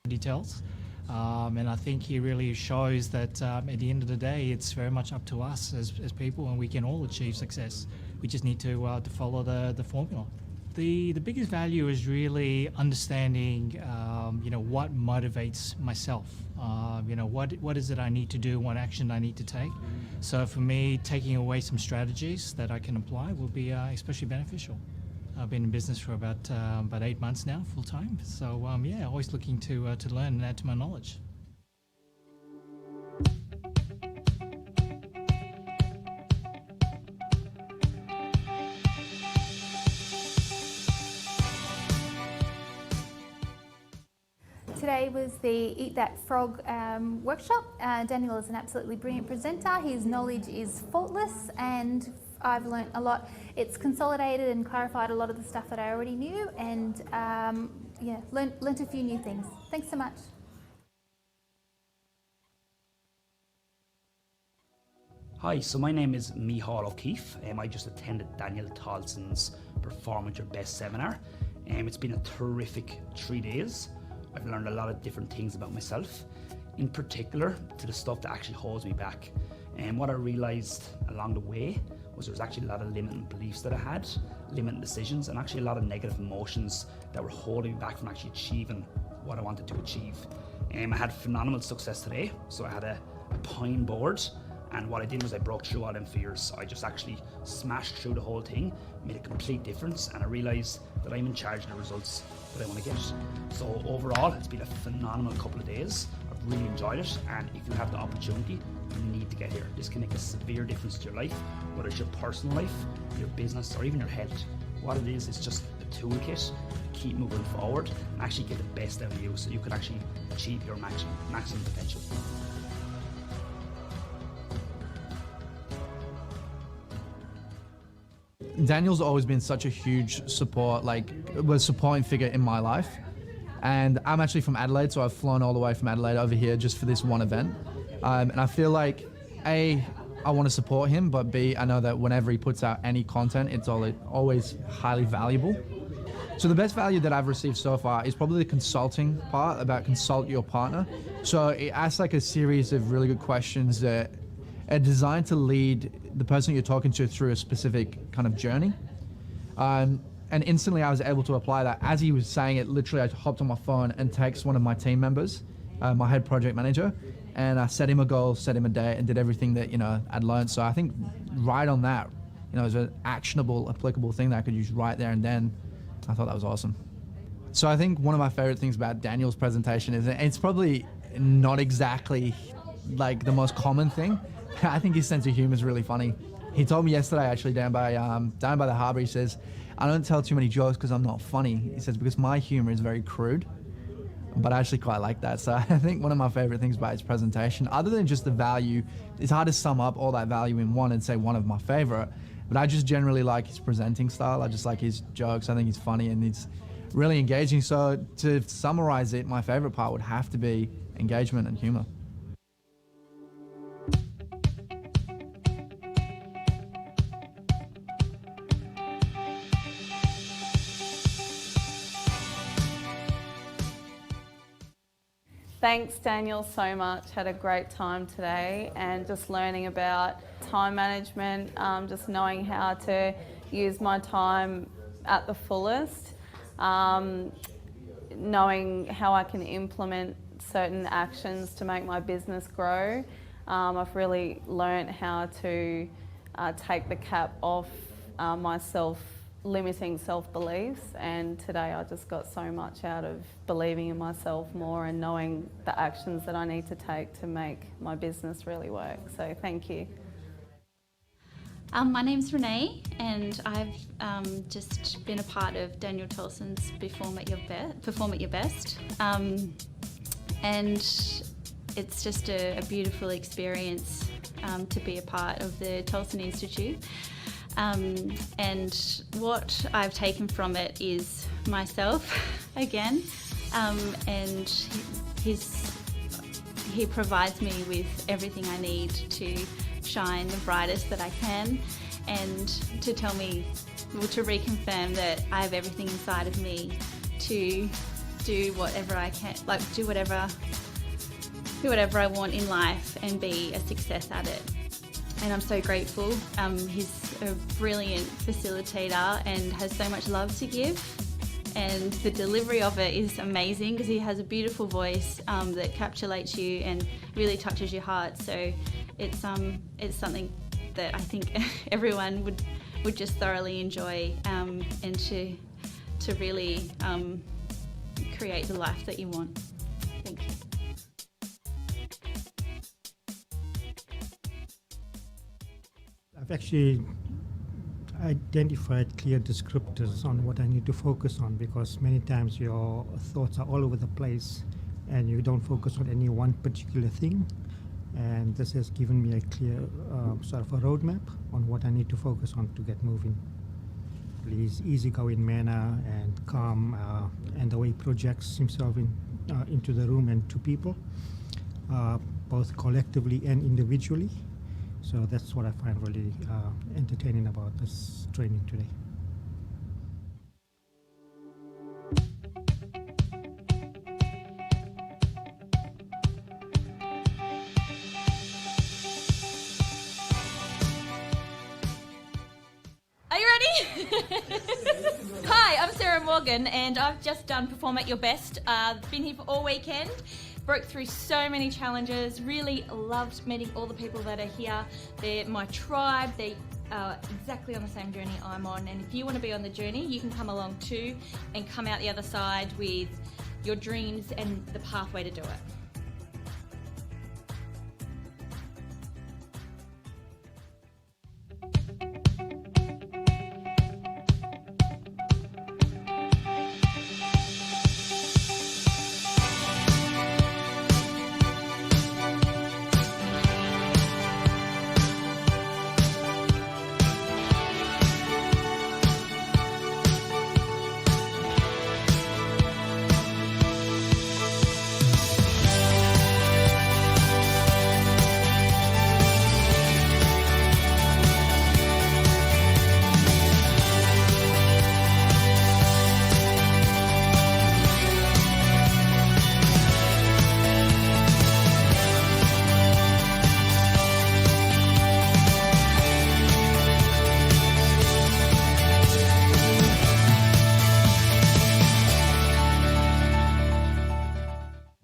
details. And I think he really shows that at the end of the day, it's very much up to us as people, and we can all achieve success. We just need to follow the formula. The biggest value is really understanding, what motivates myself. What is it I need to do, what action I need to take. So for me, taking away some strategies that I can apply will be especially beneficial. I've been in business for about 8 months now, full time. So always looking to learn and add to my knowledge. Today was the Eat That Frog workshop. Daniel is an absolutely brilliant presenter. His knowledge is faultless, and I've learnt a lot. It's consolidated and clarified a lot of the stuff that I already knew, and learnt a few new things. Thanks so much. Hi, so my name is Micheál O'Keefe. I just attended Daniel Tolson's Perform at Your Best seminar. It's been a terrific 3 days. I've learned a lot of different things about myself, in particular to the stuff that actually holds me back. And what I realised along the way was there was actually a lot of limiting beliefs that I had, limiting decisions, and actually a lot of negative emotions that were holding me back from actually achieving what I wanted to achieve. I had phenomenal success today. So I had a pine board, and what I did was I broke through all them fears. I just actually smashed through the whole thing, made a complete difference, and I realised that I'm in charge of the results that I want to get. So overall, it's been a phenomenal couple of days. I've really enjoyed it, and if you have the opportunity, you need to get here. This can make a severe difference to your life, whether it's your personal life, your business, or even your health. What it is just a toolkit to keep moving forward and actually get the best out of you so you can actually achieve your maximum potential. Daniel's always been such a huge supporting figure in my life. And I'm actually from Adelaide, so I've flown all the way from Adelaide over here just for this one event. And I feel like, A, I want to support him, but B, I know that whenever he puts out any content, it's always highly valuable. So the best value that I've received so far is probably the consulting part, about consult your partner. So it asks like a series of really good questions that are designed to lead the person you're talking to through a specific kind of journey. And instantly I was able to apply that. As he was saying it, literally I hopped on my phone and texted one of my team members, my head project manager, and I set him a goal, set him a date, and did everything that I'd learned. So I think right on that, it was an actionable, applicable thing that I could use right there and then. I thought that was awesome. So I think one of my favorite things about Daniel's presentation is it's probably not exactly like the most common thing. I think his sense of humor is really funny. He told me yesterday, actually, down by the harbour, he says, I don't tell too many jokes because I'm not funny. He says, because my humor is very crude. But I actually quite like that. So I think one of my favorite things about his presentation, other than just the value, it's hard to sum up all that value in one and say one of my favorite, but I just generally like his presenting style. I just like his jokes. I think he's funny and he's really engaging. So to summarize it, my favorite part would have to be engagement and humor. Thanks, Daniel, so much. Had a great time today, and just learning about time management, just knowing how to use my time at the fullest, knowing how I can implement certain actions to make my business grow. I've really learned how to take the cap off myself limiting self-beliefs, and today I just got so much out of believing in myself more and knowing the actions that I need to take to make my business really work. So thank you. My name's Renee, and I've just been a part of Daniel Tolson's Perform at Your Best, and it's just a beautiful experience to be a part of the Tolson Institute. And what I've taken from it is myself again, and he provides me with everything I need to shine the brightest that I can, and to tell me, well, to reconfirm that I have everything inside of me to do whatever I can, like do whatever I want in life and be a success at it. And I'm so grateful. He's a brilliant facilitator and has so much love to give. And the delivery of it is amazing because he has a beautiful voice that encapsulates you and really touches your heart. So it's something that I think everyone would just thoroughly enjoy and to really create the life that you want. Thank you. I've actually identified clear descriptors on what I need to focus on, because many times your thoughts are all over the place and you don't focus on any one particular thing. And this has given me a clear sort of a roadmap on what I need to focus on to get moving. His easygoing manner and calm and the way he projects himself into the room and to people, both collectively and individually. So that's what I find really entertaining about this training today. Are you ready? Hi, I'm Sarah Morgan and I've just done Perform at Your Best. Been here for all weekend. Broke through so many challenges, really loved meeting all the people that are here. They're my tribe, they are exactly on the same journey I'm on, and if you want to be on the journey, you can come along too and come out the other side with your dreams and the pathway to do it.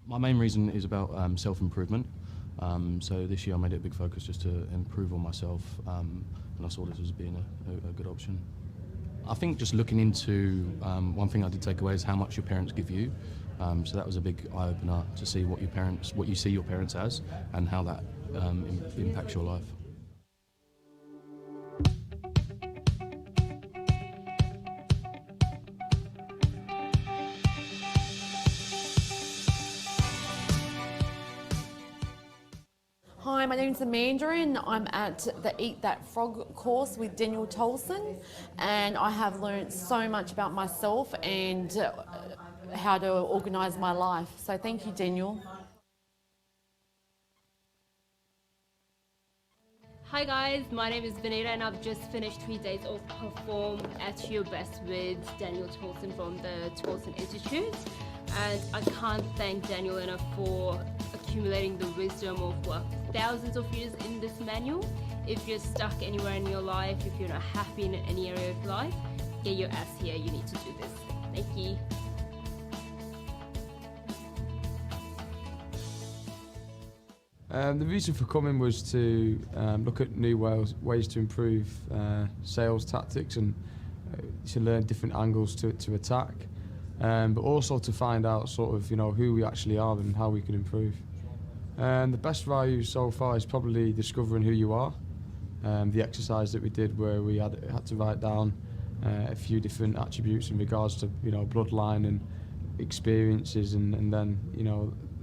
My main reason is about self-improvement. So this year I made it a big focus just to improve on myself, and I saw this as being a good option. I think just looking into, one thing I did take away is how much your parents give you. So that was a big eye-opener to see what you see your parents as, and how that impacts your life. Hi, my name's Amanda and I'm at the Eat That Frog course with Daniel Tolson, and I have learned so much about myself and how to organise my life. So thank you, Daniel. Hi guys, my name is Vanita and I've just finished 3 days of Perform at Your Best with Daniel Tolson from the Tolson Institute. And I can't thank Daniel enough for accumulating the wisdom of thousands of years in this manual. If you're stuck anywhere in your life, if you're not happy in any area of life, get your ass here, you need to do this. Thank you. The reason for coming was to look at new ways to improve sales tactics and to learn different angles to attack, but also to find out sort of who we actually are and how we can improve. The best value so far is probably discovering who you are. The exercise that we did where we had to write down a few different attributes in regards to bloodline and experiences, and then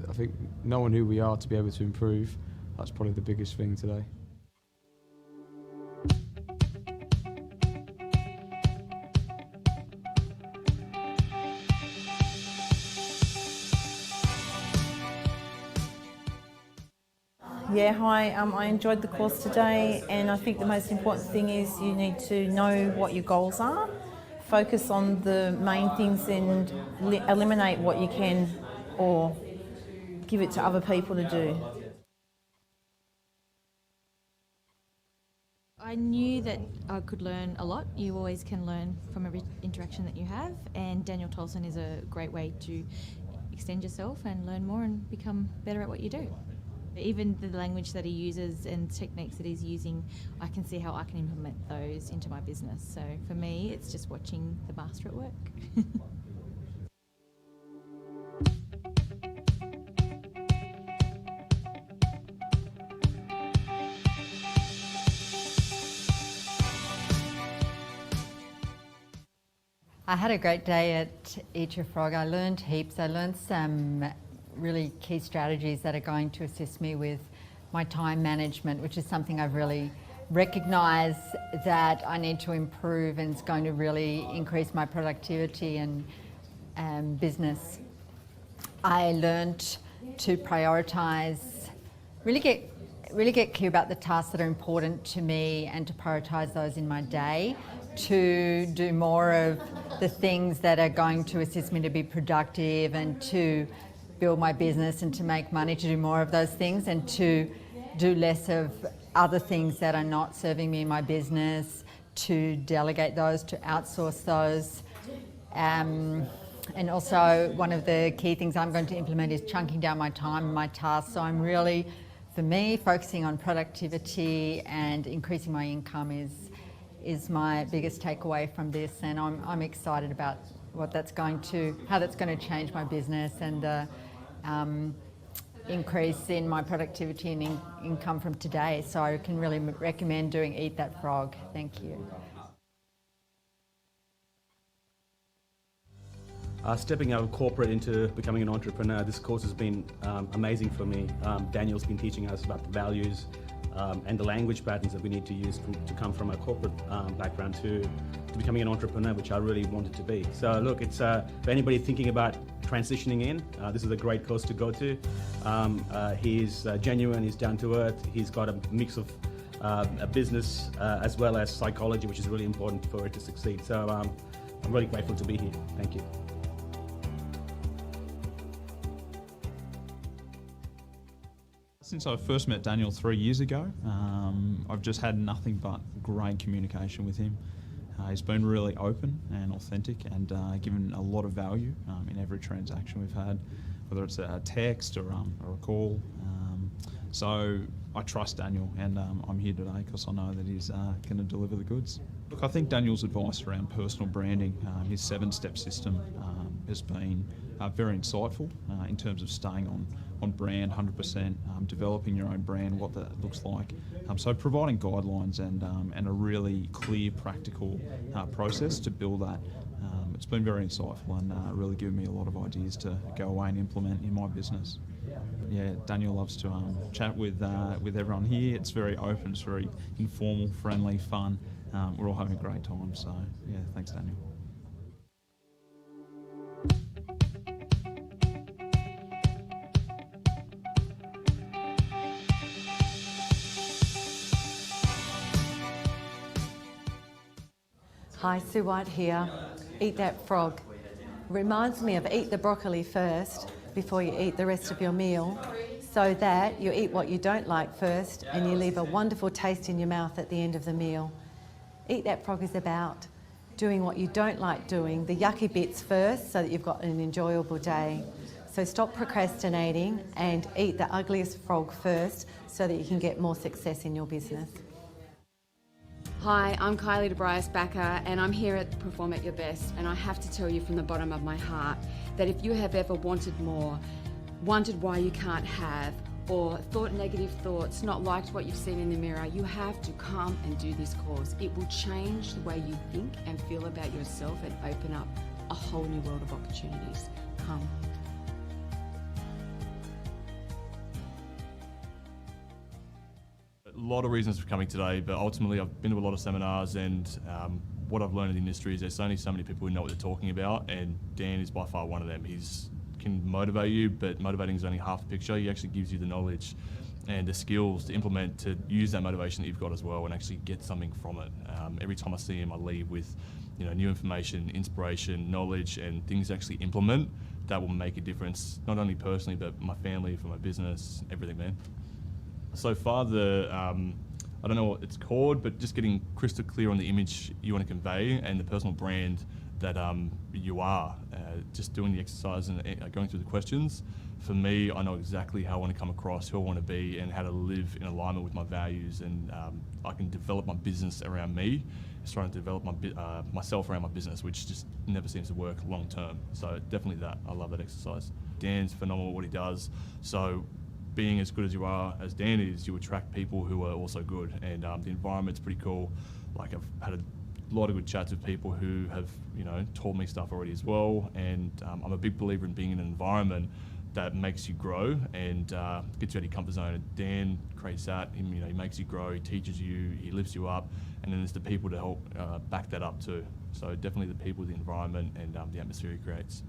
I think knowing who we are to be able to improve, that's probably the biggest thing today. Yeah, hi, I enjoyed the course today, and I think the most important thing is you need to know what your goals are focus on the main things and eliminate what you can or give it to other people to do. I knew that I could learn a lot. You always can learn from every interaction that you have, and Daniel Tolson is a great way to extend yourself and learn more and become better at what you do. Even the language that he uses and techniques that he's using, I can see how I can implement those into my business. So for me, it's just watching the master at work. I had a great day at Eat Your Frog. I learned heaps. I learned some really key strategies that are going to assist me with my time management, which is something I've really recognised that I need to improve, and it's going to really increase my productivity and business. I learned to prioritise, really get clear about the tasks that are important to me and to prioritise those in my day, to do more of the things that are going to assist me to be productive and to build my business and to make money, to do more of those things and to do less of other things that are not serving me in my business, to delegate those, to outsource those. And also one of the key things I'm going to implement is chunking down my time and my tasks. So I'm really, for me, focusing on productivity and increasing my income is my biggest takeaway from this, and I'm excited about what that's going to, how that's going to change my business and the increase in my productivity and income from today. So I can really recommend doing Eat That Frog. Thank you. Stepping out of corporate into becoming an entrepreneur, this course has been amazing for me. Daniel's been teaching us about the values and the language patterns that we need to use to come from a corporate background to becoming an entrepreneur, which I really wanted to be. So look, it's for anybody thinking about transitioning in, this is a great course to go to. He's genuine, he's down to earth, he's got a mix of a business as well as psychology, which is really important for it to succeed. So I'm really grateful to be here. Thank you. Since I first met Daniel 3 years ago, I've just had nothing but great communication with him. He's been really open and authentic and given a lot of value in every transaction we've had, whether it's a text or a call. So I trust Daniel, and I'm here today because I know that he's going to deliver the goods. Look, I think Daniel's advice around personal branding, his 7-step system, has been very insightful in terms of staying on brand 100%, developing your own brand, what that looks like. So providing guidelines and a really clear, practical process to build that. It's been very insightful and really given me a lot of ideas to go away and implement in my business. Yeah, Daniel loves to chat with everyone here. It's very open, it's very informal, friendly, fun. We're all having a great time, so yeah, thanks Daniel. Hi, Sue White here. Eat That Frog. Reminds me of eat the broccoli first before you eat the rest of your meal, so that you eat what you don't like first and you leave a wonderful taste in your mouth at the end of the meal. Eat That Frog is about doing what you don't like doing, the yucky bits first, so that you've got an enjoyable day. So stop procrastinating and eat the ugliest frog first so that you can get more success in your business. Hi, I'm Kylie DeBrias-Backer and I'm here at Perform at Your Best, and I have to tell you from the bottom of my heart that if you have ever wanted more, wondered why you can't have, or thought negative thoughts, not liked what you've seen in the mirror, you have to come and do this course. It will change the way you think and feel about yourself and open up a whole new world of opportunities. Come. A lot of reasons for coming today, but ultimately I've been to a lot of seminars, and what I've learned in the industry is there's only so many people who know what they're talking about, and Dan is by far one of them. He's can motivate you, but motivating is only half the picture. He actually gives you the knowledge and the skills to implement, to use that motivation that you've got as well and actually get something from it. Every time I see him, I leave with new information, inspiration, knowledge, and things to actually implement that will make a difference, not only personally, but my family, for my business, everything, man. So far, I don't know what it's called, but just getting crystal clear on the image you want to convey and the personal brand that you are. Just doing the exercise and going through the questions. For me, I know exactly how I want to come across, who I want to be, and how to live in alignment with my values. And I can develop my business around me. It's trying to develop myself around my business, which just never seems to work long term. So definitely that. I love that exercise. Dan's phenomenal at what he does. So being as good as you are, as Dan is, you attract people who are also good. And the environment's pretty cool. Like, I've had a lot of good chats with people who have, told me stuff already as well. And I'm a big believer in being in an environment that makes you grow and gets you out of your comfort zone. And Dan creates that. He makes you grow. He teaches you. He lifts you up. And then there's the people to help back that up too. So definitely the people, the environment, and the atmosphere he creates.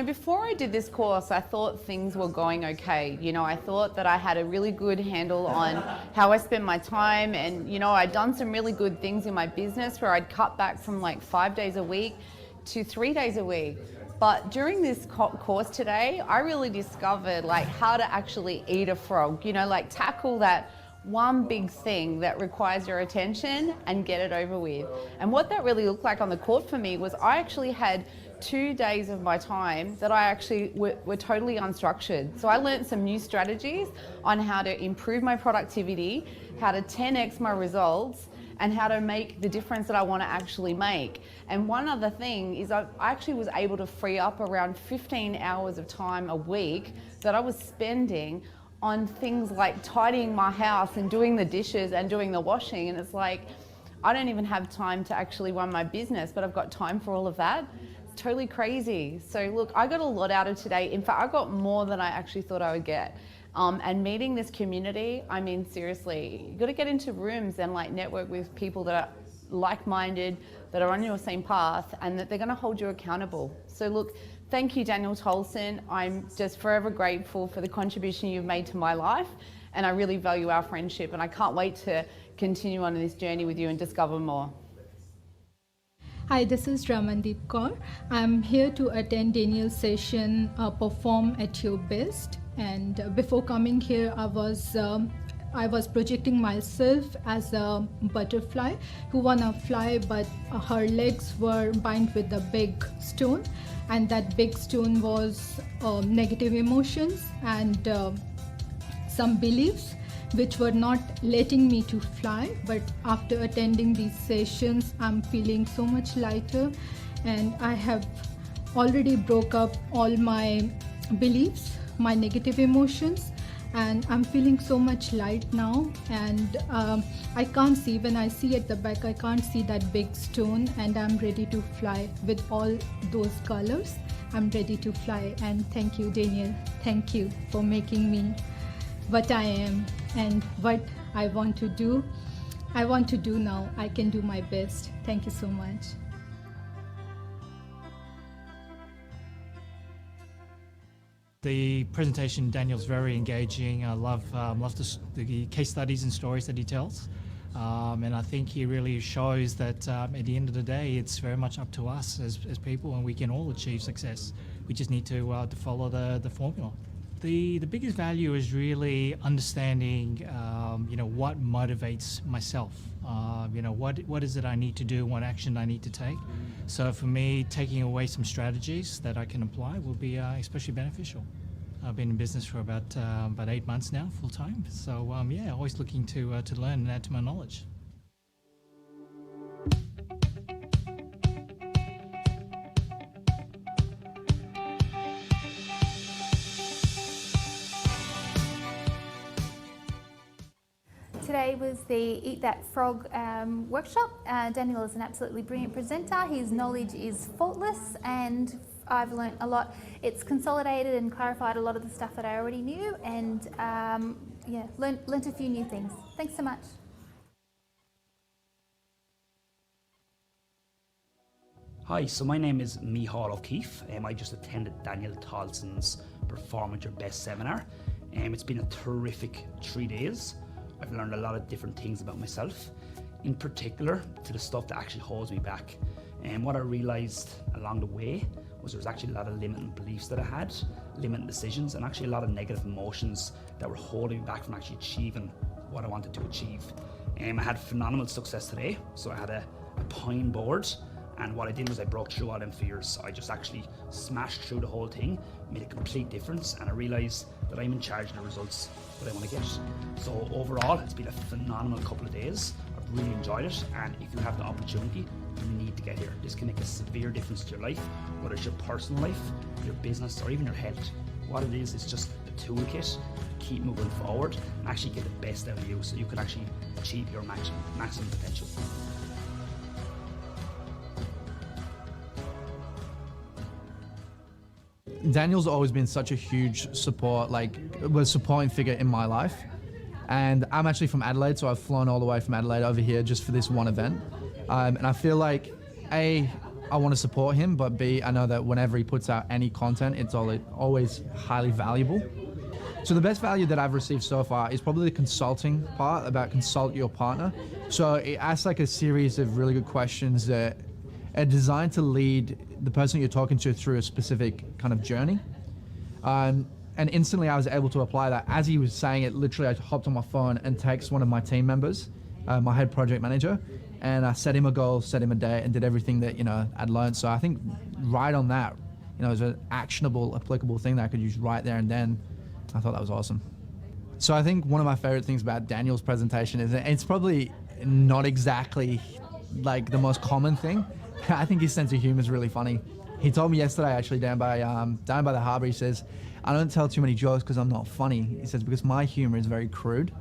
Before I did this course, I thought things were going okay. I thought that I had a really good handle on how I spend my time, and, I'd done some really good things in my business where I'd cut back from like 5 days a week to 3 days a week. But during this course today, I really discovered how to actually eat a frog, tackle that one big thing that requires your attention and get it over with. And what that really looked like on the court for me was I actually had 2 days of my time that I actually were totally unstructured. So I learned some new strategies on how to improve my productivity, how to 10x my results, and how to make the difference that I want to actually make. And one other thing is I actually was able to free up around 15 hours of time a week that I was spending on things like tidying my house and doing the dishes and doing the washing. And it's like, I don't even have time to actually run my business, but I've got time for all of that. It's totally crazy. So look, I got a lot out of today. In fact, I got more than I actually thought I would get. And meeting this community, I mean, seriously, you got to get into rooms and network with people that are like-minded, that are on your same path, and that they're going to hold you accountable. So look, thank you, Daniel Tolson. I'm just forever grateful for the contribution you've made to my life, and I really value our friendship, and I can't wait to continue on this journey with you and discover more. Hi, this is Ramandeep Kaur. I'm here to attend Daniel's session, Perform at Your Best. And before coming here, I was projecting myself as a butterfly who wanna fly, but her legs were bound with a big stone, and that big stone was negative emotions and some beliefs which were not letting me to fly. But after attending these sessions, I'm feeling so much lighter, and I have already broke up all my beliefs, my negative emotions, and I'm feeling so much light now. And I can't see, when I see at the back, I can't see that big stone, and I'm ready to fly with all those colors. I'm ready to fly. And thank you, Daniel. Thank you for making me what I am and what I want to do. I want to do now. I can do my best. Thank you so much. The presentation, Daniel's very engaging. I love the case studies and stories that he tells. And I think he really shows that at the end of the day, it's very much up to us as people, and we can all achieve success. We just need to follow the formula. The biggest value is really understanding, what motivates myself. What is it I need to do, what action I need to take. So for me, taking away some strategies that I can apply will be especially beneficial. I've been in business for about 8 months now, full time. So always looking to learn and add to my knowledge. Today was the Eat That Frog workshop. Daniel is an absolutely brilliant presenter. His knowledge is faultless, and I've learnt a lot. It's consolidated and clarified a lot of the stuff that I already knew, and learnt a few new things. Thanks so much. Hi, so my name is Micheál O'Keefe. I just attended Daniel Tolson's Perform at Your Best seminar. It's been a terrific 3 days. I've learned a lot of different things about myself, in particular to the stuff that actually holds me back. And what I realised along the way was there was actually a lot of limiting beliefs that I had, limiting decisions, and actually a lot of negative emotions that were holding me back from actually achieving what I wanted to achieve. I had phenomenal success today. So I had a pine board, and what I did was I broke through all them fears. I just actually smashed through the whole thing, made a complete difference, and I realised that I'm in charge of the results that I want to get. So overall, it's been a phenomenal couple of days. I've really enjoyed it, and if you have the opportunity, you need to get here. This can make a severe difference to your life, whether it's your personal life, your business, or even your health. What it is just a toolkit to keep moving forward and actually get the best out of you so you can actually achieve your maximum potential. Daniel's always been such a huge supporting figure in my life. And I'm actually from Adelaide, so I've flown all the way from Adelaide over here just for this one event. And I feel like, A, I want to support him, but B, I know that whenever he puts out any content, it's always highly valuable. So the best value that I've received so far is probably the consulting part, about consult your partner. So it asks like a series of really good questions that are designed to lead the person you're talking to through a specific kind of journey. And instantly I was able to apply that. As he was saying it, literally I hopped on my phone and texted one of my team members, my head project manager, and I set him a goal, set him a date, and did everything that, I'd learned. So I think right on that, it was an actionable, applicable thing that I could use right there and then. I thought that was awesome. So I think one of my favorite things about Daniel's presentation is it's probably not exactly like the most common thing. I think his sense of humor is really funny. He told me yesterday, actually, down by the harbour, he says, I don't tell too many jokes because I'm not funny. He says, because my humor is very crude.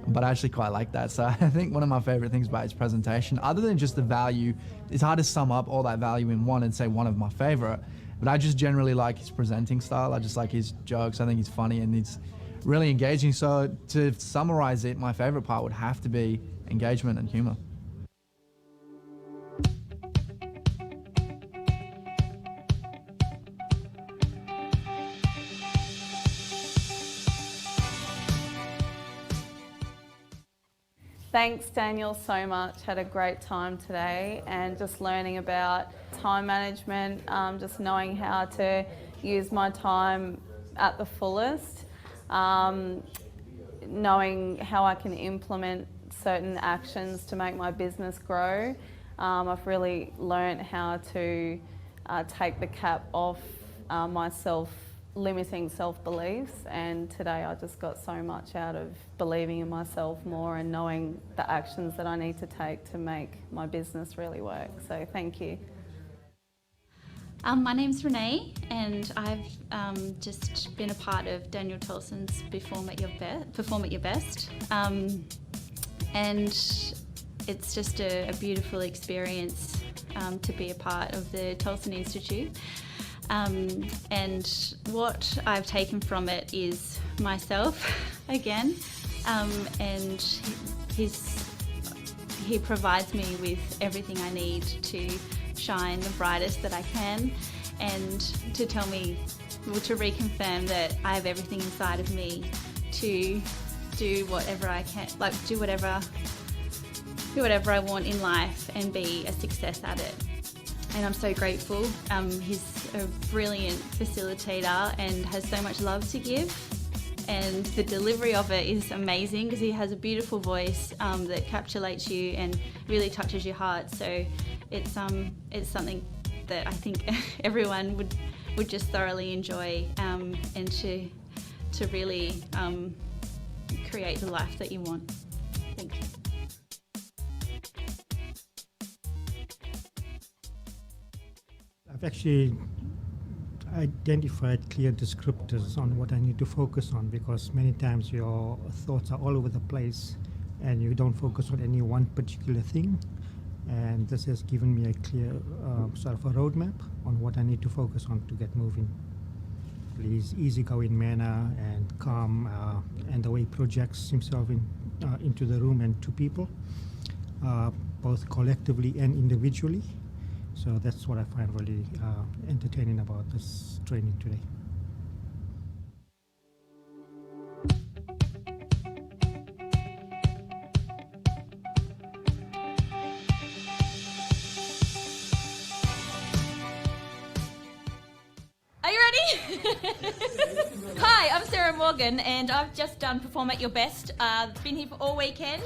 But I actually quite like that. So I think one of my favorite things about his presentation, other than just the value, it's hard to sum up all that value in one and say one of my favorite, but I just generally like his presenting style. I just like his jokes. I think he's funny and he's really engaging. So to summarize it, my favorite part would have to be engagement and humor. Thanks, Daniel, so much. Had a great time today, and just learning about time management, just knowing how to use my time at the fullest, knowing how I can implement certain actions to make my business grow. I've really learned how to take the cap off my limiting self-beliefs, and today I just got so much out of believing in myself more and knowing the actions that I need to take to make my business really work. So thank you. My name's Renee, and I've just been a part of Daniel Tolson's Perform at Your Best, and it's just a beautiful experience to be a part of the Tolson Institute. And what I've taken from it is myself again, and he provides me with everything I need to shine the brightest that I can, and to tell me, to reconfirm that I have everything inside of me to do whatever I can, do whatever I want in life and be a success at it. And I'm so grateful. He's a brilliant facilitator and has so much love to give, and the delivery of it is amazing because he has a beautiful voice that encapsulates you and really touches your heart. So it's something that I think everyone would just thoroughly enjoy, and to really create the life that you want. Thank you. I've actually identified clear descriptors on what I need to focus on, because many times your thoughts are all over the place and you don't focus on any one particular thing. And this has given me a clear sort of a roadmap on what I need to focus on to get moving. His easygoing manner and calm, and the way he projects himself into the room and to people, both collectively and individually. So that's what I find really entertaining about this training today. Are you ready? Hi, I'm Sarah Morgan and I've just done Perform at Your Best. Been here for all weekend,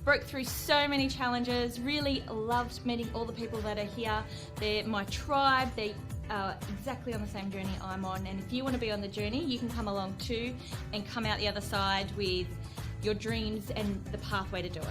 broke through so many challenges, really loved meeting all the people that are here. They're my tribe, they are exactly on the same journey I'm on, and if you want to be on the journey, you can come along too and come out the other side with your dreams and the pathway to do it.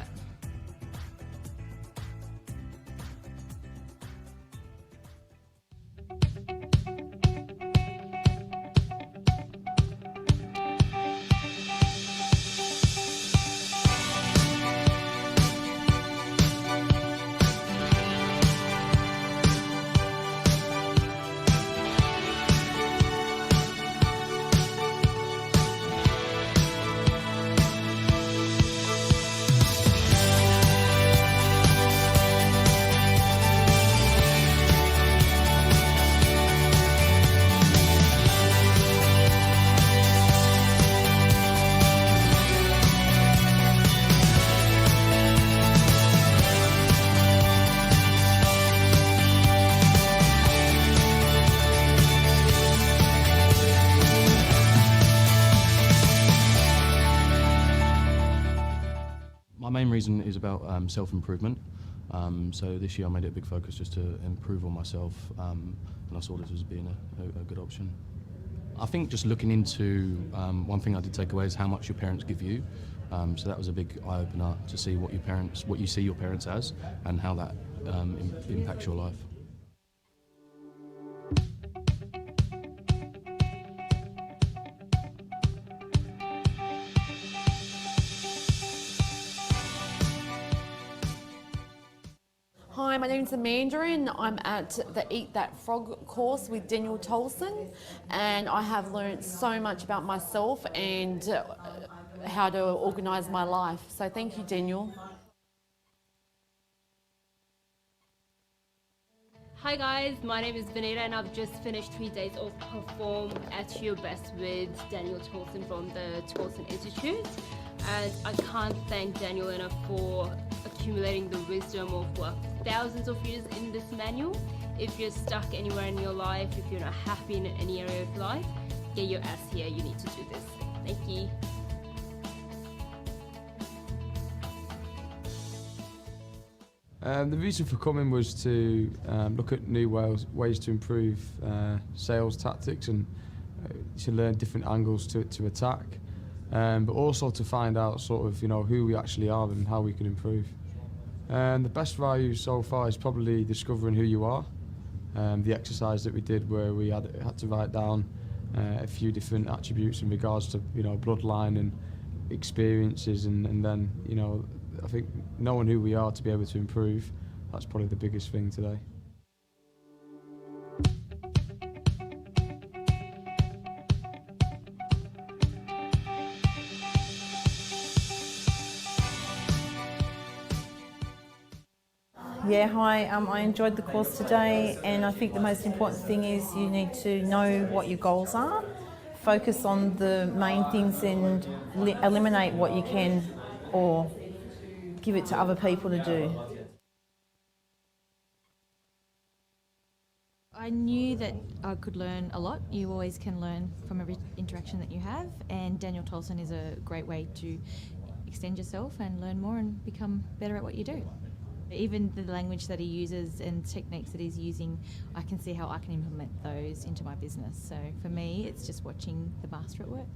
My main reason is about self-improvement. So this year I made it a big focus just to improve on myself, and I saw this as being a good option. I think just looking into, one thing I did take away is how much your parents give you. So that was a big eye-opener to see what you see your parents as, and how that impacts your life. Hi, my name's Amanda and I'm at the Eat That Frog course with Daniel Tolson, and I have learnt so much about myself and how to organise my life. So thank you, Daniel. Hi guys, my name is Vanita and I've just finished 3 days of Perform at Your Best with Daniel Tolson from the Tolson Institute. And I can't thank Daniel enough for accumulating the wisdom of thousands of years in this manual. If you're stuck anywhere in your life, if you're not happy in any area of life, get your ass here, you need to do this. Thank you. The reason for coming was to look at new ways to improve sales tactics and to learn different angles to attack, but also to find out sort of who we actually are and how we can improve. The best value so far is probably discovering who you are. The exercise that we did where we had to write down a few different attributes in regards to bloodline and experiences, and then I think knowing who we are to be able to improve, that's probably the biggest thing today. Yeah, hi, I enjoyed the course today, and I think the most important thing is you need to know what your goals are, focus on the main things and eliminate what you can or give it to other people to do. I knew that I could learn a lot. You always can learn from every interaction that you have, and Daniel Tolson is a great way to extend yourself and learn more and become better at what you do. Even the language that he uses and techniques that he's using, I can see how I can implement those into my business. So for me, it's just watching the master at work.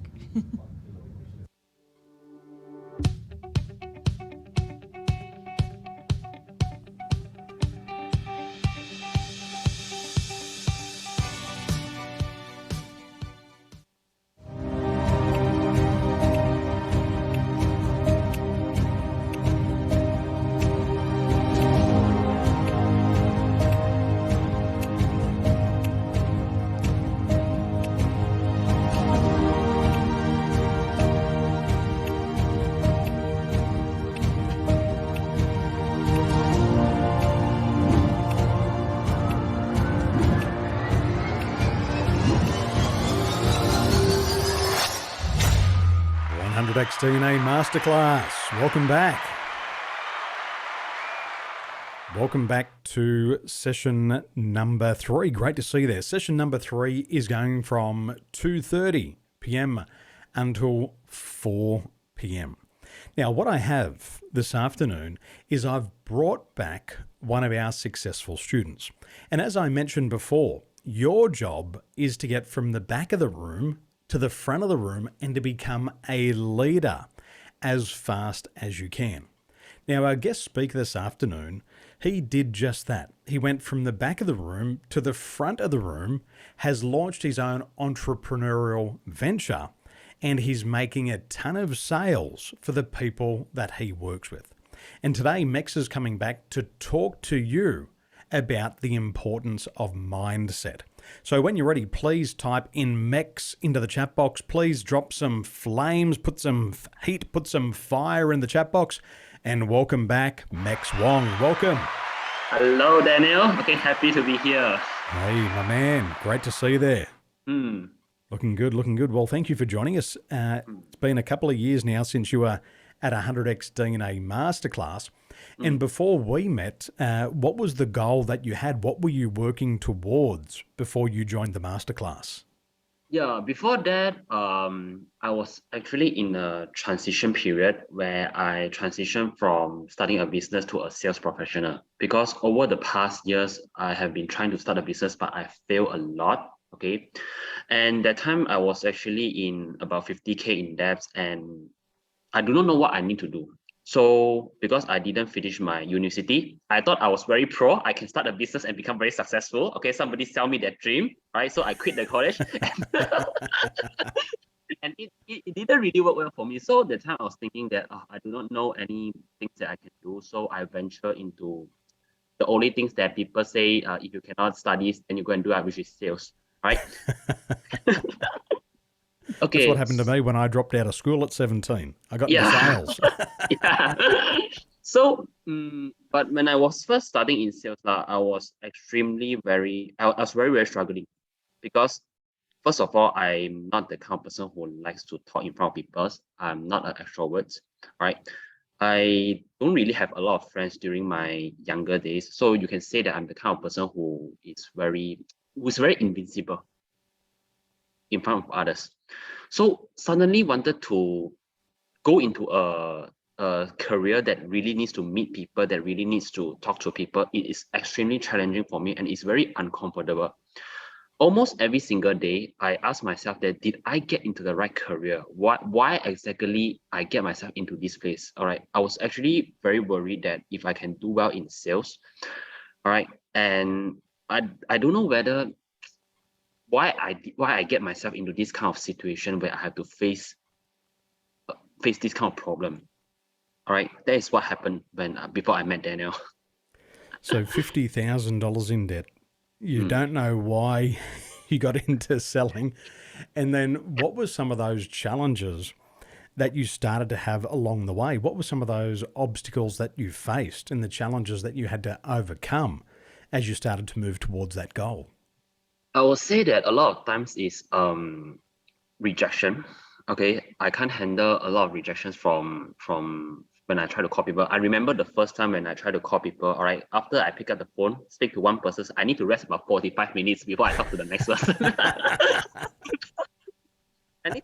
X DNA Masterclass. Welcome back. Welcome back to session number 3. Great to see you there. Session number 3 is going from 2:30 p.m. until 4 p.m. Now, what I have this afternoon is I've brought back one of our successful students. And as I mentioned before, your job is to get from the back of the room to the front of the room and to become a leader as fast as you can. Now, our guest speaker this afternoon, he did just that. He went from the back of the room to the front of the room, has launched his own entrepreneurial venture, and he's making a ton of sales for the people that he works with. And today, Mex is coming back to talk to you about the importance of mindset. So when you're ready, please type in Mex into the chat box. Please drop some flames, put some heat, put some fire in the chat box. And welcome back, Mex Wong. Welcome. Hello, Daniel. Okay, happy to be here. Hey, my man. Great to see you there. Looking good, looking good. Well, thank you for joining us. It's been a couple of years now since you were at 100X DNA Masterclass. And before we met, what was the goal that you had? What were you working towards before you joined the Masterclass? Yeah, before that, I was actually in a transition period where I transitioned from starting a business to a sales professional. Because over the past years, I have been trying to start a business, but I failed a lot. Okay. And that time I was actually in about 50K in debts and I do not know what I need to do. So because I didn't finish my university, I thought I was very pro. I can start a business and become very successful. Okay, somebody sell me that dream, right? So I quit the college. And it didn't really work well for me. So the time I was thinking that I do not know any things that I can do. So I venture into the only things that people say, if you cannot study, then you go and do it, which is sales, right? Okay. That's what happened to me when I dropped out of school at 17. I got into sales. Yeah. So, but when I was first starting in sales, I was very struggling because first of all, I'm not the kind of person who likes to talk in front of people. I'm not an extrovert, right? I don't really have a lot of friends during my younger days. So you can say that I'm the kind of person who is very invincible in front of others. So suddenly wanted to go into a career that really needs to meet people, that really needs to talk to people. It is extremely challenging for me and it's very uncomfortable. Almost every single day, I ask myself that, did I get into the right career? Why exactly I get myself into this place? All right. I was actually very worried that if I can do well in sales, all right. And I don't know why I get myself into this kind of situation where I have to face this kind of problem. All right, that is what happened before I met Daniel. So $50,000 in debt. You don't know why you got into selling. And then what were some of those challenges that you started to have along the way? What were some of those obstacles that you faced and the challenges that you had to overcome as you started to move towards that goal? I will say that a lot of times is rejection. Okay, I can't handle a lot of rejections from when I try to call people. I remember the first time when I tried to call people. All right, after I pick up the phone, speak to one person, I need to rest about 45 minutes before I talk to the next person. I need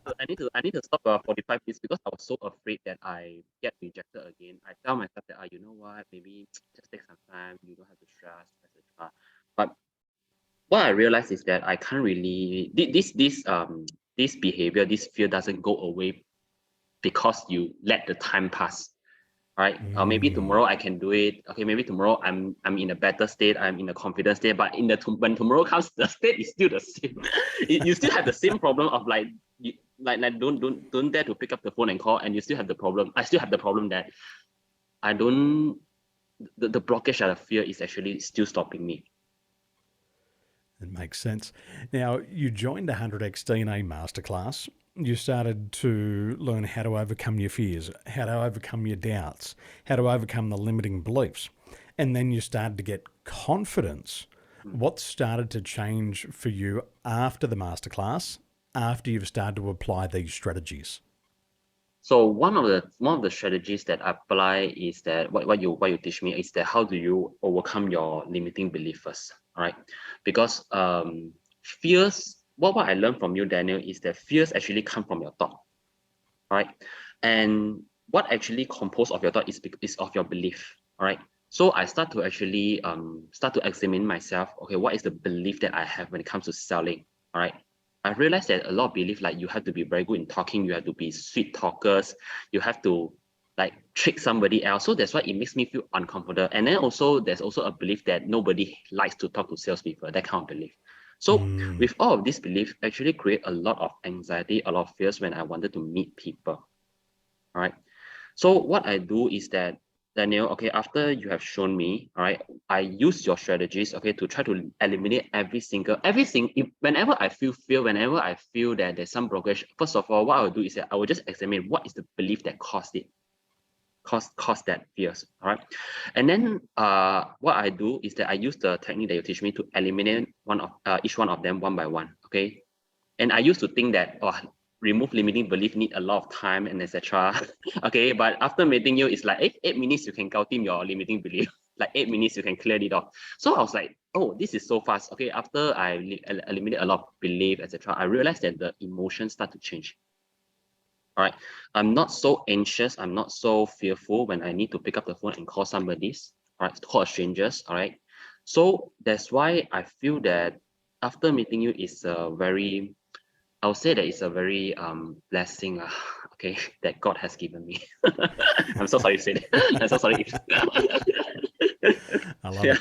to stop about 45 minutes because I was so afraid that I get rejected again. I tell myself that you know what, maybe just take some time. You don't have to stress, etc. But what I realized is that I can't really this behavior, this fear doesn't go away because you let the time pass, right? Or maybe tomorrow I can do it. Okay, maybe tomorrow I'm in a better state. I'm in a confident state. But when tomorrow comes, the state is still the same. You still have the same problem of like don't dare to pick up the phone and call, and you still have the problem. I still have the problem that I don't. The blockage out of fear is actually still stopping me. It makes sense. Now, you joined 100X DNA Masterclass. You started to learn how to overcome your fears, how to overcome your doubts, how to overcome the limiting beliefs. And then you started to get confidence. What started to change for you after the Masterclass, after you've started to apply these strategies? So one of the strategies that I apply is that what you teach me is that how do you overcome your limiting belief first, all right? Because fears, what I learned from you, Daniel, is that fears actually come from your thought, all right? And what actually compose of your thought is of your belief, all right? So I start to actually start to examine myself. Okay, what is the belief that I have when it comes to selling, all right? I realized that a lot of belief, like you have to be very good in talking, you have to be sweet talkers, you have to like trick somebody else. So that's why it makes me feel uncomfortable. And then also there's also a belief that nobody likes to talk to salespeople, that kind of belief. So with all of this belief, actually create a lot of anxiety, a lot of fears when I wanted to meet people. All right. So what I do is that, Daniel, okay, after you have shown me, all right, I use your strategies, okay, to try to eliminate everything. Whenever I feel fear, whenever I feel that there's some progress, first of all, what I will do is that I will just examine what is the belief that caused that fears, all right? And then what I do is that I use the technique that you teach me to eliminate each one of them one by one, okay? And I used to think that, remove limiting belief need a lot of time and etc. Okay, but after meeting you, it's like 8 minutes you can team your limiting belief. Like 8 minutes you can clear it off. So I was like, oh, this is so fast. Okay, after I eliminate a lot of belief, etc., I realized that the emotions start to change. All right, I'm not so anxious. I'm not so fearful when I need to pick up the phone and call somebody's. All right, call strangers. All right, so that's why I feel that after meeting you is a very, I would say that it's a very blessing, okay, that God has given me. I'm so sorry to say that. I'm so sorry. I love it.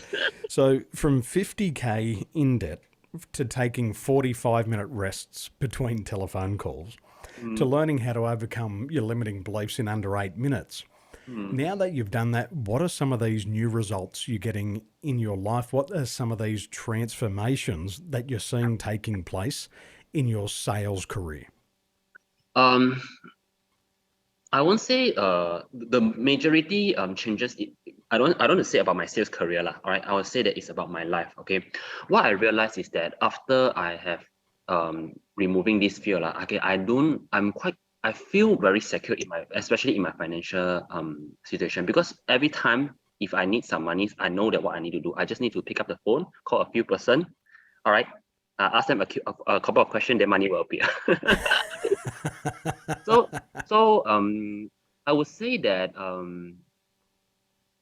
So from 50K in debt to taking 45-minute rests between telephone calls to learning how to overcome your limiting beliefs in under 8 minutes. Now that you've done that, what are some of these new results you're getting in your life? What are some of these transformations that you're seeing taking place in your sales career? I won't say the majority changes. I don't want to say about my sales career lah. All right, I will say that it's about my life. Okay, what I realized is that after I have removing this fear lah. Okay, I feel very secure especially in my financial situation, because every time if I need some money, I know that what I need to do. I just need to pick up the phone, call a few person. All right. Ask them a couple of questions, then money will appear. So I would say that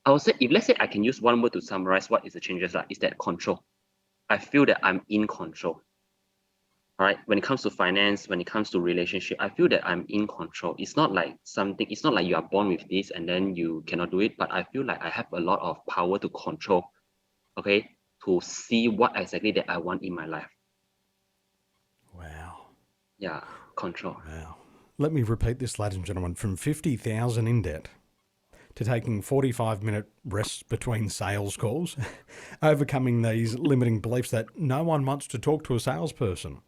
if let's say I can use one word to summarize what is the changes is that control. I feel that I'm in control. All right. When it comes to finance, when it comes to relationship, I feel that I'm in control. It's not like you are born with this and then you cannot do it, but I feel like I have a lot of power to control. Okay, to see what exactly that I want in my life. Wow. Yeah, control. Wow. Let me repeat this, ladies and gentlemen. From 50,000 in debt to taking 45-minute rests between sales calls, overcoming these limiting beliefs that no one wants to talk to a salesperson,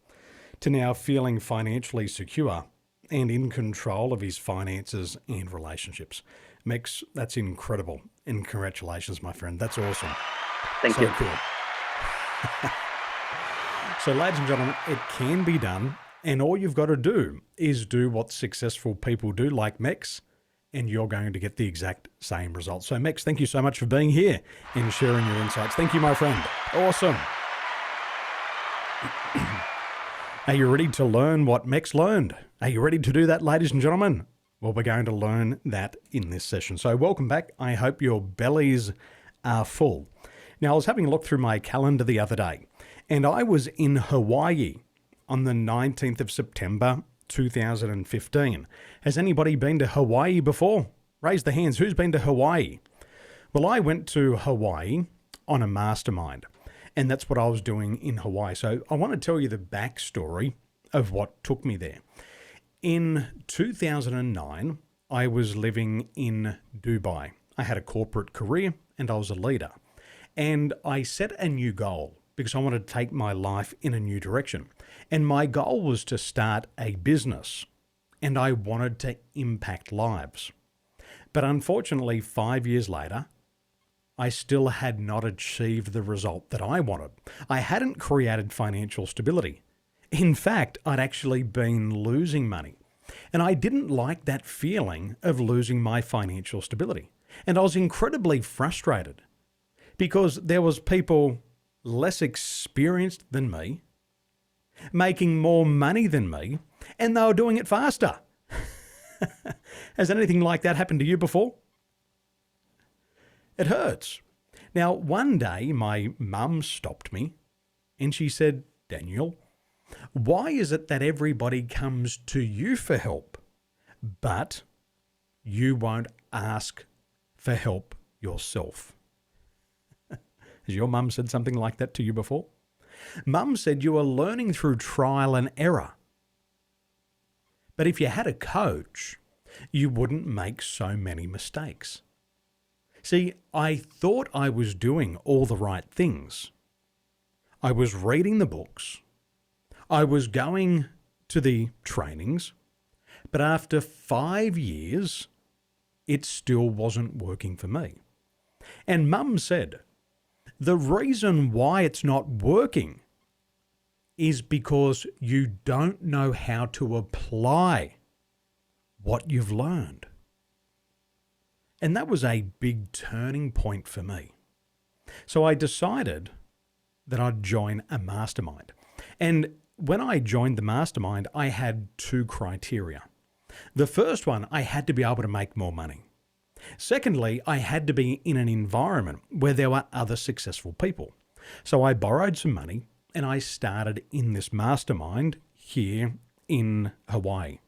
to now feeling financially secure and in control of his finances and relationships. Mex, that's incredible. And congratulations, my friend. That's awesome. Thank you. Cool. So, ladies and gentlemen, it can be done, and all you've got to do is do what successful people do, like Mex, and you're going to get the exact same results. So, Mex, thank you so much for being here and sharing your insights. Thank you, my friend. Awesome. Are you ready to learn what Mex learned? Are you ready to do that, ladies and gentlemen? Well, we're going to learn that in this session. So, welcome back. I hope your bellies are full. Now, I was having a look through my calendar the other day, and I was in Hawaii on the 19th of September, 2015. Has anybody been to Hawaii before? Raise the hands. Who's been to Hawaii? Well, I went to Hawaii on a mastermind, and that's what I was doing in Hawaii. So I want to tell you the backstory of what took me there. In 2009, I was living in Dubai. I had a corporate career and I was a leader. And I set a new goal because I wanted to take my life in a new direction. And my goal was to start a business, and I wanted to impact lives. But unfortunately, 5 years later, I still had not achieved the result that I wanted. I hadn't created financial stability. In fact, I'd actually been losing money. And I didn't like that feeling of losing my financial stability. And I was incredibly frustrated because there was people less experienced than me, making more money than me, and they were doing it faster. Has anything like that happened to you before? It hurts. Now, one day my mum stopped me and she said, Daniel, why is it that everybody comes to you for help, but you won't ask for help yourself? Has your mum said something like that to you before? Mum said you are learning through trial and error. But if you had a coach, you wouldn't make so many mistakes. See, I thought I was doing all the right things. I was reading the books. I was going to the trainings. But after 5 years, it still wasn't working for me. And Mum said, the reason why it's not working is because you don't know how to apply what you've learned. And that was a big turning point for me. So I decided that I'd join a mastermind. And when I joined the mastermind, I had 2 criteria. The first one, I had to be able to make more money. Secondly, I had to be in an environment where there were other successful people. So I borrowed some money and I started in this mastermind here in Hawaii.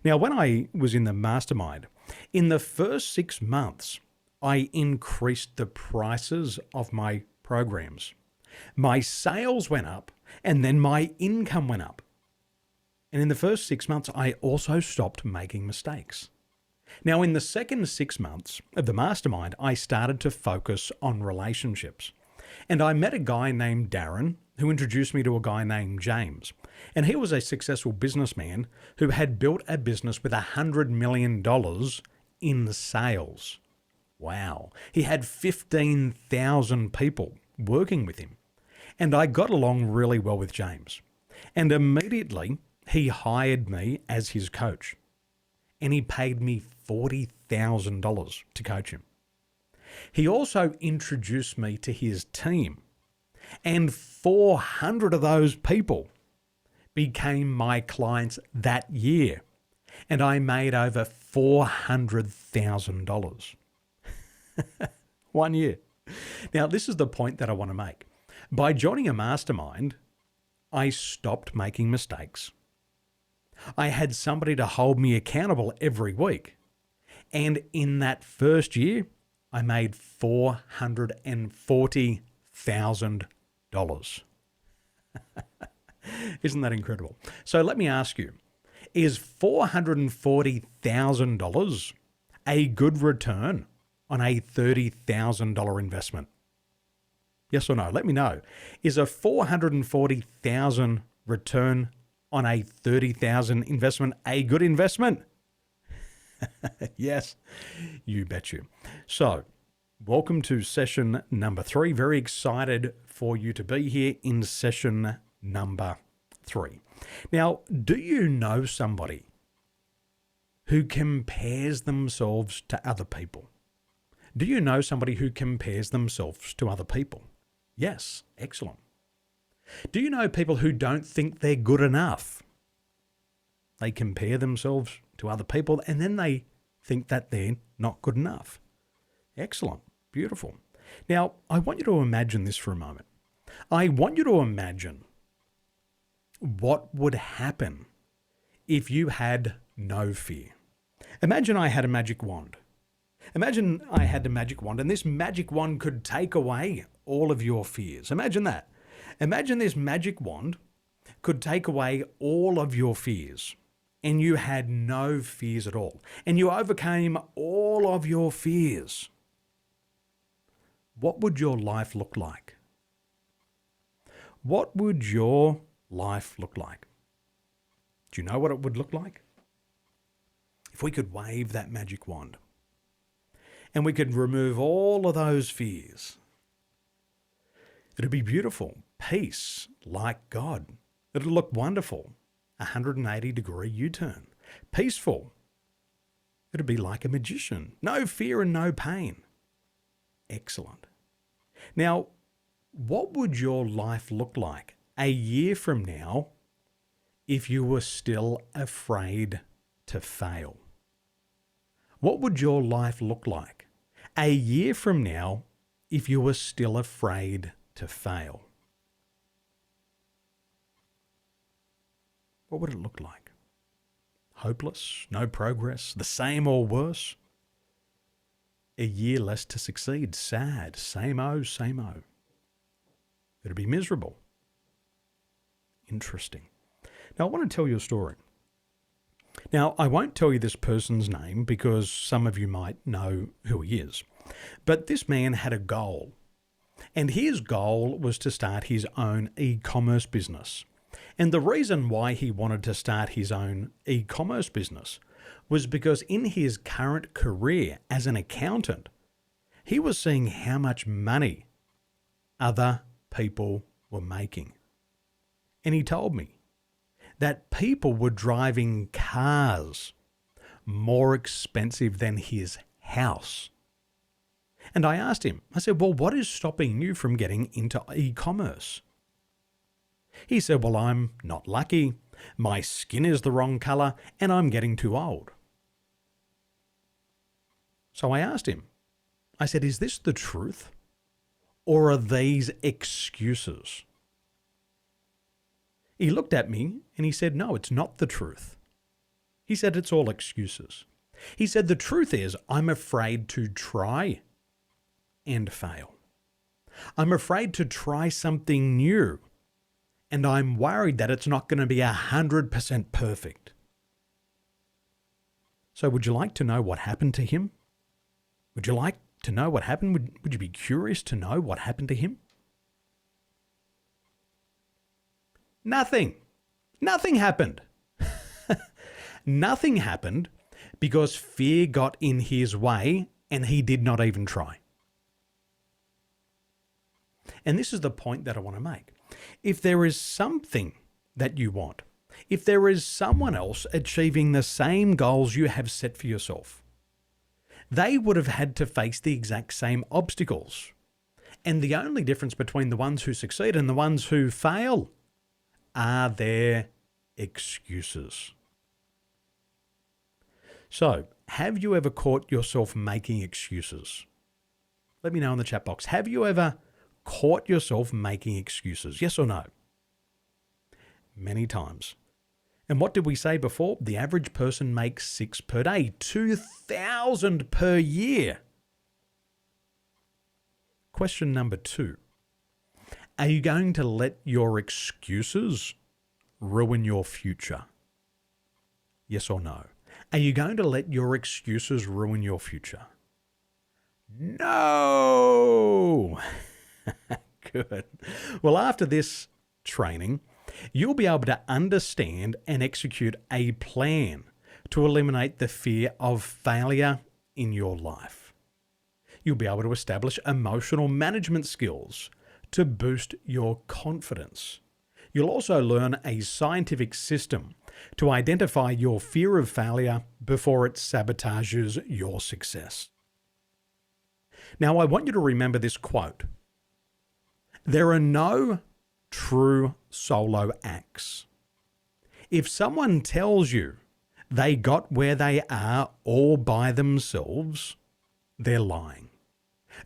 Now, when I was in the mastermind, in the first 6 months, I increased the prices of my programs. My sales went up and then my income went up. And in the first 6 months, I also stopped making mistakes. Now, in the second 6 months of the mastermind, I started to focus on relationships. And I met a guy named Darren who introduced me to a guy named James. And he was a successful businessman who had built a business with $100 million in sales. Wow. He had 15,000 people working with him. And I got along really well with James. And immediately, he hired me as his coach. And he paid me $40,000 to coach him. He also introduced me to his team. And 400 of those people became my clients that year. And I made over $400,000. 1 year. Now, this is the point that I want to make. By joining a mastermind, I stopped making mistakes. I had somebody to hold me accountable every week. And in that first year, I made $440,000. Isn't that incredible? So let me ask you, is $440,000 a good return on a $30,000 investment? Yes or no? Let me know. Is a $440,000 return on a $30,000 investment a good investment? Yes, you bet you. So, welcome to session number 3. Very excited for you to be here in session number 3. Now, do you know somebody who compares themselves to other people? Do you know somebody who compares themselves to other people? Yes, excellent. Do you know people who don't think they're good enough? They compare themselves to other people and then they think that they're not good enough. Excellent. Beautiful. Now, I want you to imagine this for a moment. I want you to imagine what would happen if you had no fear. Imagine I had a magic wand. Imagine I had a magic wand and this magic wand could take away all of your fears. Imagine that. Imagine this magic wand could take away all of your fears and you had no fears at all and you overcame all of your fears. What would your life look like? What would your life look like? Do you know what it would look like? If we could wave that magic wand and we could remove all of those fears, it'd be beautiful. Peace like God. It'll look wonderful. 180-degree U-turn. Peaceful. It'd be like a magician. No fear and no pain. Excellent. Now, what would your life look like a year from now if you were still afraid to fail? What would your life look like a year from now if you were still afraid to fail? What would it look like? Hopeless? No progress? The same or worse? A year less to succeed? Sad? Same-o, same-o. It'd be miserable. Interesting. Now, I want to tell you a story. Now, I won't tell you this person's name because some of you might know who he is. But this man had a goal. And his goal was to start his own e-commerce business. And the reason why he wanted to start his own e-commerce business was because in his current career as an accountant, he was seeing how much money other people were making. And he told me that people were driving cars more expensive than his house. And I asked him, I said, well, what is stopping you from getting into e-commerce? He said, well, I'm not lucky, my skin is the wrong colour, and I'm getting too old. So I asked him, I said, is this the truth? Or are these excuses? He looked at me and he said, no, it's not the truth. He said, it's all excuses. He said, the truth is, I'm afraid to try and fail. I'm afraid to try something new. And I'm worried that it's not going to be 100% perfect. So would you like to know what happened to him? Would you like to know what happened? Would you be curious to know what happened to him? Nothing. Nothing happened. Nothing happened because fear got in his way and he did not even try. And this is the point that I want to make. If there is something that you want, if there is someone else achieving the same goals you have set for yourself, they would have had to face the exact same obstacles. And the only difference between the ones who succeed and the ones who fail are their excuses. So, have you ever caught yourself making excuses? Let me know in the chat box. Have you ever caught yourself making excuses? Yes or no? Many times. And what did we say before? The average person makes 6 per day, 2,000 per year. Question number 2. Are you going to let your excuses ruin your future? Yes or no? Are you going to let your excuses ruin your future? No! Good. Well, after this training, you'll be able to understand and execute a plan to eliminate the fear of failure in your life. You'll be able to establish emotional management skills to boost your confidence. You'll also learn a scientific system to identify your fear of failure before it sabotages your success. Now, I want you to remember this quote. There are no true solo acts. If someone tells you they got where they are all by themselves, they're lying.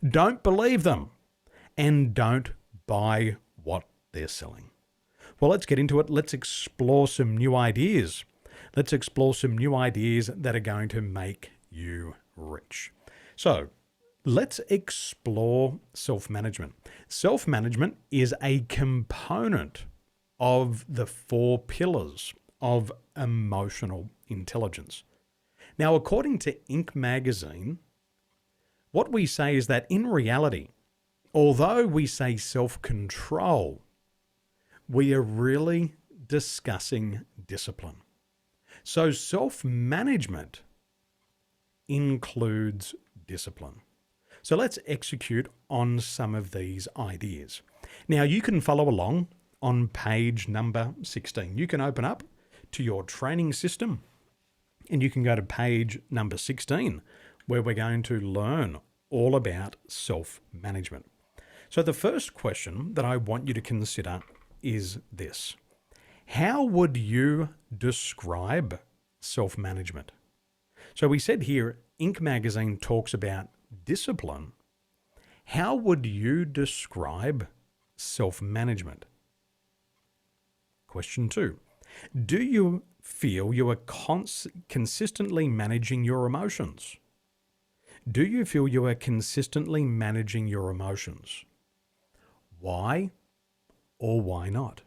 Don't believe them and don't buy what they're selling. Well, let's get into it. Let's explore some new ideas. Let's explore some new ideas that are going to make you rich. So, let's explore self-management. Self-management is a component of the 4 pillars of emotional intelligence. Now, according to Inc. magazine, what we say is that in reality, although we say self-control, we are really discussing discipline. So self-management includes discipline. So let's execute on some of these ideas. Now, you can follow along on page number 16. You can open up to your training system And you can go to page number 16, where we're going to learn all about self-management. So the first question that I want you to consider is this. How would you describe self-management? So we said here, Inc. magazine talks about discipline. How would you describe self-management? Question 2. Do you feel you are consistently managing your emotions? Do you feel you are consistently managing your emotions? Why or why not?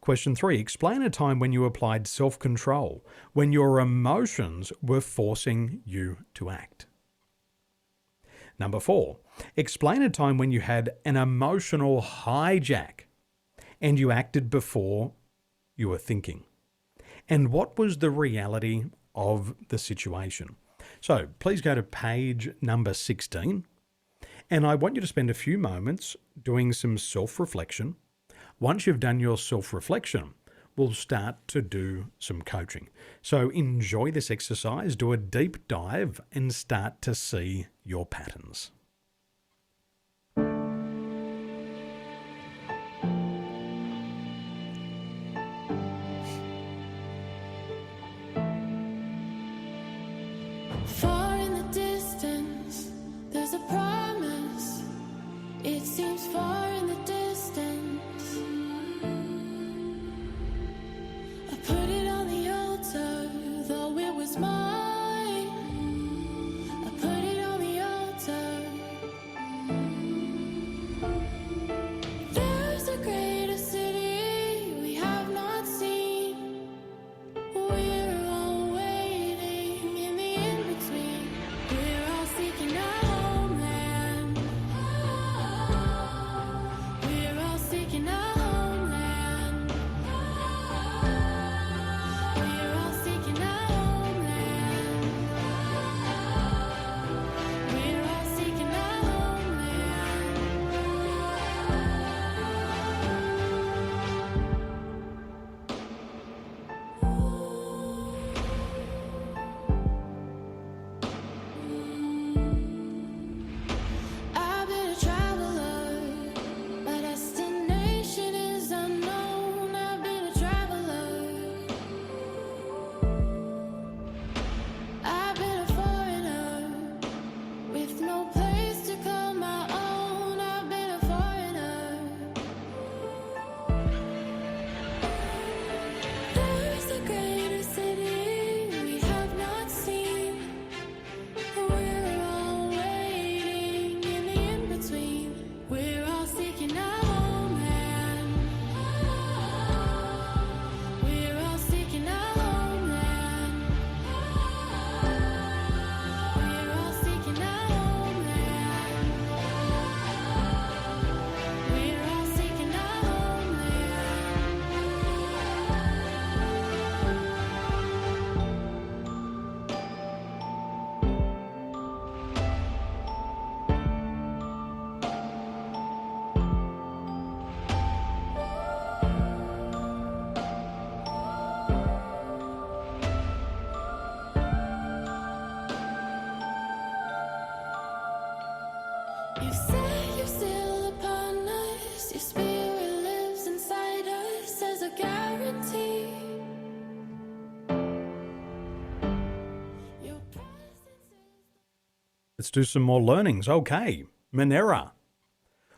Question 3. Explain a time when you applied self-control, when your emotions were forcing you to act. Number 4. Explain a time when you had an emotional hijack and you acted before you were thinking. And what was the reality of the situation? So please go to page number 16. And I want you to spend a few moments doing some self-reflection. Once you've done your self-reflection, we'll start to do some coaching. So enjoy this exercise, do a deep dive, and start to see your patterns. Far in the distance, there's a promise. It seems far in the distance. I put it on the altar, though it was mine. I put it on the altar. There's a greater city we have not seen. We're all waiting in the in-between. We're all seeking a homeland. We're all seeking a homeland. We're all seeking a homeland. We're all seeking a I've been a traveler, my destination is unknown. I've been a traveler. I've been a foreigner with no place to call my own. I've been a foreigner. There's a greater city we have not seen. We're all waiting in the in-between. We're all seeking a homeland. We're all seeking a homeland. We're all seeking a homeland. We're all seeking a You say you're still upon us, your spirit lives inside us as a guarantee. Your Let's do some more learnings. Okay, Monera.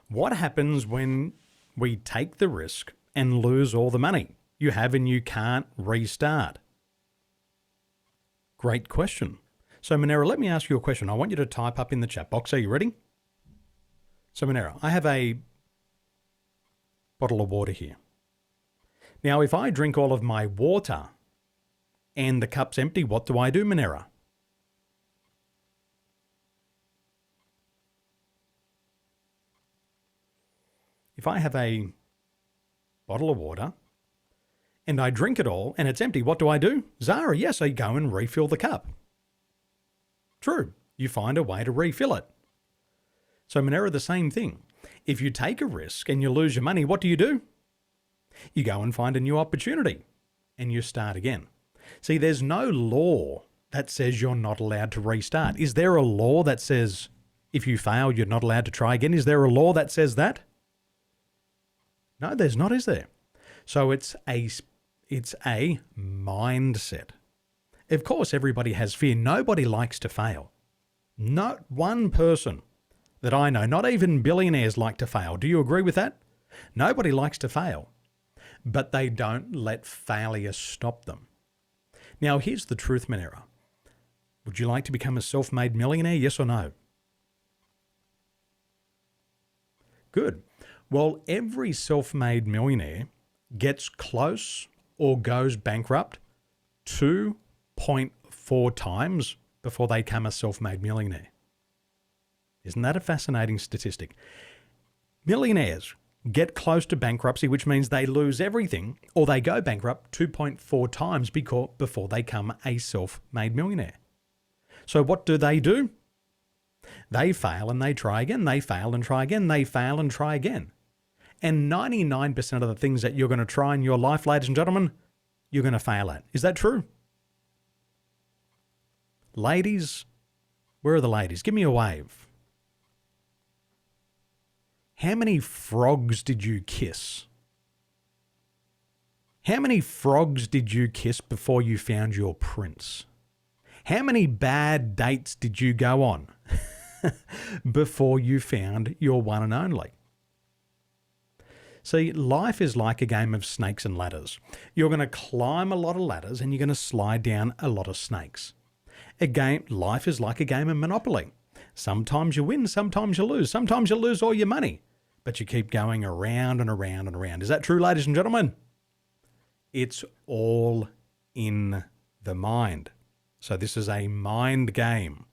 What happens when we take the risk and lose all the money you have and you can't restart? Great question. So Monera, let me ask you a question. I want you to type up in the chat box. Are you ready? So Monera, I have a bottle of water here. Now, if I drink all of my water and the cup's empty, what do I do, Monera? If I have a bottle of water and I drink it all and it's empty, what do I do? Zara, yes, I go and refill the cup. True, you find a way to refill it. So Monera, the same thing. If you take a risk and you lose your money, what do? You go and find a new opportunity and you start again. See, there's no law that says you're not allowed to restart. Is there a law that says if you fail, you're not allowed to try again? Is there a law that says that? No, there's not, is there? So it's a mindset. Of course, everybody has fear. Nobody likes to fail. Not one person that I know, not even billionaires like to fail. Do you agree with that? Nobody likes to fail, but they don't let failure stop them. Now, here's the truth, Monera. Would you like to become a self-made millionaire, yes or no? Good. Well, every self-made millionaire gets close or goes bankrupt 2.4 times before they become a self-made millionaire. Isn't that a fascinating statistic? Millionaires get close to bankruptcy, which means they lose everything, or they go bankrupt 2.4 times before they become a self-made millionaire. So what do? They fail and they try again. They fail and try again. They fail and try again. And 99% of the things that you're going to try in your life, ladies and gentlemen, you're going to fail at. Is that true? Ladies, where are the ladies? Give me a wave. How many frogs did you kiss? How many frogs did you kiss before you found your prince? How many bad dates did you go on before you found your one and only? See, life is like a game of snakes and ladders. You're going to climb a lot of ladders and you're going to slide down a lot of snakes. Life is like a game of Monopoly. Sometimes you win, sometimes you lose. Sometimes you lose all your money, but you keep going around and around and around. Is that true, ladies and gentlemen? It's all in the mind. So this is a mind game,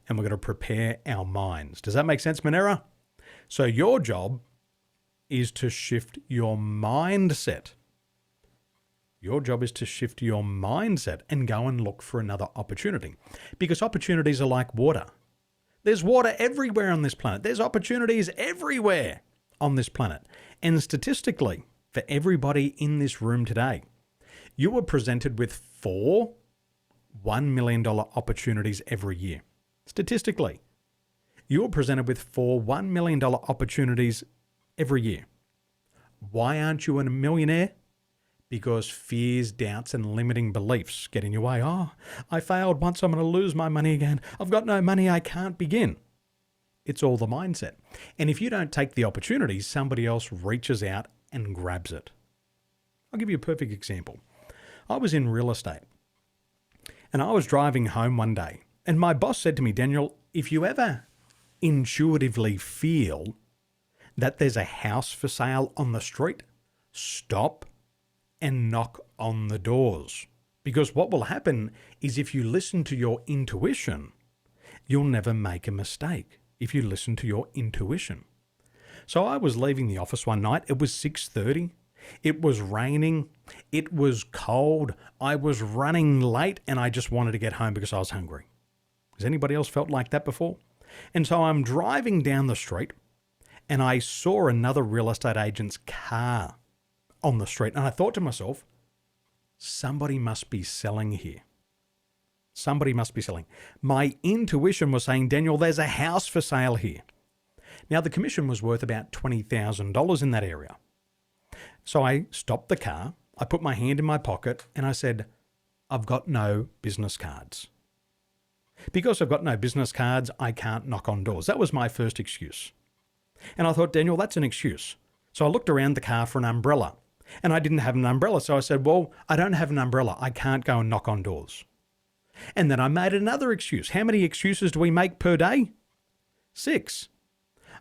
and we're going to prepare our minds. Does that make sense, Monera? So your job is to shift your mindset. Your job is to shift your mindset and go and look for another opportunity, because opportunities are like water. There's water everywhere on this planet. There's opportunities everywhere on this planet. And statistically, for everybody in this room today, you were presented with 4 $1 million opportunities every year. Statistically, you were presented with 4 $1 million opportunities every year. Why aren't you a millionaire? Because fears, doubts, and limiting beliefs get in your way. Oh, I failed once, I'm going to lose my money again. I've got no money, I can't begin. It's all the mindset. And if you don't take the opportunities, somebody else reaches out and grabs it. I'll give you a perfect example. I was in real estate, and I was driving home one day, and my boss said to me, Daniel, if you ever intuitively feel that there's a house for sale on the street, stop and knock on the doors. Because what will happen is if you listen to your intuition, you'll never make a mistake if you listen to your intuition. So I was leaving the office one night. It was 6:30. It was raining. It was cold. I was running late and I just wanted to get home because I was hungry. Has anybody else felt like that before? And so I'm driving down the street and I saw another real estate agent's car on the street. And I thought to myself, somebody must be selling here. Somebody must be selling. My intuition was saying, Daniel, there's a house for sale here. Now, the commission was worth about $20,000 in that area. So I stopped the car, I put my hand in my pocket, and I said, I've got no business cards. Because I've got no business cards, I can't knock on doors. That was my first excuse. And I thought, Daniel, that's an excuse. So I looked around the car for an umbrella, and I didn't have an umbrella. So I said, well, I don't have an umbrella. I can't go and knock on doors. And then I made another excuse. How many excuses do we make per day? 6.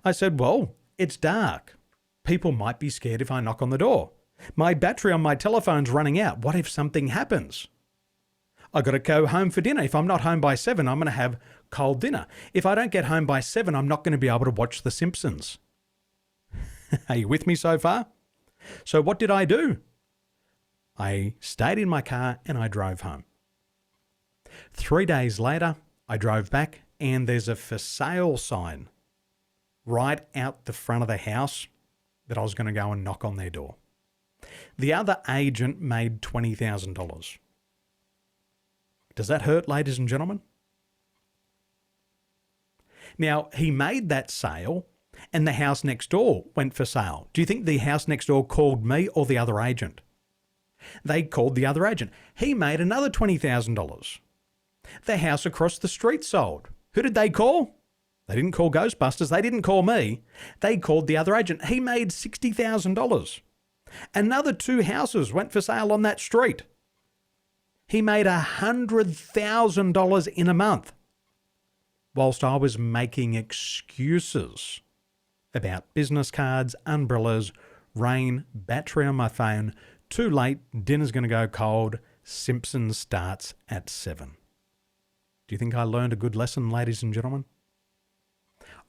I said, well, it's dark. People might be scared if I knock on the door. My battery on my telephone's running out. What if something happens? I got to go home for dinner. If I'm not home by 7, I'm going to have cold dinner. If I don't get home by 7, I'm not going to be able to watch The Simpsons. Are you with me so far? So what did I do? I stayed in my car and I drove home. 3 days later, I drove back and there's a for sale sign right out the front of the house that I was going to go and knock on their door. The other agent made $20,000. Does that hurt, ladies and gentlemen? Now, he made that sale and the house next door went for sale. Do you think the house next door called me or the other agent? They called the other agent. He made another $20,000. The house across the street sold. Who did they call? They didn't call Ghostbusters. They didn't call me. They called the other agent. He made $60,000. Another 2 houses went for sale on that street. He made $100,000 in a month, whilst I was making excuses about business cards, umbrellas, rain, battery on my phone, too late, dinner's going to go cold, Simpsons starts at 7. Do you think I learned a good lesson, ladies and gentlemen?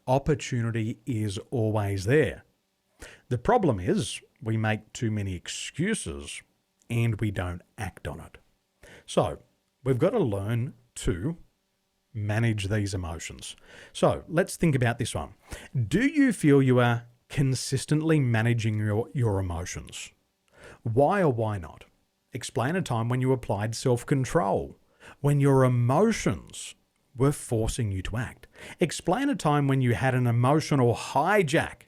Opportunity is always there. The problem is we make too many excuses and we don't act on it. So we've got to learn to manage these emotions. So let's think about this one. Do you feel you are consistently managing your emotions? Why or why not? Explain a time when you applied self-control, when your emotions were forcing you to act. Explain a time when you had an emotional hijack,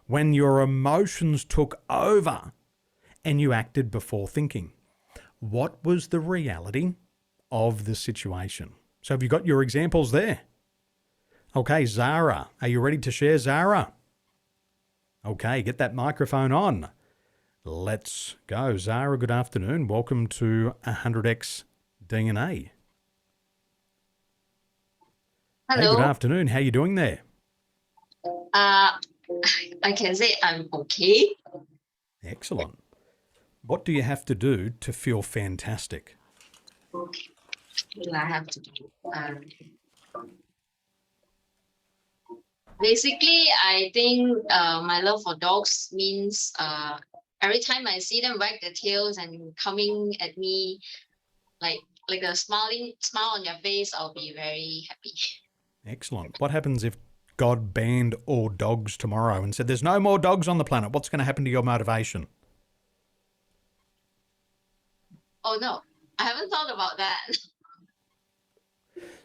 when your emotions took over and you acted before thinking. What was the reality of the situation? So have you got your examples there? Okay, Zara, are you ready to share, Zara? Okay, get that microphone on. Let's go. Zara, good afternoon. Welcome to 100X DNA. Hello. Hey, good afternoon. How you doing there? I can say I'm okay. Excellent. What do you have to do to feel fantastic? Okay. What do I have to do? Basically, I think my love for dogs means every time I see them wag their tails and coming at me like a smile on your face, I'll be very happy. Excellent. What happens if God banned all dogs tomorrow and said there's no more dogs on the planet? What's going to happen to your motivation? Oh no, I haven't thought about that.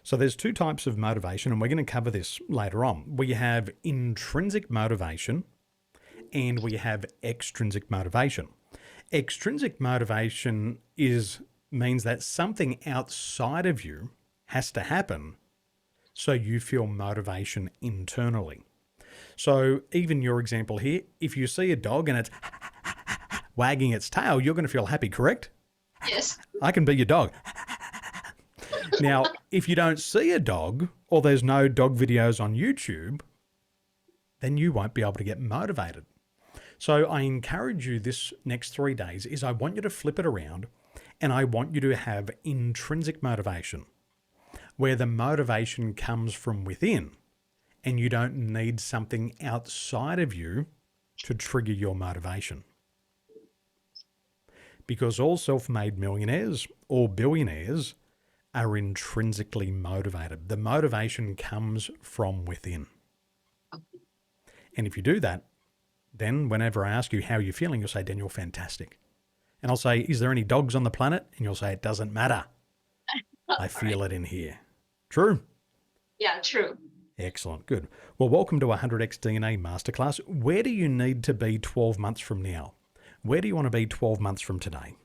So there's 2 types of motivation, and we're going to cover this later on. We have intrinsic motivation and we have extrinsic motivation. Extrinsic motivation means that something outside of you has to happen so you feel motivation internally. So even your example here, if you see a dog and it's wagging its tail, you're going to feel happy, correct? Yes. I can be your dog. Now, if you don't see a dog or there's no dog videos on YouTube, then you won't be able to get motivated. So I encourage you this next 3 days is I want you to flip it around and I want you to have intrinsic motivation, where the motivation comes from within and you don't need something outside of you to trigger your motivation. Because all self-made millionaires or billionaires are intrinsically motivated. The motivation comes from within. And if you do that, then whenever I ask you how you're feeling, you'll say, Daniel, fantastic. And I'll say, is there any dogs on the planet? And you'll say, it doesn't matter. I feel it in here. True? Yeah, true. Excellent. Good. Well, welcome to 100X DNA Masterclass. Where do you need to be 12 months from now? Where do you want to be 12 months from today?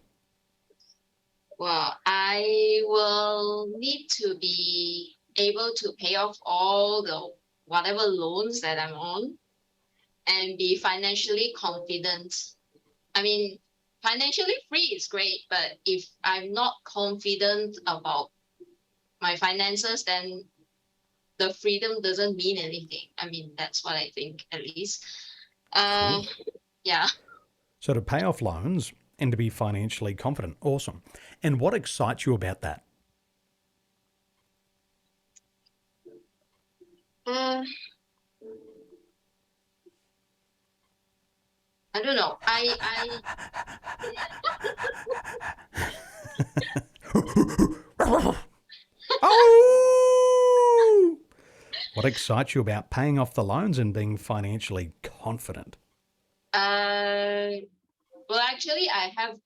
Well, I will need to be able to pay off all the whatever loans that I'm on and be financially confident. I mean, financially free is great, but if I'm not confident about my finances, then the freedom doesn't mean anything. I mean, that's what I think, at least. Yeah. So to pay off loans and to be financially confident. Awesome. And what excites you about that? I don't know. Oh! What excites you about paying off the loans and being financially confident? Well, actually, I have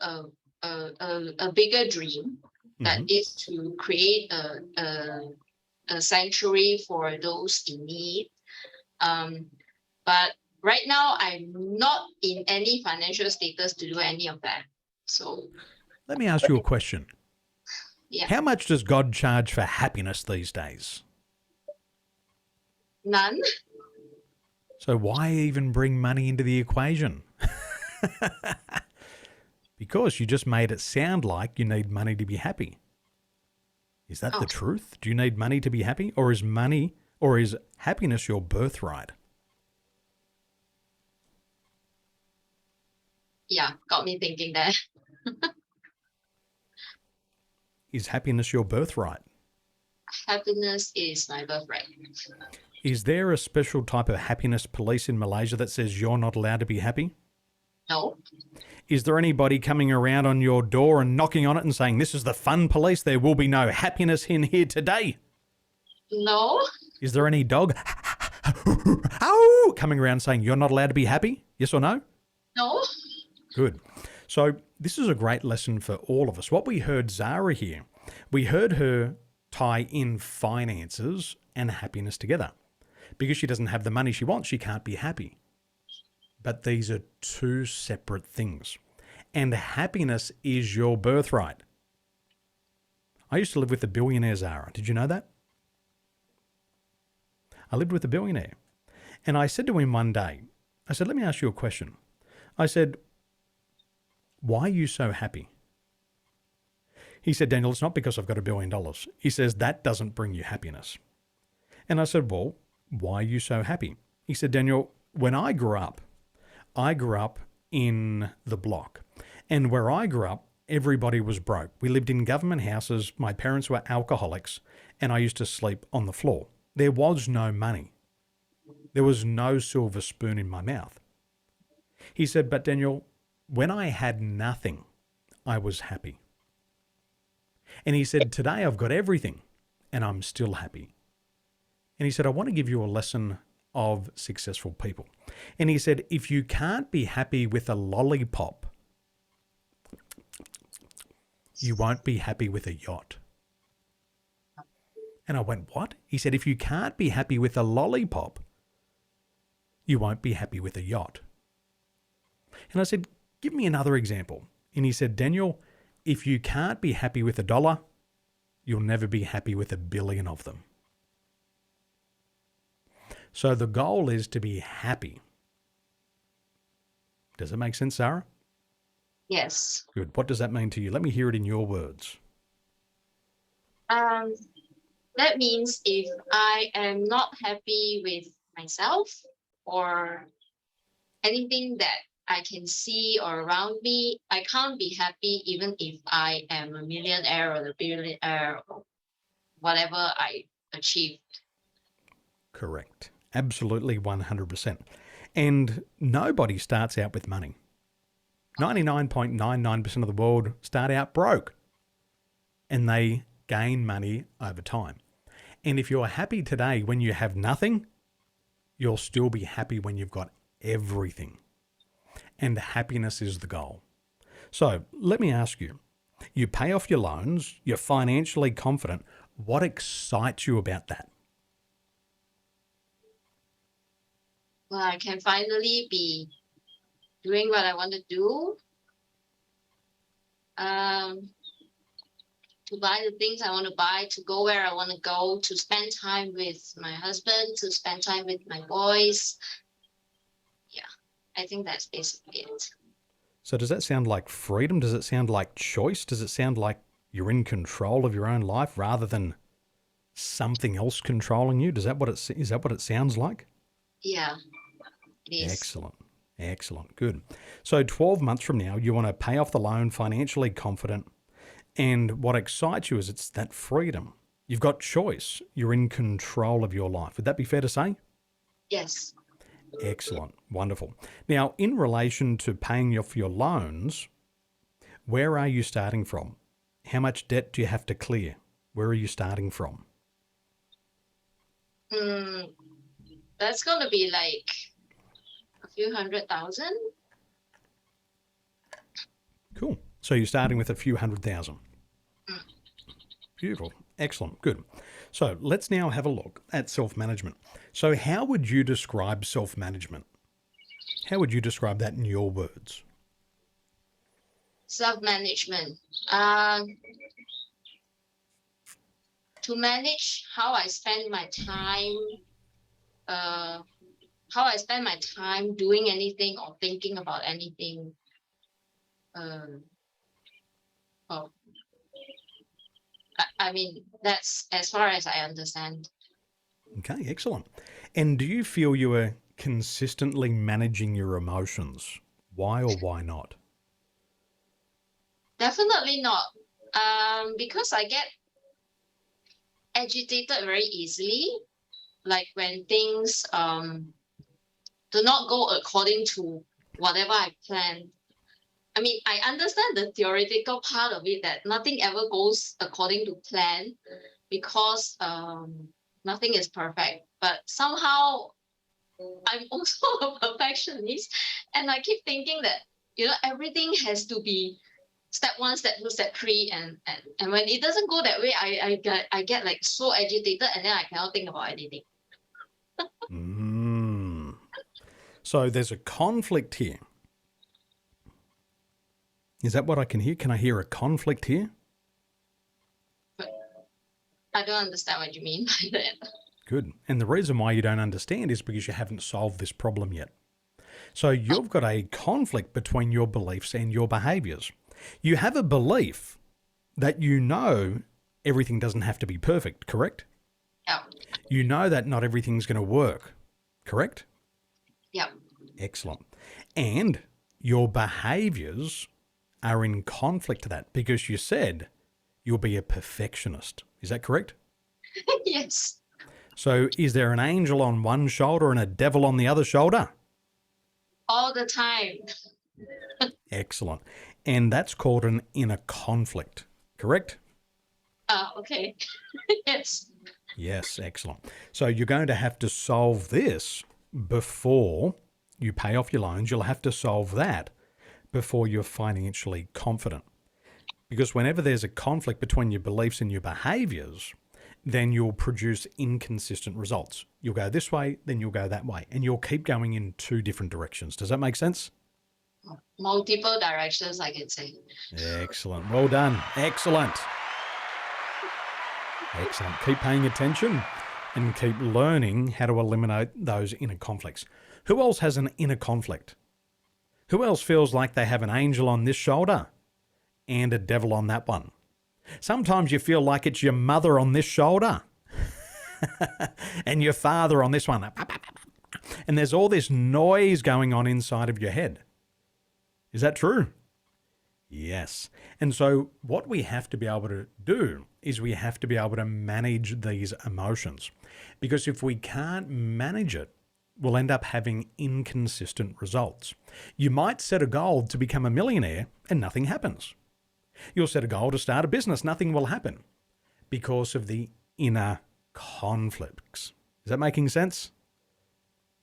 a bigger dream. that is to create a sanctuary for those in need. But right now, I'm not in any financial status to do any of that. So, Let me ask you a question. yeah, How much does God charge for happiness these days? none. So why even bring money into the equation? Because you just made it sound like you need money to be happy. Is that the truth? Do you need money to be happy? Or is happiness your birthright? Yeah, got me thinking that. Is happiness your birthright? Happiness is my birthright. Is there a special type of happiness police in Malaysia that says you're not allowed to be happy? No. Is there anybody coming around on your door and knocking on it and saying, this is the fun police, there will be no happiness in here today? No. Is there any dog coming around saying you're not allowed to be happy? Yes or no? No. Good. So this is a great lesson for all of us. What we heard Zara here, we heard her tie in finances and happiness together. Because she doesn't have the money she wants, she can't be happy. But these are two separate things. And happiness is your birthright. I used to live with a billionaire, Zara. Did you know that? I lived with a billionaire. And I said to him one day, I said, let me ask you a question. I said, why are you so happy? He said, Daniel, it's not because I've got $1 billion. He says, that doesn't bring you happiness. And I said, well, why are you so happy? He said, Daniel, when I grew up in the block. And where I grew up, everybody was broke. We lived in government houses. My parents were alcoholics, and I used to sleep on the floor. There was no money. There was no silver spoon in my mouth. He said, but Daniel, when I had nothing, I was happy. And he said, today I've got everything, and I'm still happy. And he said, I want to give you a lesson of successful people. And he said, if you can't be happy with a lollipop, you won't be happy with a yacht. And I went, what? He said, if you can't be happy with a lollipop, you won't be happy with a yacht. And I said, give me another example. And he said, Daniel, if you can't be happy with $1, you'll never be happy with 1 billion of them. So the goal is to be happy. Does it make sense, Sarah? Yes. Good. What does that mean to you? Let me hear it in your words. That means if I am not happy with myself or anything that I can see or around me, I can't be happy even if I am a millionaire or a billionaire or whatever I achieved. Correct. Absolutely 100%. And nobody starts out with money. 99.99% of the world start out broke and they gain money over time. And if you're happy today when you have nothing, you'll still be happy when you've got everything. And happiness is the goal. So let me ask you, you pay off your loans, you're financially confident. What excites you about that? Well, I can finally be doing what I want to do. To buy the things I want to buy, to go where I want to go, to spend time with my husband, to spend time with my boys. Yeah, I think that's basically it. So does that sound like freedom? Does it sound like choice? Does it sound like you're in control of your own life rather than something else controlling you? Is that what it sounds like? Yeah, it is. Excellent. Excellent. Good. So 12 months from now, you want to pay off the loan, financially confident. And what excites you is it's that freedom. You've got choice. You're in control of your life. Would that be fair to say? Yes. Excellent. Wonderful. Now, in relation to paying off your loans, where are you starting from? How much debt do you have to clear? Where are you starting from? That's going to be like a few 100,000. Cool. So you're starting with a few 100,000. Beautiful. Excellent. Good. So let's now have a look at self-management. So how would you describe self-management? How would you describe that in your words? Self-management. To manage how I spend my time, doing anything or thinking about anything. Oh, I mean, that's as far as I understand. Okay, excellent. And do you feel you are consistently managing your emotions? Why or why not? Definitely not. Because I get agitated very easily. Like when things do not go according to whatever I planned. I mean, I understand the theoretical part of it that nothing ever goes according to plan because nothing is perfect. But somehow I'm also a perfectionist, and I keep thinking that everything has to be step one, step two, step three, and when it doesn't go that way, I get like so agitated, and then I cannot think about anything. So there's a conflict here. Is that what I can hear? Can I hear a conflict here? I don't understand what you mean by that. Good. And the reason why you don't understand is because you haven't solved this problem yet. So you've got a conflict between your beliefs and your behaviors. You have a belief that you know everything doesn't have to be perfect, correct? Yeah. You know that not everything's going to work, correct? Yeah. Excellent. And your behaviors are in conflict to that because you said you'll be a perfectionist. Is that correct? Yes. So is there an angel on one shoulder and a devil on the other shoulder? All the time. Excellent. And that's called an inner conflict, correct? Okay. Yes. Yes, excellent. So you're going to have to solve this before you pay off your loans. You'll have to solve that before you're financially confident. Because whenever there's a conflict between your beliefs and your behaviors, then you'll produce inconsistent results. You'll go this way, then you'll go that way, and you'll keep going in two different directions. Does that make sense? Multiple directions, I can say. Excellent. Well done. Excellent. Excellent. Keep paying attention and keep learning how to eliminate those inner conflicts. Who else has an inner conflict? Who else feels like they have an angel on this shoulder and a devil on that one? Sometimes you feel like it's your mother on this shoulder and your father on this one. And there's all this noise going on inside of your head. Is that true? Yes. And so what we have to be able to do is we have to be able to manage these emotions. Because if we can't manage it, we'll end up having inconsistent results. You might set a goal to become a millionaire and nothing happens. You'll set a goal to start a business, nothing will happen because of the inner conflicts. Is that making sense?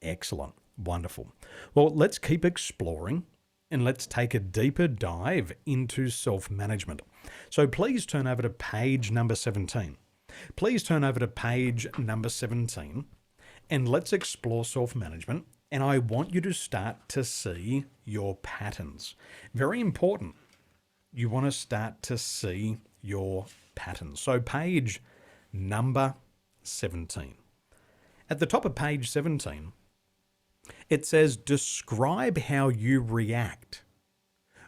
Excellent. Wonderful. Well, let's keep exploring and let's take a deeper dive into self-management. So please turn over to page number 17. Please turn over to page number 17 and let's explore self-management. And I want you to start to see your patterns. Very important. You want to start to see your patterns. So page number 17. At the top of page 17, it says, describe how you react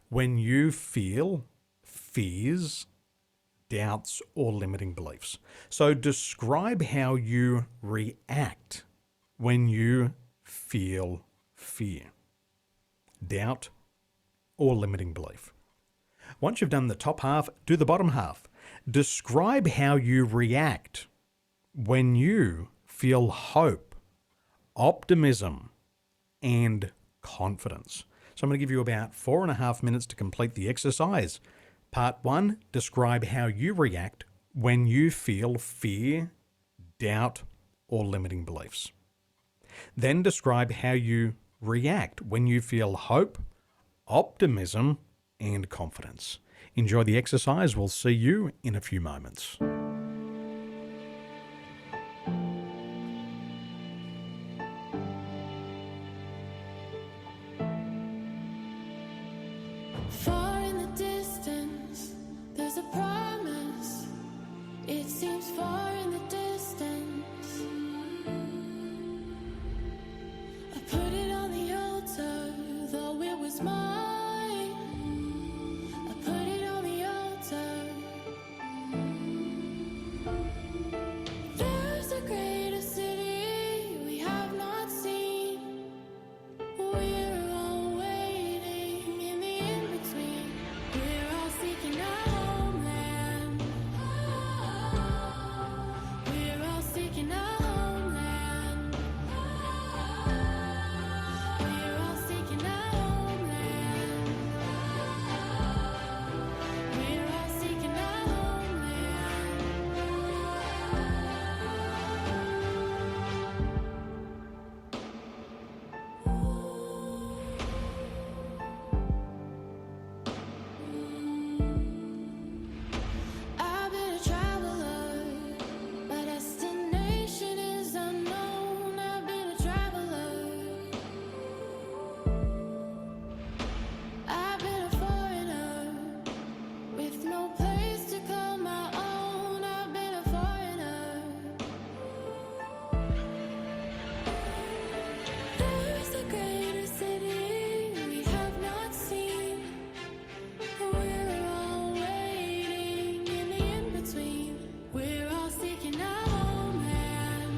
when you feel fears, doubts, or limiting beliefs. So describe how you react when you feel fear, doubt, or limiting belief. Once you've done the top half, do the bottom half. Describe how you react when you feel hope, optimism, and confidence. So I'm going to give you about 4.5 minutes to complete the exercise. Part 1, describe how you react when you feel fear, doubt, or limiting beliefs. Then describe how you react when you feel hope, optimism, and confidence. Enjoy the exercise. We'll see you in a few moments. Far in the distance, there's a promise. It seems far in the distance. I put it on the altar, though it was mine. I put it on the altar. There's a greater city we have not seen. We're all waiting in the in-between. We're all seeking our homeland. We're all seeking our homeland. We're all seeking our homeland. We're all seeking our I've been a traveler, my destination is unknown. I've been a traveler. I've been a foreigner with no place to call my own. I've been a foreigner. There's a greater city we have not seen. We're all waiting in the in-between. We're all seeking our homeland.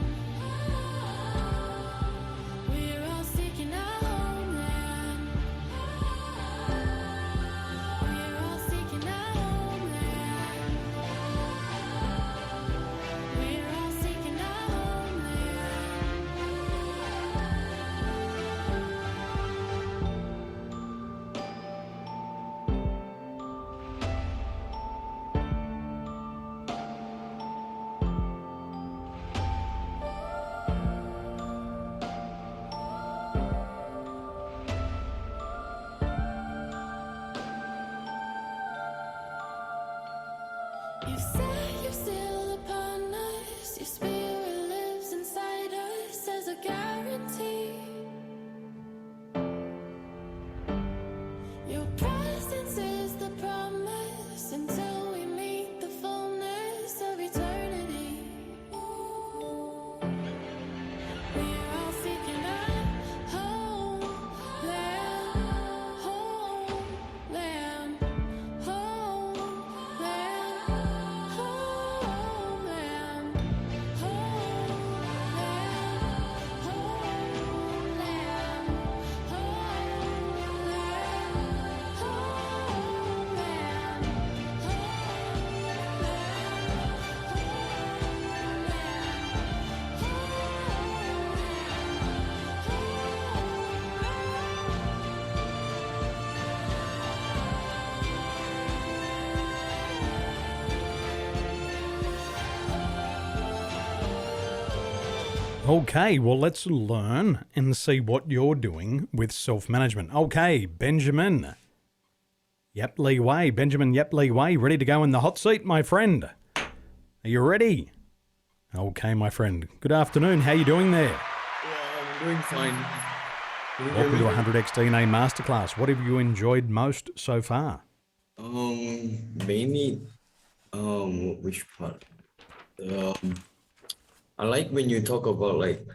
We're all seeking our homeland. We're all seeking our homeland. We're all seeking our You say you're still upon us. Your spirit lives inside us as a guarantee. Your presence is the promise until we meet the fullness of eternity. We're all seeking our homeland, homeland, homeland, homeland, Okay, well, let's learn and see what you're doing with self-management. Okay, Benjamin Yapley Way. Benjamin Yapley Way, ready to go in the hot seat, my friend? Are you ready? Okay, my friend. Good afternoon. How you doing there? I'm doing fine. Welcome to 100 X DNA Masterclass. What have you enjoyed most so far? Mainly, which part? I like when you talk about like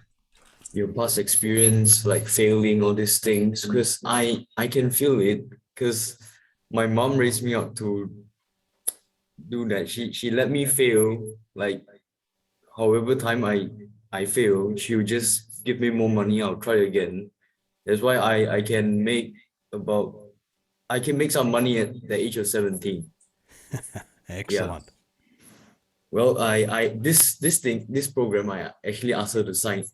your past experience, like failing, all these things, because I can feel it, because my mom raised me up to do that. She let me fail, like however time I fail, she'll just give me more money. I'll try again. That's why I can make some money at the age of 17. Excellent. Yeah. Well, this program, I actually asked her to sign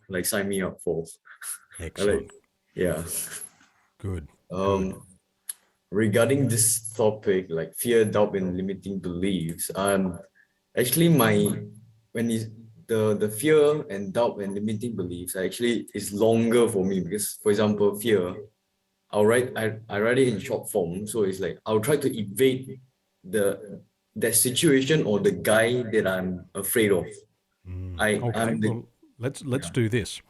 me up for. Excellent. Yeah. Good. Regarding this topic, like fear, doubt, and limiting beliefs, actually the fear and doubt and limiting beliefs actually is longer for me, because, for example, fear, I write it in short form, so it's like I'll try to evade that situation or the guy that I'm afraid of. Well, let's do this.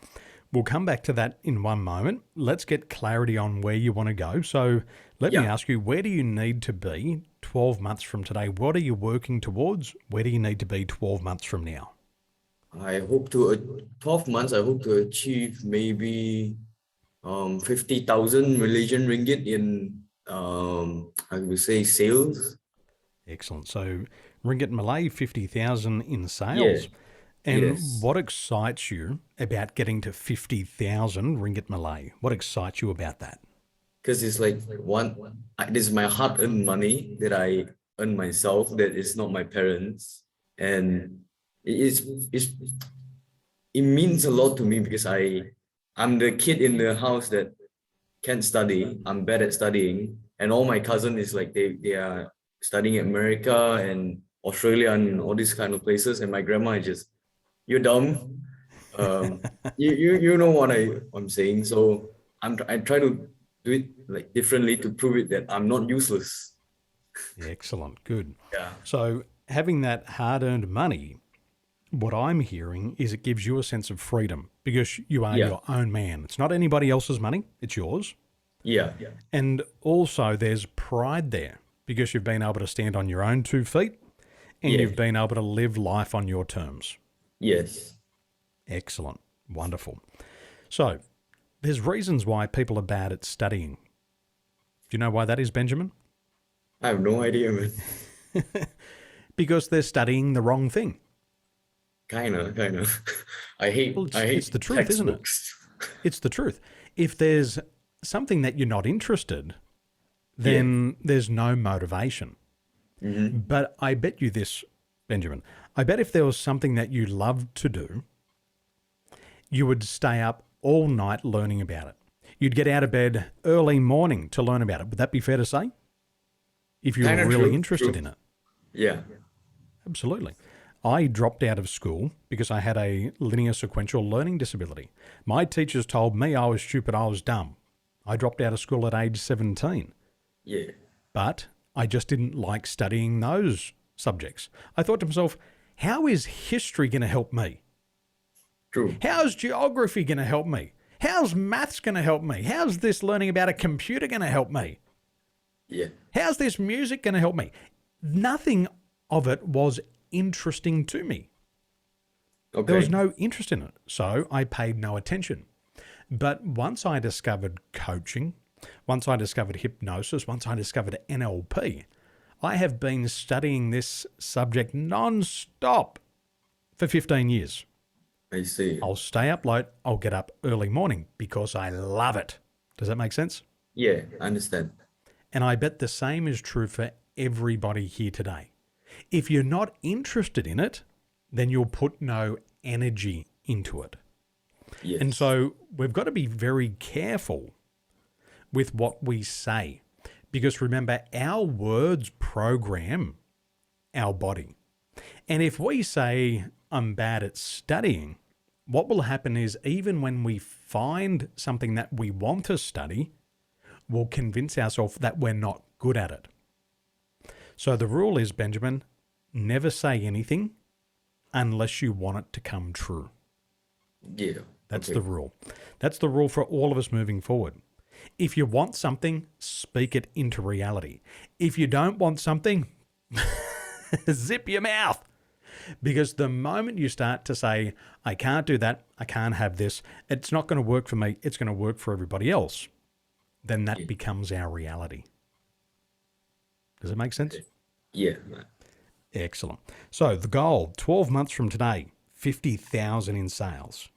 We'll come back to that in one moment. Let's get clarity on where you want to go. So let me ask you, where do you need to be 12 months from today? What are you working towards? Where do you need to be 12 months from now? I hope to 12 months. I hope to achieve maybe 50,000 Malaysian ringgit in I would say sales. Excellent. So ringgit Malay, 50,000 in sales. Yeah. And Yes. what excites you about getting to 50,000 ringgit Malay? What excites you about that? Because it's like this is my hard-earned money that I earn myself. That is not my parents, and it means a lot to me because I'm the kid in the house that can't study. I'm bad at studying, and all my cousins is like they are studying in America and Australia and all these kind of places, and my grandma is just, you're dumb. You know what I'm saying. So I try to do it like differently to prove it that I'm not useless. Excellent. Good. Yeah. So having that hard-earned money, what I'm hearing is it gives you a sense of freedom because you are your own man. It's not anybody else's money. It's yours. Yeah. And also there's pride there because you've been able to stand on your own 2 feet and Yeah. you've been able to live life on your terms. Yes. Excellent. Wonderful. So there's reasons why people are bad at studying. Do you know why that is, Benjamin? I have no idea, man. Because they're studying the wrong thing. Kinda. I hate It's the truth, isn't it? It's the truth. If there's something that you're not interested, then there's no motivation. Mm-hmm. But I bet you this, Benjamin. I bet if there was something that you loved to do, you would stay up all night learning about it. You'd get out of bed early morning to learn about it. Would that be fair to say? If you were Kinda really true, interested true. in it. Yeah. Absolutely. I dropped out of school because I had a linear sequential learning disability. My teachers told me I was stupid, I was dumb. I dropped out of school at age 17. Yeah. But I just didn't like studying those subjects. I thought to myself, how is history going to help me? True. How's geography going to help me? How's maths going to help me? How's this learning about a computer going to help me? Yeah. How's this music going to help me? Nothing of it was interesting to me. Okay. There was no interest in it, so I paid no attention. But once I discovered coaching, once I discovered hypnosis, once I discovered NLP, I have been studying this subject non-stop for 15 years. I see. I'll stay up late, I'll get up early morning because I love it. Does that make sense? Yeah, I understand. And I bet the same is true for everybody here today. If you're not interested in it, then you'll put no energy into it. Yes. And so we've got to be very careful with what we say. Because remember, our words program our body. And if we say, I'm bad at studying, what will happen is even when we find something that we want to study, we'll convince ourselves that we're not good at it. So the rule is, Benjamin, never say anything unless you want it to come true. Yeah. That's okay. the rule. That's the rule for all of us moving forward. If you want something, speak it into reality. If you don't want something, zip your mouth. Because the moment you start to say, I can't do that, I can't have this, it's not going to work for me, it's going to work for everybody else, then that becomes our reality. Does it make sense? Yeah. Excellent. So the goal, 12 months from today, 50,000 in sales.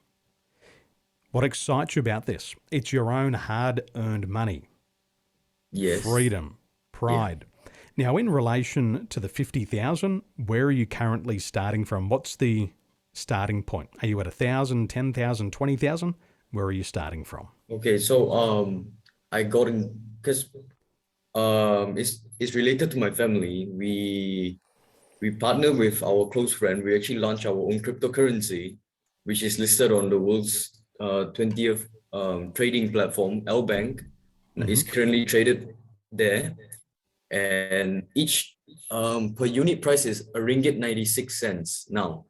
What excites you about this? It's your own hard-earned money. Yes. Freedom, pride. Now, in relation to the 50,000, where are you currently starting from? What's the starting point? Are you at 1,000, 10,000, 20,000? Where are you starting from? Okay, so I got in because it's related to my family. We partner with our close friend. We actually launched our own cryptocurrency, which is listed on the world's 20th trading platform, L Bank. It's currently traded there, and each per unit price is RM 1.96 now.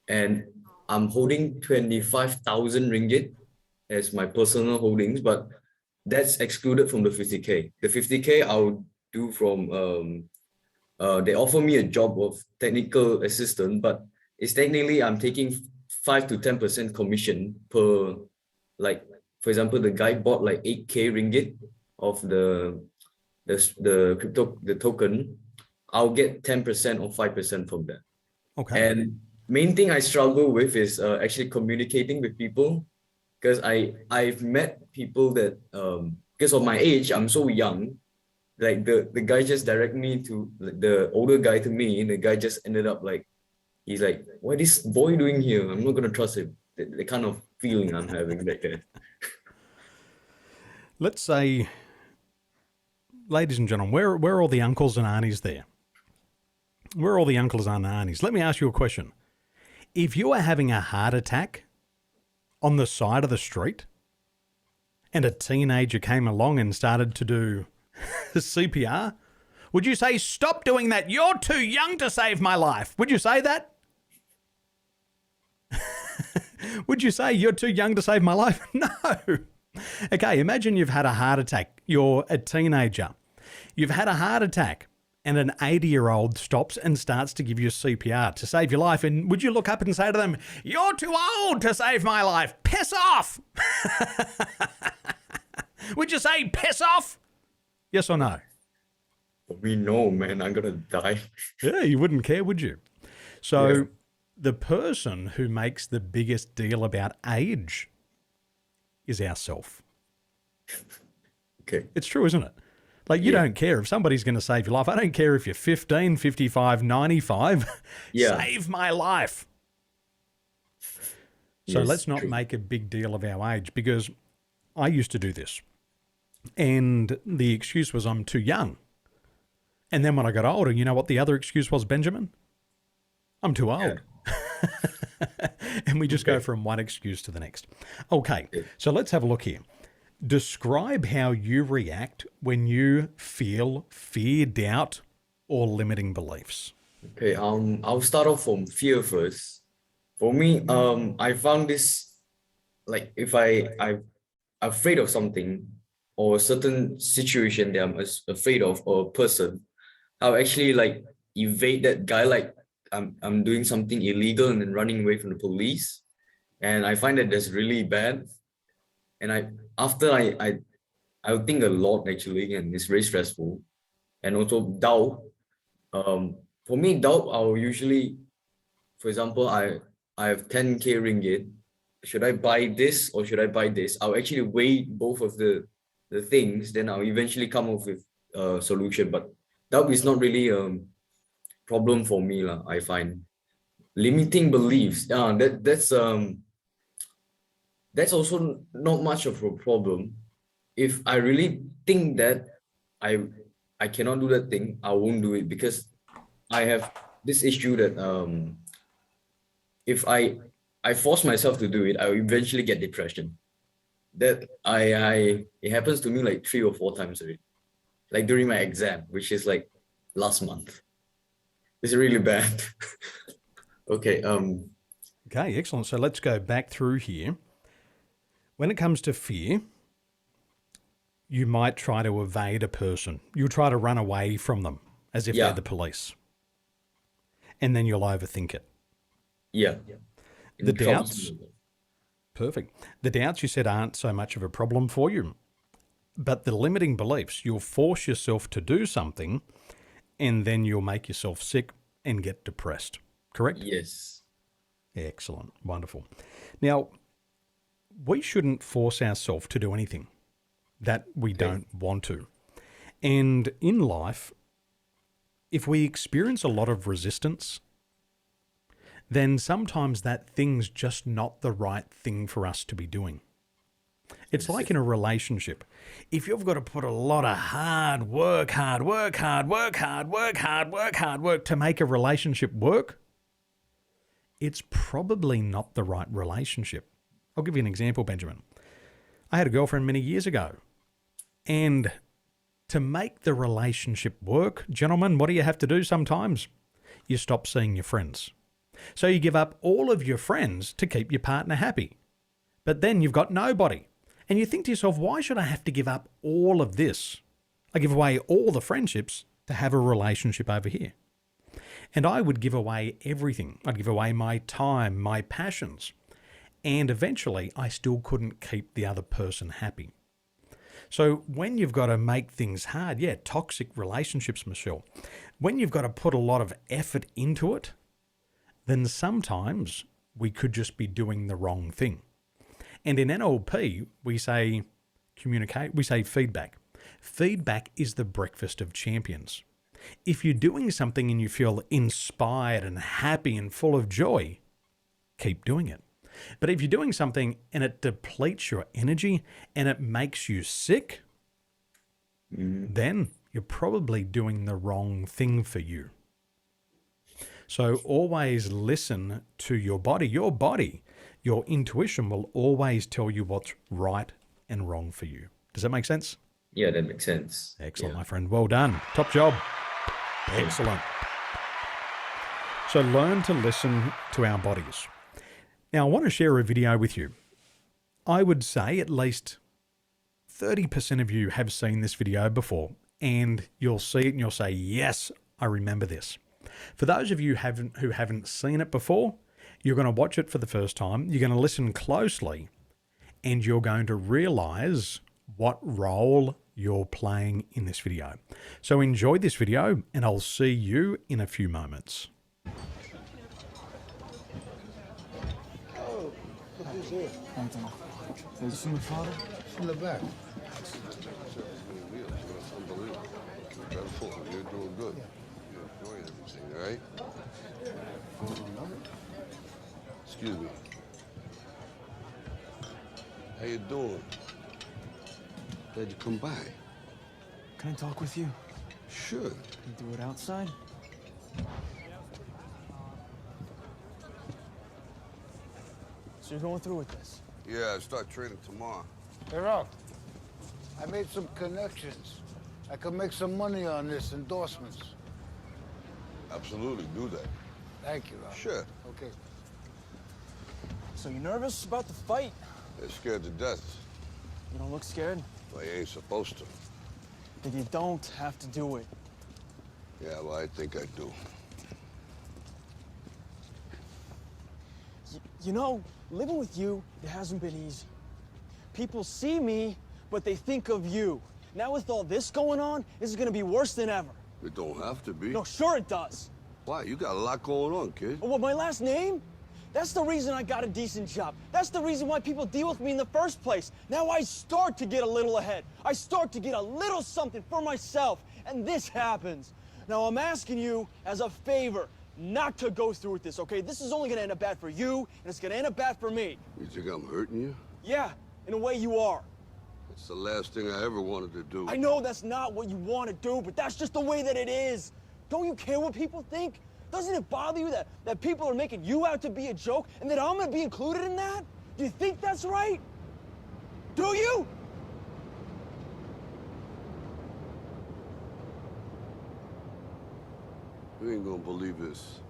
And I'm holding 25,000 ringgit as my personal holdings, but that's excluded from the 50K. The 50K I'll do from, they offer me a job of technical assistant, but it's technically I'm taking 5 to 10% commission per, like, for example, the guy bought like 8K ringgit of the token. I'll get 10% or 5% from that. Okay. And main thing I struggle with is actually communicating with people, because I've met people that because of my age, I'm so young. Like the guy just direct me to the older guy to me, and the guy just ended up like, he's like, what is this boy doing here? I'm not gonna trust him. The kind of feeling I'm having back there. Let's say, ladies and gentlemen, where are all the uncles and aunties there? Where are all the uncles and aunties? Let me ask you a question. If you are having a heart attack on the side of the street and a teenager came along and started to do CPR, would you say, stop doing that? You're too young to save my life. Would you say that? Would you say you're too young to save my life? No. Okay, imagine you've had a heart attack. You're a teenager. You've had a heart attack and an 80-year-old stops and starts to give you CPR to save your life. And would you look up and say to them, you're too old to save my life. Piss off. Would you say piss off? Yes or no? We know, man, I'm gonna die. Yeah, you wouldn't care, would you? So Yeah. the person who makes the biggest deal about age is ourself. Okay. It's true, isn't it? Like, you don't care if somebody's going to save your life. I don't care if you're 15, 55, 95. Yeah. Save my life. So Yes, let's not true. make a big deal of our age, because I used to do this. And the excuse was I'm too young. And then when I got older, you know what the other excuse was, Benjamin? I'm too old. And we just go from one excuse to the next. Okay, so let's have a look here. Describe how you react when you feel fear, doubt, or limiting beliefs. Okay, I'll start off from fear first. For me, I found this, like, if I'm afraid of something or a certain situation that I'm afraid of, or a person, I'll actually like evade that guy, like I'm doing something illegal and then running away from the police. And I find that that's really bad. And I would think a lot actually, and it's very stressful. And also doubt. For me, doubt, I'll usually, for example, I have 10K ringgit. Should I buy this or should I buy this? I'll actually weigh both of the things, then I'll eventually come up with a solution. But doubt is not really a problem for me, I find. Limiting beliefs, that's also not much of a problem. If I really think that I cannot do that thing, I won't do it, because I have this issue that if I force myself to do it, I'll eventually get depression. That it happens to me like 3 or 4 times already. Like during my exam, which is like last month. It's really bad. Okay. Okay, excellent. So let's go back through here. When it comes to fear, you might try to evade a person. You'll try to run away from them as if they're the police. And then you'll overthink it. Yeah. The doubts. Perfect. The doubts, you said, aren't so much of a problem for you. But the limiting beliefs, you'll force yourself to do something and then you'll make yourself sick and get depressed. Correct? Yes. Excellent. Wonderful. Now, we shouldn't force ourselves to do anything that we don't want to. And in life, if we experience a lot of resistance, then sometimes that thing's just not the right thing for us to be doing. It's like in a relationship. If you've got to put a lot of hard work to make a relationship work, it's probably not the right relationship. I'll give you an example, Benjamin. I had a girlfriend many years ago, and To make the relationship work, gentlemen, what do you have to do sometimes? You stop seeing your friends. So you give up all of your friends to keep your partner happy. But then you've got nobody. And you think to yourself, why should I have to give up all of this? I give away all the friendships to have a relationship over here. And I would give away everything. I'd give away my time, my passions. And eventually I still couldn't keep the other person happy. So when you've got to make things hard, toxic relationships, Michelle, when you've got to put a lot of effort into it, then sometimes we could just be doing the wrong thing. And in NLP, we say feedback. Feedback is the breakfast of champions. If you're doing something and you feel inspired and happy and full of joy, keep doing it. But if you're doing something and it depletes your energy and it makes you sick, then you're probably doing the wrong thing for you. So always listen to your body. Your body, your intuition will always tell you what's right and wrong for you. Does that make sense? Yeah, that makes sense. Excellent, my friend. Well done. Top job. Excellent. So learn to listen to our bodies. Now, I want to share a video with you. I would say at least 30% of you have seen this video before, and you'll see it and you'll say, yes, I remember this. For those of you who haven't seen it before, you're going to watch it for the first time, you're going to listen closely, and you're going to realize what role you're playing in this video. So enjoy this video, and I'll see you in a few moments. Oh, look who's here. Is this my father? In the back. Unbelievable. You're doing good. You're enjoying everything, all right? Excuse me. How you doing? Glad you come by. Can I talk with you? Sure. Can you do it outside? So you're going through with this? Yeah, I start training tomorrow. Hey, Rob. I made some connections. I could make some money on this, endorsements. Absolutely, do that. Thank you, Rob. Sure. Okay. So you nervous about the fight? They're scared to death. You don't look scared? Well, you ain't supposed to. Then you don't have to do it. Yeah, well, I think I do. You know, living with you, it hasn't been easy. People see me, but they think of you. Now with all this going on, this is gonna be worse than ever. It don't have to be. No, sure it does. Why? You got a lot going on, kid. Oh, what, my last name? That's the reason I got a decent job. That's the reason why people deal with me in the first place. Now I start to get a little ahead. I start to get a little something for myself, and this happens. Now I'm asking you as a favor not to go through with this, okay? This is only gonna end up bad for you, and it's gonna end up bad for me. You think I'm hurting you? Yeah, in a way you are. It's the last thing I ever wanted to do. I know that's not what you want to do, but that's just the way that it is. Don't you care what people think? Doesn't it bother you that people are making you out to be a joke and that I'm gonna be included in that? Do you think that's right? Do you? You ain't gonna believe this.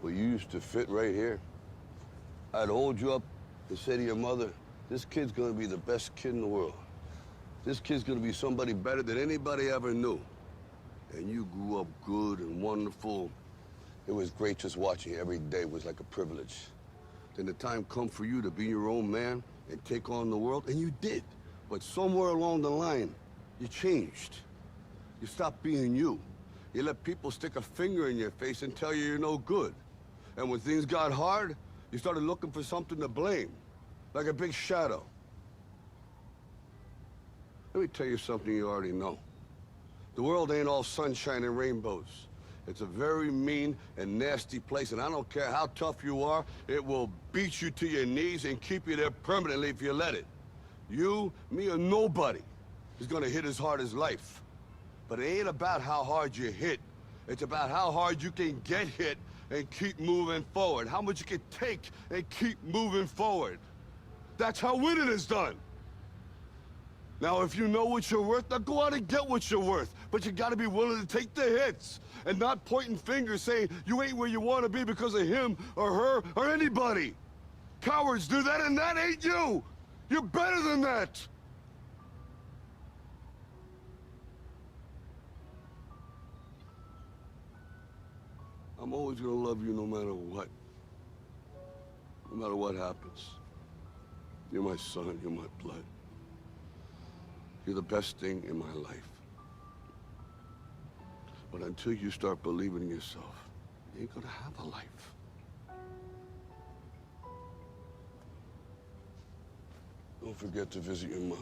But you used to fit right here. I'd hold you up and say to your mother, this kid's gonna be the best kid in the world. This kid's gonna be somebody better than anybody ever knew. And you grew up good and wonderful. It was great just watching you every day. It was like a privilege. Then the time come for you to be your own man and take on the world, and you did. But somewhere along the line, you changed. You stopped being you. You let people stick a finger in your face and tell you you're no good. And when things got hard, you started looking for something to blame, like a big shadow. Let me tell you something you already know. The world ain't all sunshine and rainbows. It's a very mean and nasty place, and I don't care how tough you are, it will beat you to your knees and keep you there permanently if you let it. You, me, or nobody is gonna hit as hard as life. But it ain't about how hard you hit. It's about how hard you can get hit and keep moving forward. How much you can take and keep moving forward. That's how winning is done. Now, if you know what you're worth, now go out and get what you're worth. But you gotta be willing to take the hits and not pointing fingers saying you ain't where you want to be because of him or her or anybody. Cowards do that, and that ain't you. You're better than that. I'm always gonna love you no matter what. No matter what happens. You're my son, you're my blood. You're the best thing in my life. But until you start believing in yourself, you ain't gonna have a life. Don't forget to visit your mother.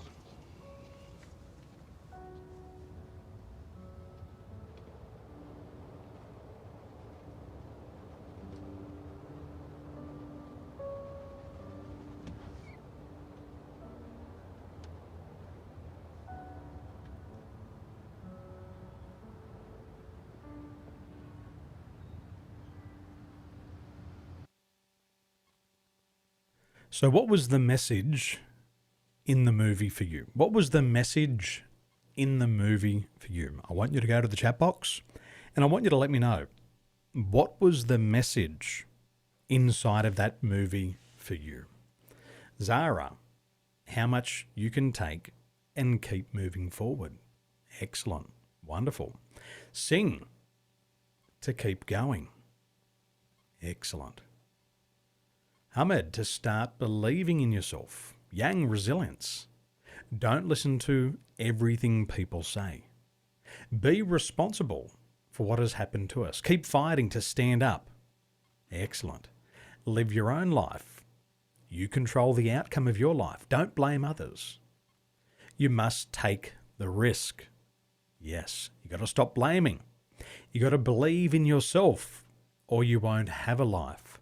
So what was the message in the movie for you? What was the message in the movie for you? I want you to go to the chat box and I want you to let me know, what was the message inside of that movie for you? Zara, how much you can take and keep moving forward. Excellent. Wonderful. Sing, to keep going. Excellent. Ahmed, to start believing in yourself. Yang, resilience. Don't listen to everything people say. Be responsible for what has happened to us. Keep fighting to stand up. Excellent. Live your own life. You control the outcome of your life. Don't blame others. You must take the risk. Yes, you got to stop blaming. You got to believe in yourself or you won't have a life.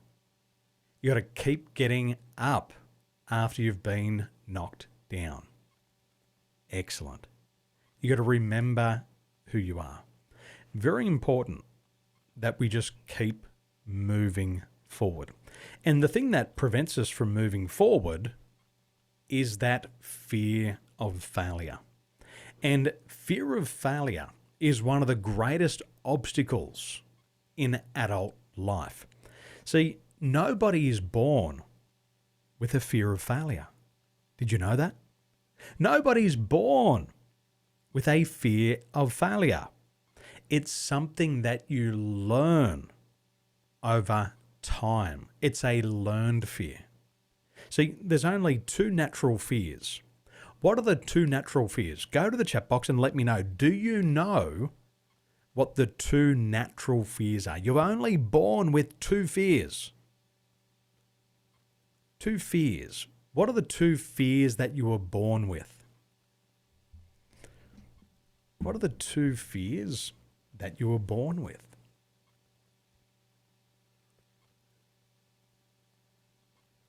You got to keep getting up after you've been knocked down. Excellent. You got to remember who you are. Very important that we just keep moving forward. And the thing that prevents us from moving forward is that fear of failure. And fear of failure is one of the greatest obstacles in adult life. See, nobody is born with a fear of failure. Did you know that? Nobody's born with a fear of failure. It's something that you learn over time. It's a learned fear. See, there's only two natural fears. What are the two natural fears? Go to the chat box and let me know. Do you know what the two natural fears are? You're only born with two fears. Two fears. What are the two fears that you were born with? What are the two fears that you were born with?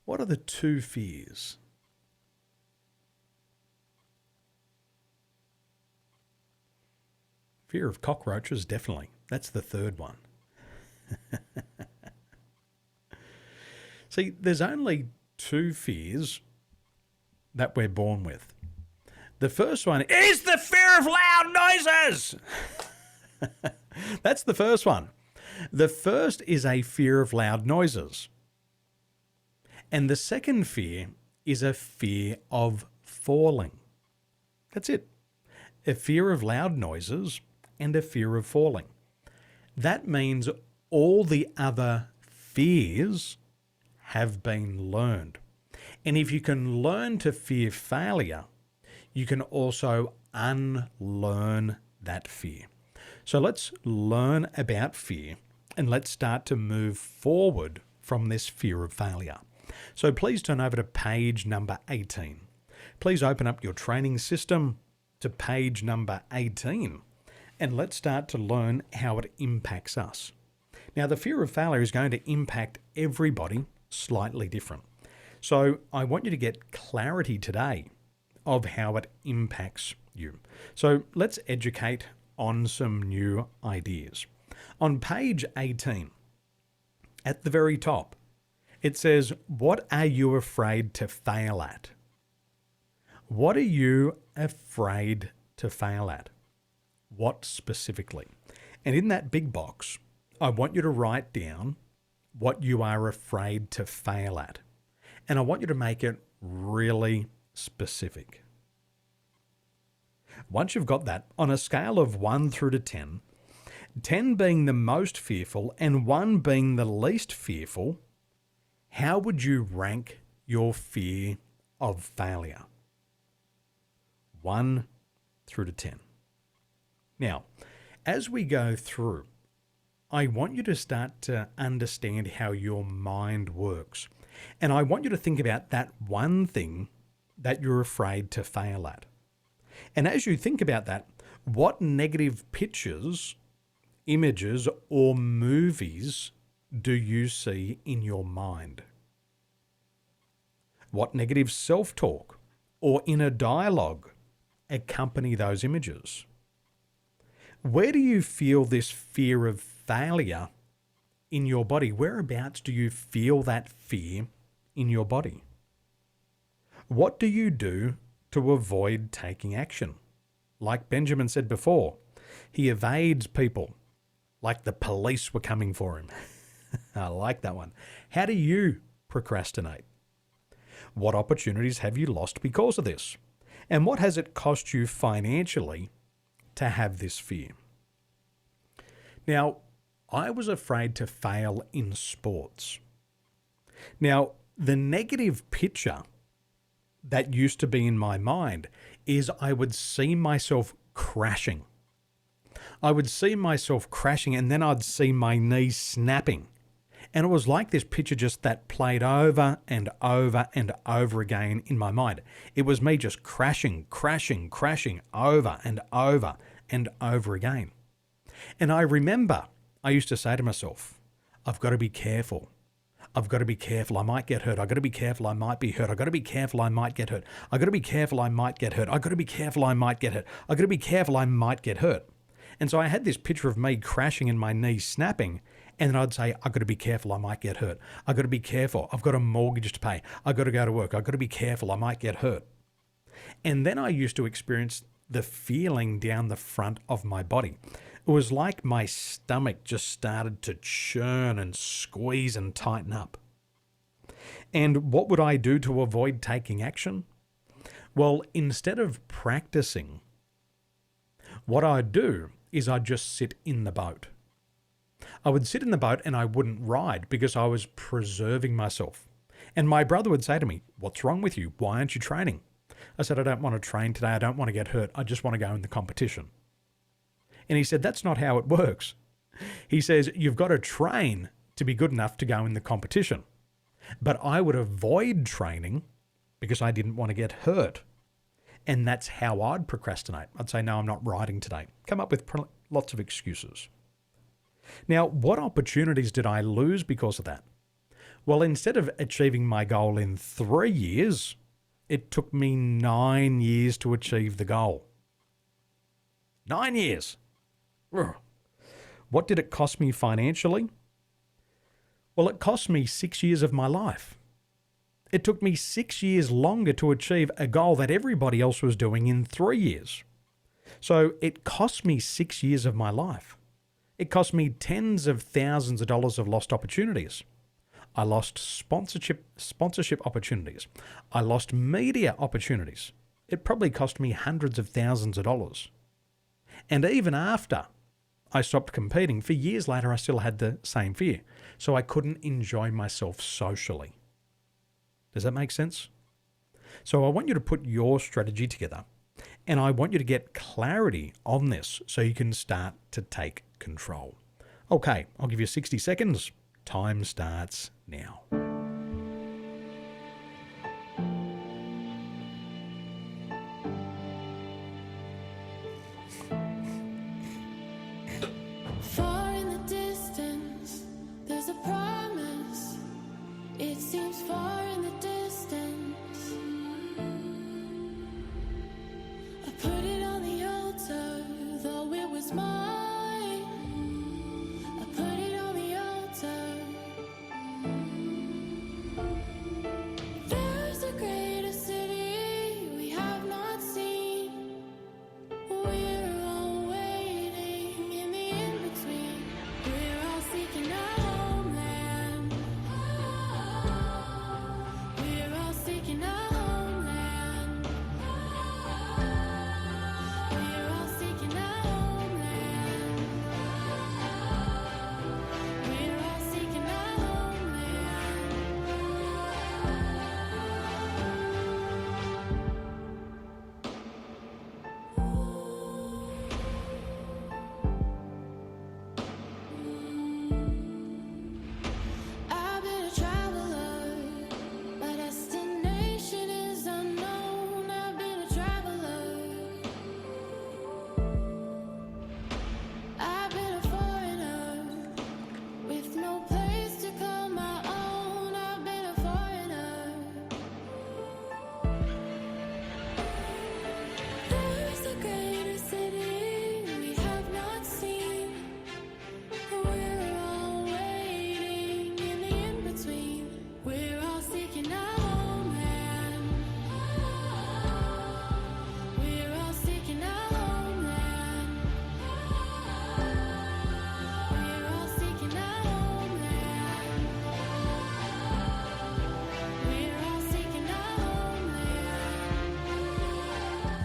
What are the two fears? Fear of cockroaches, definitely. That's the third one. See, there's only two fears that we're born with. The first one is the fear of loud noises. That's the first one. The first is a fear of loud noises. And the second fear is a fear of falling. That's it. A fear of loud noises and a fear of falling. That means all the other fears have been learned. And if you can learn to fear failure, you can also unlearn that fear. So let's learn about fear and let's start to move forward from this fear of failure. So please turn over to page number 18. Please open up your training system to page number 18 and let's start to learn how it impacts us. Now, the fear of failure is going to impact everybody slightly different. So I want you to get clarity today of how it impacts you. So let's educate on some new ideas. On page 18, at the very top, it says, what are you afraid to fail at? What are you afraid to fail at? What specifically? And in that big box, I want you to write down what you are afraid to fail at. And I want you to make it really specific. Once you've got that, on a scale of 1 through to 10, 10 being the most fearful and 1 being the least fearful, how would you rank your fear of failure? 1 through to 10. Now, as we go through, I want you to start to understand how your mind works. And I want you to think about that one thing that you're afraid to fail at. And as you think about that, what negative pictures, images, or movies do you see in your mind? What negative self-talk or inner dialogue accompany those images? Where do you feel this fear of failure in your body? Whereabouts do you feel that fear in your body? What do you do to avoid taking action? Like Benjamin said before, he evades people like the police were coming for him. I like that one. How do you procrastinate? What opportunities have you lost because of this? And what has it cost you financially to have this fear? Now, I was afraid to fail in sports. Now, the negative picture that used to be in my mind is I would see myself crashing. I would see myself crashing and then I'd see my knees snapping. And it was like this picture just that played over and over and over again in my mind. It was me just crashing over and over and over again. And I remember I used to say to myself, I've got to be careful. I've got to be careful. I might get hurt. I've got to be careful. I might be hurt. I've got to be careful. I might get hurt. I've got to be careful. I might get hurt. I've got to be careful. I might get hurt. I've got to be careful. I might get hurt. And so I had this picture of me crashing and my knees snapping. And then I'd say, I've got to be careful. I might get hurt. I've got to be careful. I've got a mortgage to pay. I've got to go to work. I've got to be careful. I might get hurt. And then I used to experience the feeling down the front of my body. It was like my stomach just started to churn and squeeze and tighten up. And what would I do to avoid taking action? Well, instead of practicing, what I'd do is I'd just sit in the boat. I would sit in the boat and I wouldn't ride because I was preserving myself. And my brother would say to me, "What's wrong with you? Why aren't you training?" I said, "I don't want to train today. I don't want to get hurt. I just want to go in the competition." And he said, "That's not how it works." He says, "You've got to train to be good enough to go in the competition." But I would avoid training because I didn't want to get hurt. And that's how I'd procrastinate. I'd say, "No, I'm not riding today." Come up with lots of excuses. Now, what opportunities did I lose because of that? Well, instead of achieving my goal in 3 years, it took me 9 years to achieve the goal. 9 years. What did it cost me financially? Well, it cost me 6 years of my life. It took me 6 years longer to achieve a goal that everybody else was doing in 3 years. So it cost me 6 years of my life. It cost me tens of thousands of dollars of lost opportunities. I lost sponsorship opportunities. I lost media opportunities. It probably cost me hundreds of thousands of dollars. And even after I stopped competing, for years later, I still had the same fear. So I couldn't enjoy myself socially. Does that make sense? So I want you to put your strategy together and I want you to get clarity on this so you can start to take control. Okay, I'll give you 60 seconds. Time starts now. Far in the distance, there's a promise. It seems far in the distance. I put it on the altar, though it was mine. I put it on the altar.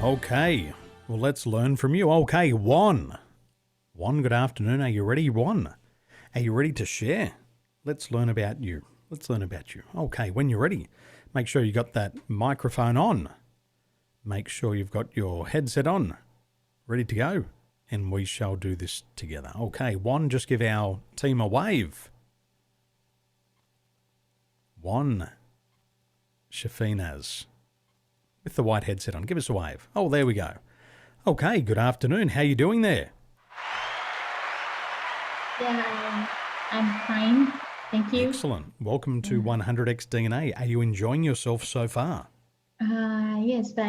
Okay, well, let's learn from you. Okay, Juan. Juan, good afternoon. Are you ready, Juan? Are you ready to share? Let's learn about you. Let's learn about you. Okay, when you're ready, make sure you got that microphone on. Make sure you've got your headset on, ready to go, and we shall do this together. Okay, Juan, just give our team a wave. Juan Shafinas with the white headset on. Give us a wave. Oh, there we go. Okay, good afternoon. How you doing there? Yeah, I'm fine. Thank you. Excellent. Welcome to 100X DNA. Are you enjoying yourself so far? Yes, but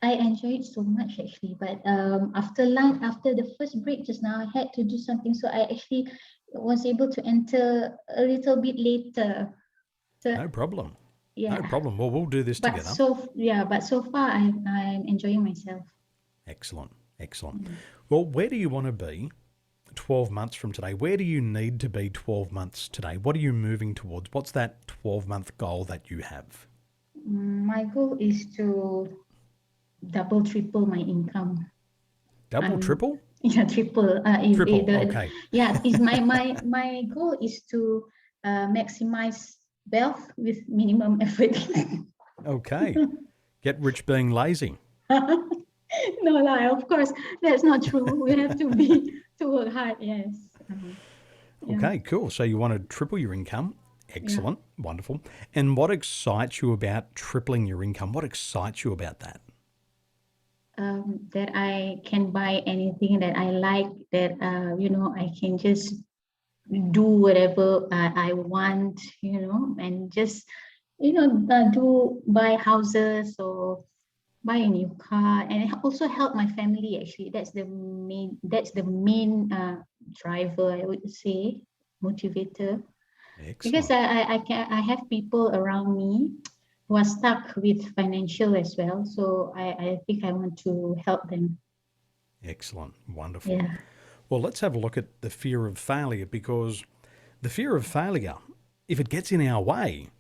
I enjoyed so much actually. But after lunch, after the first break just now, I had to do something, so I actually was able to enter a little bit later. So, No problem. yeah. No problem. Well, we'll do this But together. so far I'm enjoying myself. Excellent. Excellent. Well, where do you want to be 12 months from today? Where do you need to be 12 months today? What are you moving towards? What's that 12-month goal that you have? My goal is to double, triple my income. Double, triple? Yeah, triple. Triple, okay. Yeah, is my goal is to maximize wealth with minimum effort. Okay. Get rich being lazy. No lie, of course, that's not true. We have to work hard. Yes. Yeah. Okay, cool. So you want to triple your income. Excellent. Wonderful. And what excites you about tripling your income? What excites you about that? That I can buy anything that I like, that I can just do whatever I want, and just buy houses or buy a new car, and also help my family. Actually, that's the main driver, I would say, motivator. Because I have people around me who are stuck with financial as well, so I think I want to help them. Excellent. Wonderful. Yeah. Well, let's have a look at the fear of failure, because the fear of failure, if it gets in our way,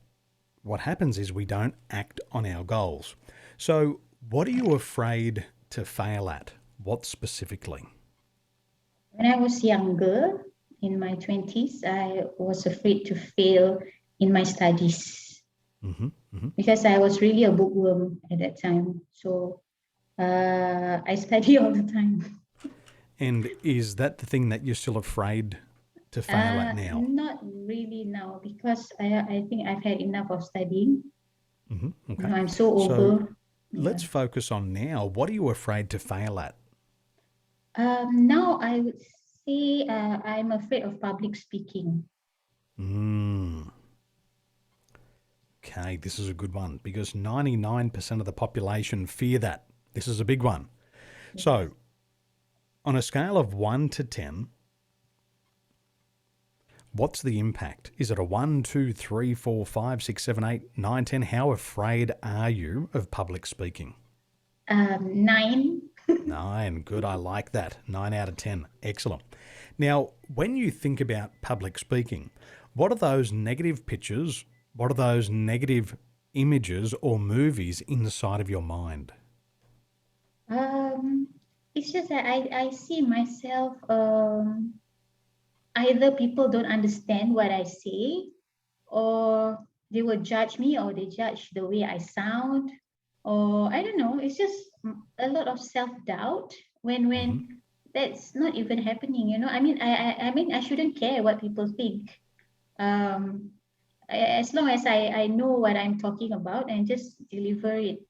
what happens is we don't act on our goals. So what are you afraid to fail at? What specifically? When I was younger, in my 20s, I was afraid to fail in my studies. Because I was really a bookworm at that time. So I study all the time. And is that the thing that you're still afraid to fail at now? Not really now, because I think I've had enough of studying. Okay. I'm so over. Let's focus on now. What are you afraid to fail at? Now I would say I'm afraid of public speaking. Okay, this is a good one, because 99% of the population fear that. This is a big one. Yes. So, on a scale of 1 to 10, what's the impact? Is it a 1, 2, 3, 4, 5, 6, 7, 8, 9, 10? How afraid are you of public speaking? 9. 9, good, I like that. 9 out of 10, excellent. Now, when you think about public speaking, what are those negative pictures, what are those negative images or movies inside of your mind? It's just that I see myself, either people don't understand what I say, or they will judge me, or they judge the way I sound, or I don't know. It's just a lot of self-doubt when that's not even happening. I mean, I shouldn't care what people think. As long as I know what I'm talking about and just deliver it.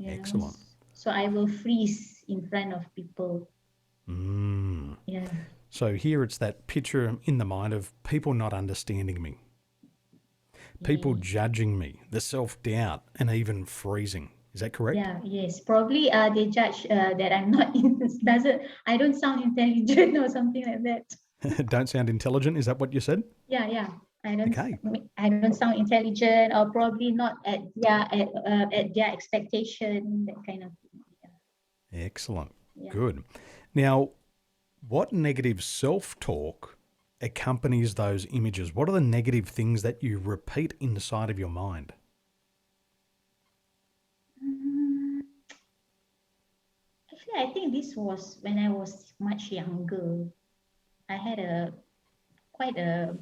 Excellent. So I will freeze in front of people. Yeah. So here it's that picture in the mind of people not understanding me, people judging me, the self-doubt, and even freezing. Is that correct? Yeah, yes. Probably they judge that I'm not I don't sound intelligent or something like that. Don't sound intelligent, is that what you said? Yeah. I don't sound intelligent, or probably not at their expectation, that kind of thing. Yeah. Excellent. Yeah. Good. Now, what negative self-talk accompanies those images? What are the negative things that you repeat inside of your mind? I think this was when I was much younger. I had quite a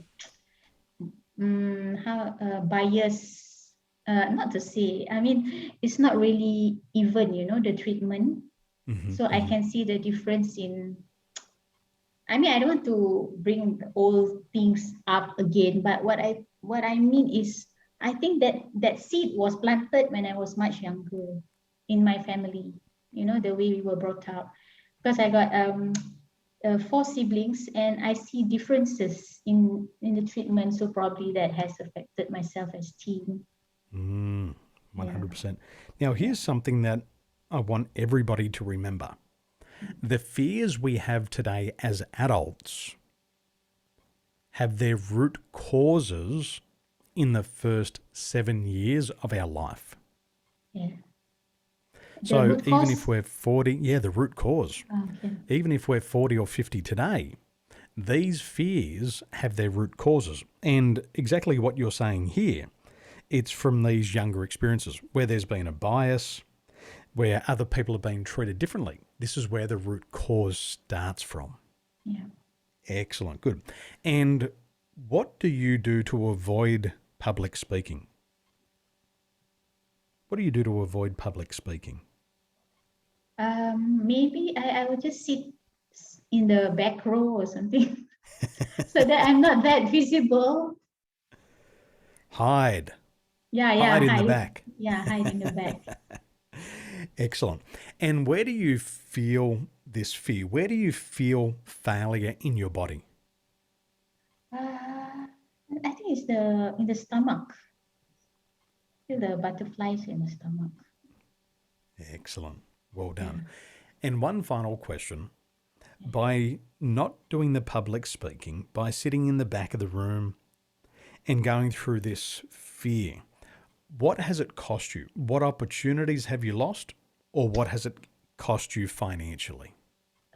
bias, not to say, I mean, it's not really even, the treatment. So I can see the difference in, I mean, I don't want to bring old things up again, but what I mean is, I think that seed was planted when I was much younger in my family, the way we were brought up. Because I got 4 siblings, and I see differences in the treatment. So probably that has affected my self-esteem. 100%. Now, here's something that I want everybody to remember. The fears we have today as adults have their root causes in the first 7 years of our life. Yeah. So even if we're 40, the root cause. Okay. Even if we're 40 or 50 today, these fears have their root causes. And exactly what you're saying here, it's from these younger experiences where there's been a bias, where other people have been treated differently. This is where the root cause starts from. Yeah. Excellent. Good. And what do you do to avoid public speaking? What do you do to avoid public speaking? Maybe I will just sit in the back row or something so that I'm not that visible. Hide. Hide in the back. Yeah, hide in the back. Excellent. And where do you feel this fear? Where do you feel failure in your body? I think it's in the stomach. Feel the butterflies in the stomach. Excellent. Well done. And one final question. By not doing the public speaking, by sitting in the back of the room and going through this fear, what has it cost you? What opportunities have you lost, or what has it cost you financially?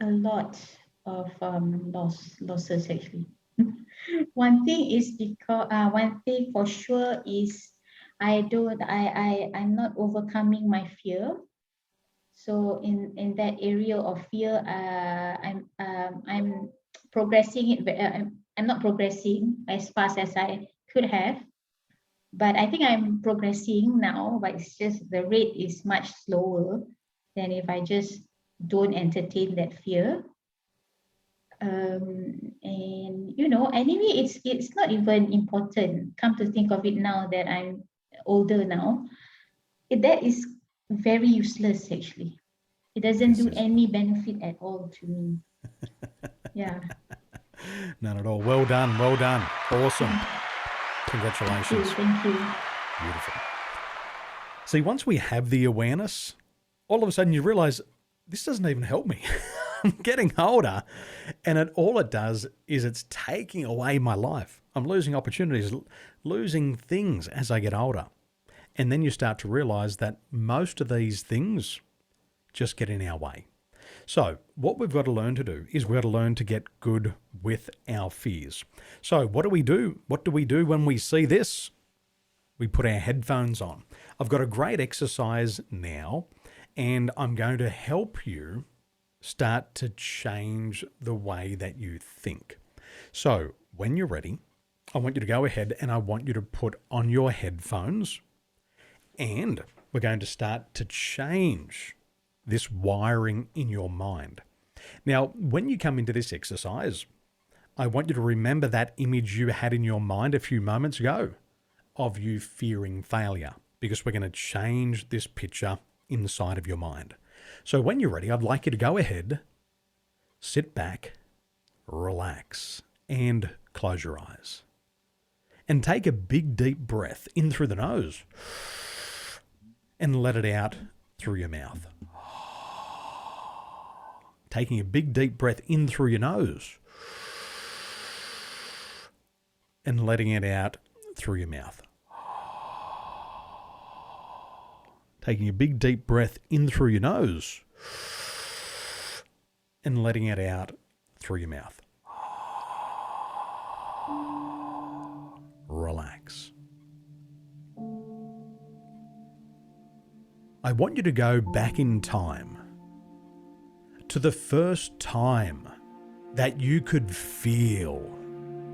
A lot of losses actually. One thing is because one thing for sure is I'm not overcoming my fear. So in that area of fear, I'm progressing it. I'm not progressing as fast as I could have, but I think I'm progressing now. But it's just the rate is much slower than if I just don't entertain that fear. And anyway, it's not even important. Come to think of it now that I'm older now, that is very useless actually. It doesn't do any benefit at all to me. Yeah. None at all. Well done. Well done. Awesome. Congratulations. Thank you. Beautiful. See, once we have the awareness, all of a sudden you realize this doesn't even help me. I'm getting older, and all it does is it's taking away my life. I'm losing opportunities, losing things as I get older. And then you start to realize that most of these things just get in our way. So what we've got to learn to do is we've got to learn to get good with our fears. So what do we do? What do we do when we see this? We put our headphones on. I've got a great exercise now, and I'm going to help you start to change the way that you think. So when you're ready, I want you to go ahead and I want you to put on your headphones, and we're going to start to change this wiring in your mind. Now, when you come into this exercise, I want you to remember that image you had in your mind a few moments ago of you fearing failure, because we're going to change this picture inside of your mind. So when you're ready, I'd like you to go ahead, sit back, relax, and close your eyes. And take a big, deep breath in through the nose and let it out through your mouth. Taking a big, deep breath in through your nose and letting it out through your mouth. Taking a big, deep breath in through your nose and letting it out through your mouth. Relax. I want you to go back in time to the first time that you could feel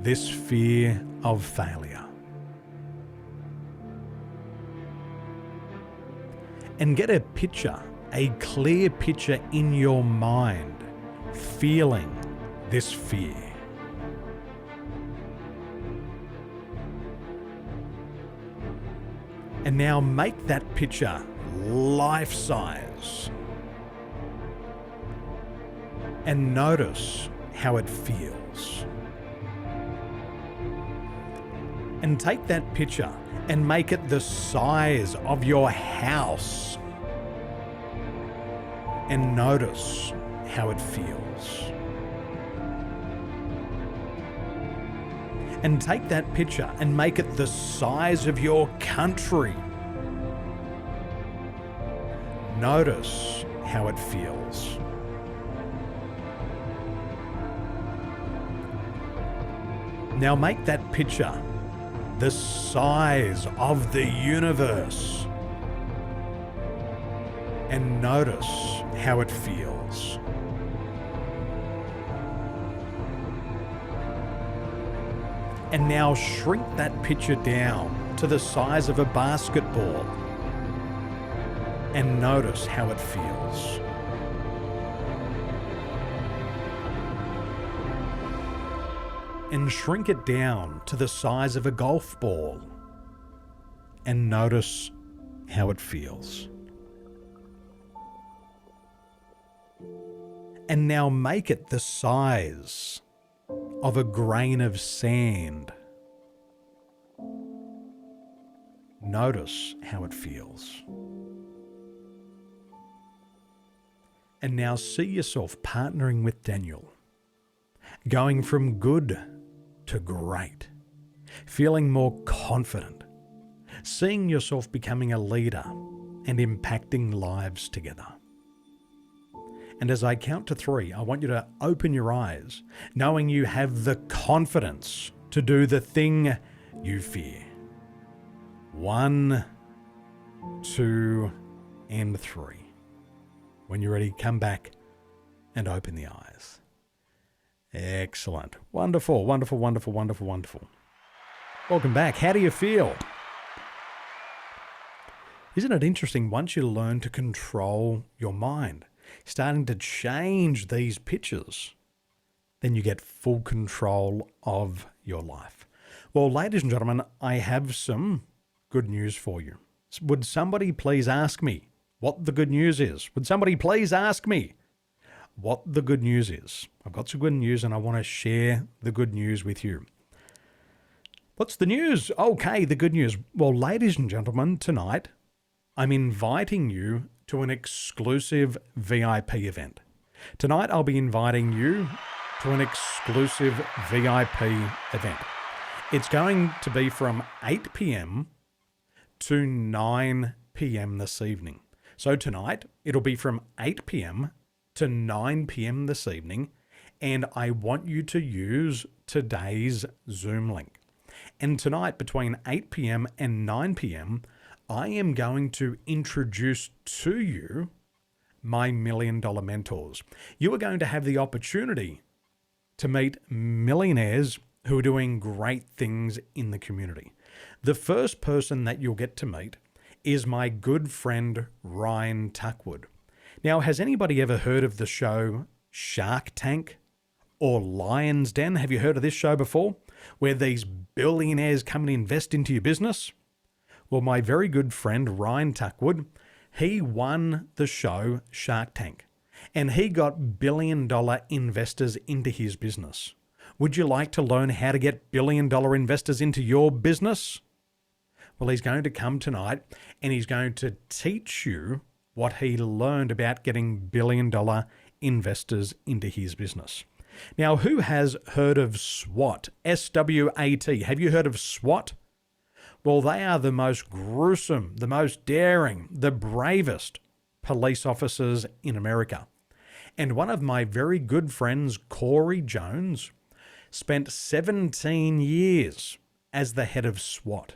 this fear of failure. And get a picture, a clear picture in your mind, feeling this fear. And now make that picture life-size. And notice how it feels. And take that picture and make it the size of your house. And notice how it feels. And take that picture and make it the size of your country. Notice how it feels. Now make that picture the size of the universe. And notice how it feels. And now shrink that picture down to the size of a basketball. And notice how it feels. And shrink it down to the size of a golf ball. And notice how it feels. And now make it the size of a grain of sand. Notice how it feels. And now see yourself partnering with Daniel, going from good to great, feeling more confident, seeing yourself becoming a leader and impacting lives together. And as I count to 3, I want you to open your eyes, knowing you have the confidence to do the thing you fear. 1, 2, and 3. When you're ready, come back and open the eyes. Excellent. Wonderful, wonderful, wonderful, wonderful, wonderful. Welcome back. How do you feel? Isn't it interesting once you learn to control your mind, starting to change these pictures, then you get full control of your life. Well, ladies and gentlemen, I have some good news for you. Would somebody please ask me what the good news is? Would somebody please ask me what the good news is? I've got some good news and I want to share the good news with you. What's the news? Okay, the good news. Well, ladies and gentlemen, tonight I'm inviting you to an exclusive VIP event. Tonight I'll be inviting you to an exclusive VIP event. It's going to be from 8 p.m. to 9 p.m. this evening. So tonight it'll be from 8 p.m. to 9 p.m. this evening, and I want you to use today's Zoom link. And tonight between 8 p.m. and 9 p.m., I am going to introduce to you my $1 Million Mentors. You are going to have the opportunity to meet millionaires who are doing great things in the community. The first person that you'll get to meet is my good friend, Ryan Tuckwood. Now, has anybody ever heard of the show Shark Tank or Lion's Den? Have you heard of this show before, where these billionaires come and invest into your business? Well, my very good friend, Ryan Tuckwood, he won the show Shark Tank, and he got $1 billion investors into his business. Would you like to learn how to get $1 billion investors into your business? Well, he's going to come tonight and he's going to teach you what he learned about getting $1 billion investors into his business. Now, who has heard of SWAT? S-W-A-T. Have you heard of SWAT? Well, they are the most gruesome, the most daring, the bravest police officers in America. And one of my very good friends, Corey Jones, spent 17 years as the head of SWAT.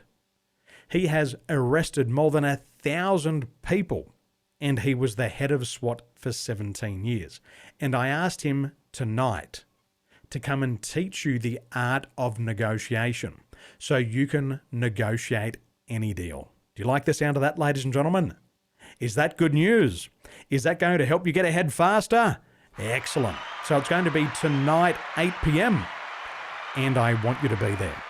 He has arrested more than 1,000 people and he was the head of SWAT for 17 years. And I asked him tonight to come and teach you the art of negotiation so you can negotiate any deal. Do you like the sound of that, ladies and gentlemen? Is that good news? Is that going to help you get ahead faster? Excellent. So it's going to be tonight, 8 p.m, and I want you to be there.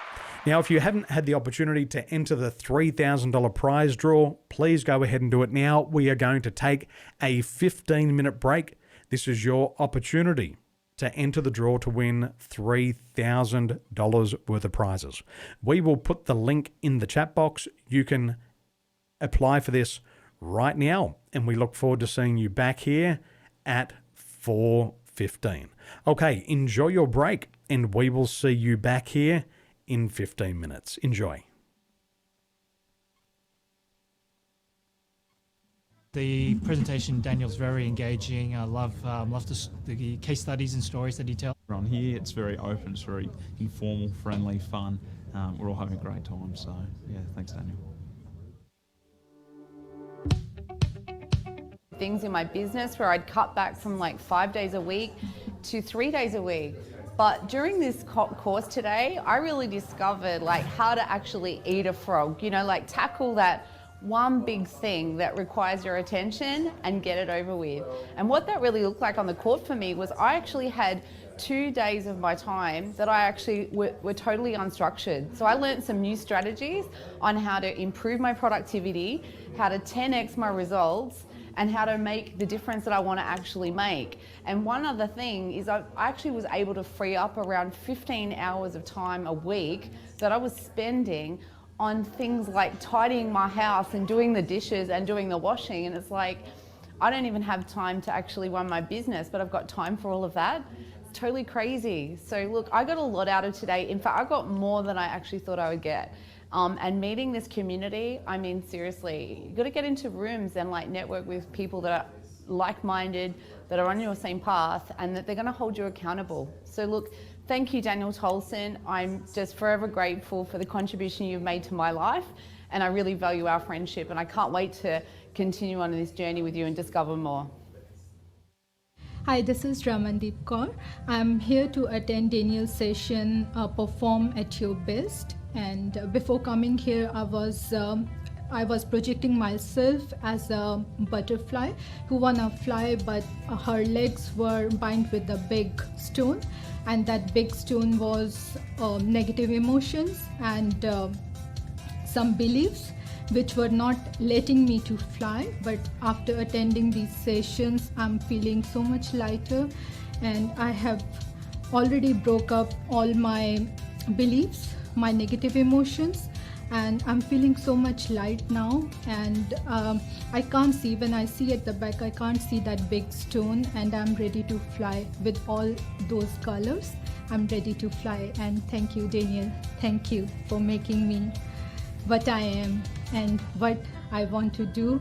Now, if you haven't had the opportunity to enter the $3,000 prize draw, please go ahead and do it now. We are going to take a 15-minute break. This is your opportunity to enter the draw to win $3,000 worth of prizes. We will put the link in the chat box. You can apply for this right now, and we look forward to seeing you back here at 4:15. Okay, enjoy your break, and we will see you back here in 15 minutes. Enjoy. The presentation, Daniel's very engaging. I love the case studies and stories that he tells. On here, it's very open, it's very informal, friendly, fun. We're all having a great time, so yeah, thanks, Daniel. Things in my business where I'd cut back from like 5 days a week to 3 days a week. But during this course today, I really discovered like how to actually eat a frog, you know, like tackle that one big thing that requires your attention and get it over with. And what that really looked like on the court for me was I actually had 2 days of my time that I actually were totally unstructured. So I learned some new strategies on how to improve my productivity, how to 10x my results, and how to make the difference that I want to actually make. And one other thing is I actually was able to free up around 15 hours of time a week that I was spending on things like tidying my house and doing the dishes and doing the washing. And it's like, I don't even have time to actually run my business, but I've got time for all of that. It's totally crazy. So look, I got a lot out of today. In fact, I got more than I actually thought I would get. And meeting this community, I mean, seriously, you got to get into rooms and like network with people that are like-minded, that are on your same path, and that they're going to hold you accountable. So look, thank you, Daniel Tolson. I'm just forever grateful for the contribution you've made to my life, and I really value our friendship, and I can't wait to continue on this journey with you and discover more. Hi, this is Ramandeep Kaur. I'm here to attend Daniel's session, Perform at Your Best. And before coming here, I was projecting myself as a butterfly who wanna fly, but her legs were bound with a big stone, and that big stone was negative emotions and some beliefs which were not letting me to fly. But after attending these sessions, I'm feeling so much lighter, and I have already broke up all my beliefs, my negative emotions, and I'm feeling so much light now. And I can't see, when I see at the back, I can't see that big stone, and I'm ready to fly with all those colors. I'm ready to fly. And thank you, Daniel. Thank you for making me what I am and what I want to do.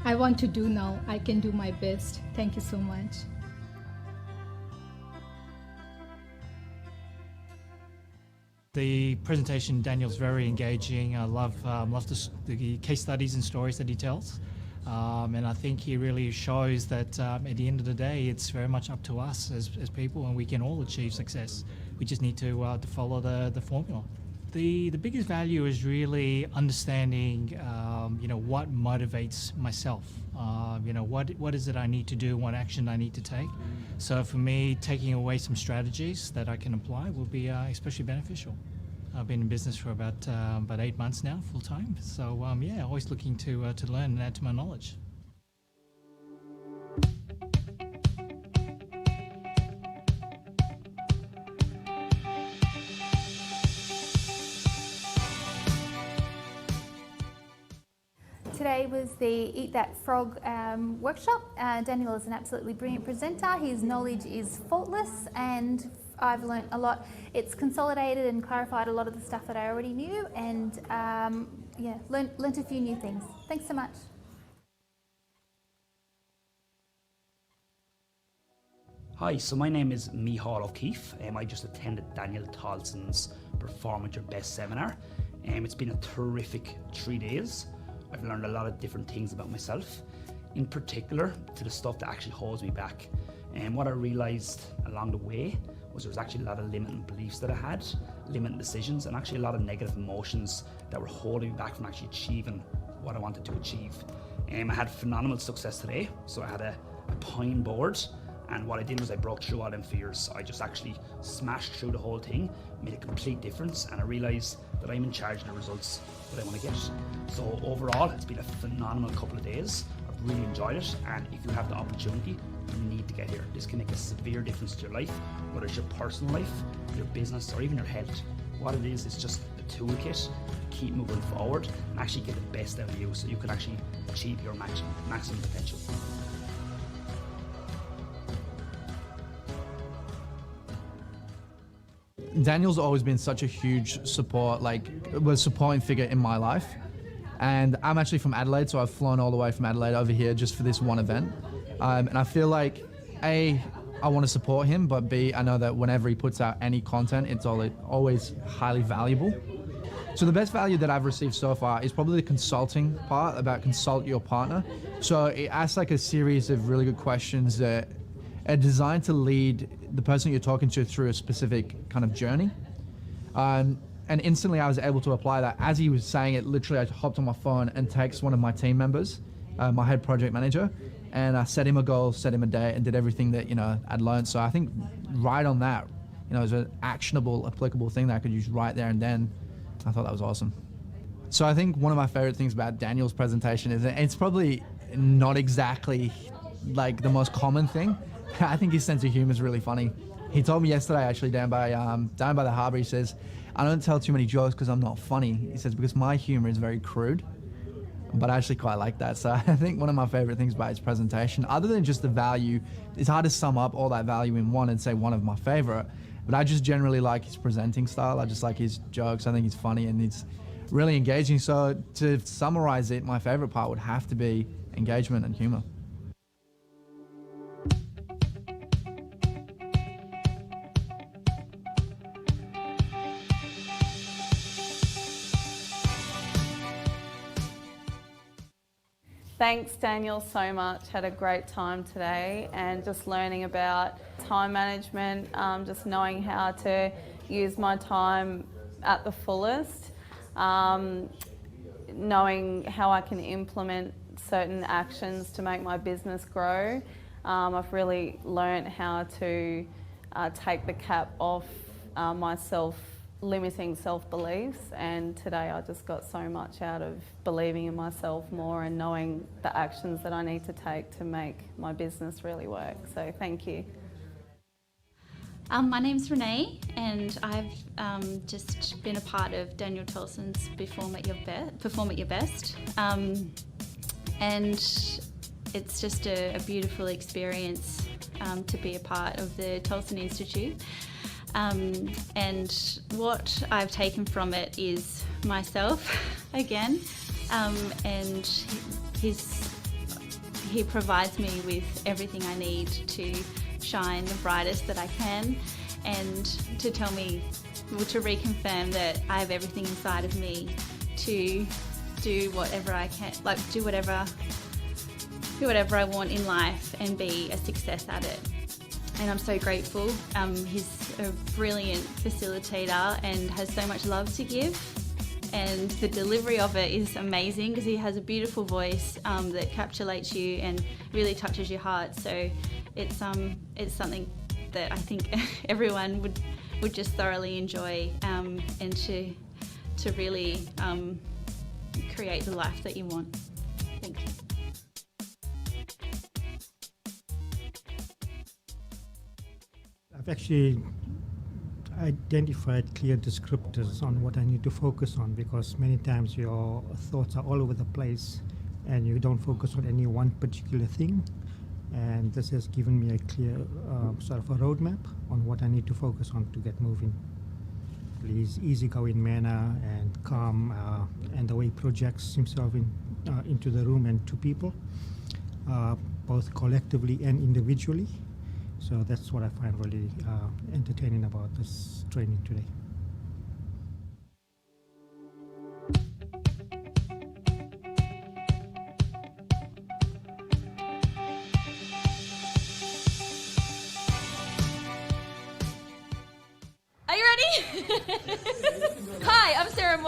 I want to do now. I can do my best. Thank you so much. The presentation, Daniel's very engaging. I love the case studies and stories that he tells. And I think he really shows that at the end of the day, it's very much up to us as people, and we can all achieve success. We just need to follow the formula. The biggest value is really understanding, what motivates myself. What is it I need to do, what action I need to take. So for me, taking away some strategies that I can apply will be especially beneficial. I've been in business for about 8 months now, full time. So always looking to learn and add to my knowledge. Today was the Eat That Frog workshop. Daniel is an absolutely brilliant presenter. His knowledge is faultless, and I've learnt a lot. It's consolidated and clarified a lot of the stuff that I already knew, and learnt a few new things. Thanks so much. Hi, so my name is Micheál O'Keefe. I just attended Daniel Tolson's Perform at Your Best seminar. It's been a terrific 3 days. I've learned a lot of different things about myself. in particular to the stuff that actually holds me back. And what I realized along the way was there was actually a lot of limiting beliefs that I had, limiting decisions, and actually a lot of negative emotions that were holding me back from actually achieving what I wanted to achieve. I had phenomenal success today. So I had a pine board, and what I did was I broke through all them fears. I just actually smashed through the whole thing, made a complete difference, and I realized that I'm in charge of the results that I want to get. So overall, it's been a phenomenal couple of days. I've really enjoyed it, and if you have the opportunity, you need to get here. This can make a severe difference to your life, whether it's your personal life, your business, or even your health. What it is just a toolkit. Keep moving forward and actually get the best out of you so you can actually achieve your maximum potential. Daniel's always been such a huge supporting figure in my life. And I'm actually from Adelaide, so I've flown all the way from Adelaide over here just for this one event. And I feel like, A, I want to support him, but B, I know that whenever he puts out any content, it's always highly valuable. So the best value that I've received so far is probably the consulting part, about consult your partner. So it asks like a series of really good questions that are designed to lead the person you're talking to through a specific kind of journey. And instantly I was able to apply that. As he was saying it, literally I hopped on my phone and texted one of my team members, my head project manager, and I set him a goal, set him a date, and did everything that, I'd learned. So I think right on that, it was an actionable, applicable thing that I could use right there and then. I thought that was awesome. So I think one of my favorite things about Daniel's presentation is it's probably not exactly like the most common thing. I think his sense of humor is really funny. He told me yesterday, actually, down by the harbour, he says, I don't tell too many jokes because I'm not funny. He says, because my humor is very crude. But I actually quite like that. So I think one of my favorite things about his presentation, other than just the value, it's hard to sum up all that value in one and say one of my favorite, but I just generally like his presenting style. I just like his jokes. I think he's funny and it's really engaging. So to summarize it, my favorite part would have to be engagement and humor. Thanks, Daniel, so much. Had a great time today and just learning about time management, just knowing how to use my time at the fullest, knowing how I can implement certain actions to make my business grow. I've really learned how to take the cap off my limiting self-beliefs, and today I just got so much out of believing in myself more and knowing the actions that I need to take to make my business really work. So thank you. My name's Renee, and I've just been a part of Daniel Tolson's Perform at Your Best, and it's just a beautiful experience to be a part of the Tolson Institute. And what I've taken from it is myself again, and he provides me with everything I need to shine the brightest that I can, and to tell me, to reconfirm that I have everything inside of me to do whatever I can, do whatever I want in life and be a success at it. And I'm so grateful. He's a brilliant facilitator and has so much love to give. And the delivery of it is amazing because he has a beautiful voice that encapsulates you and really touches your heart. So it's something that I think everyone would just thoroughly enjoy, and to really create the life that you want. Thank you. I've actually identified clear descriptors on what I need to focus on, because many times your thoughts are all over the place and you don't focus on any one particular thing. And this has given me a clear sort of a roadmap on what I need to focus on to get moving. His easygoing manner and calm, and the way he projects himself into the room and to people, both collectively and individually. So that's what I find really entertaining about this training today.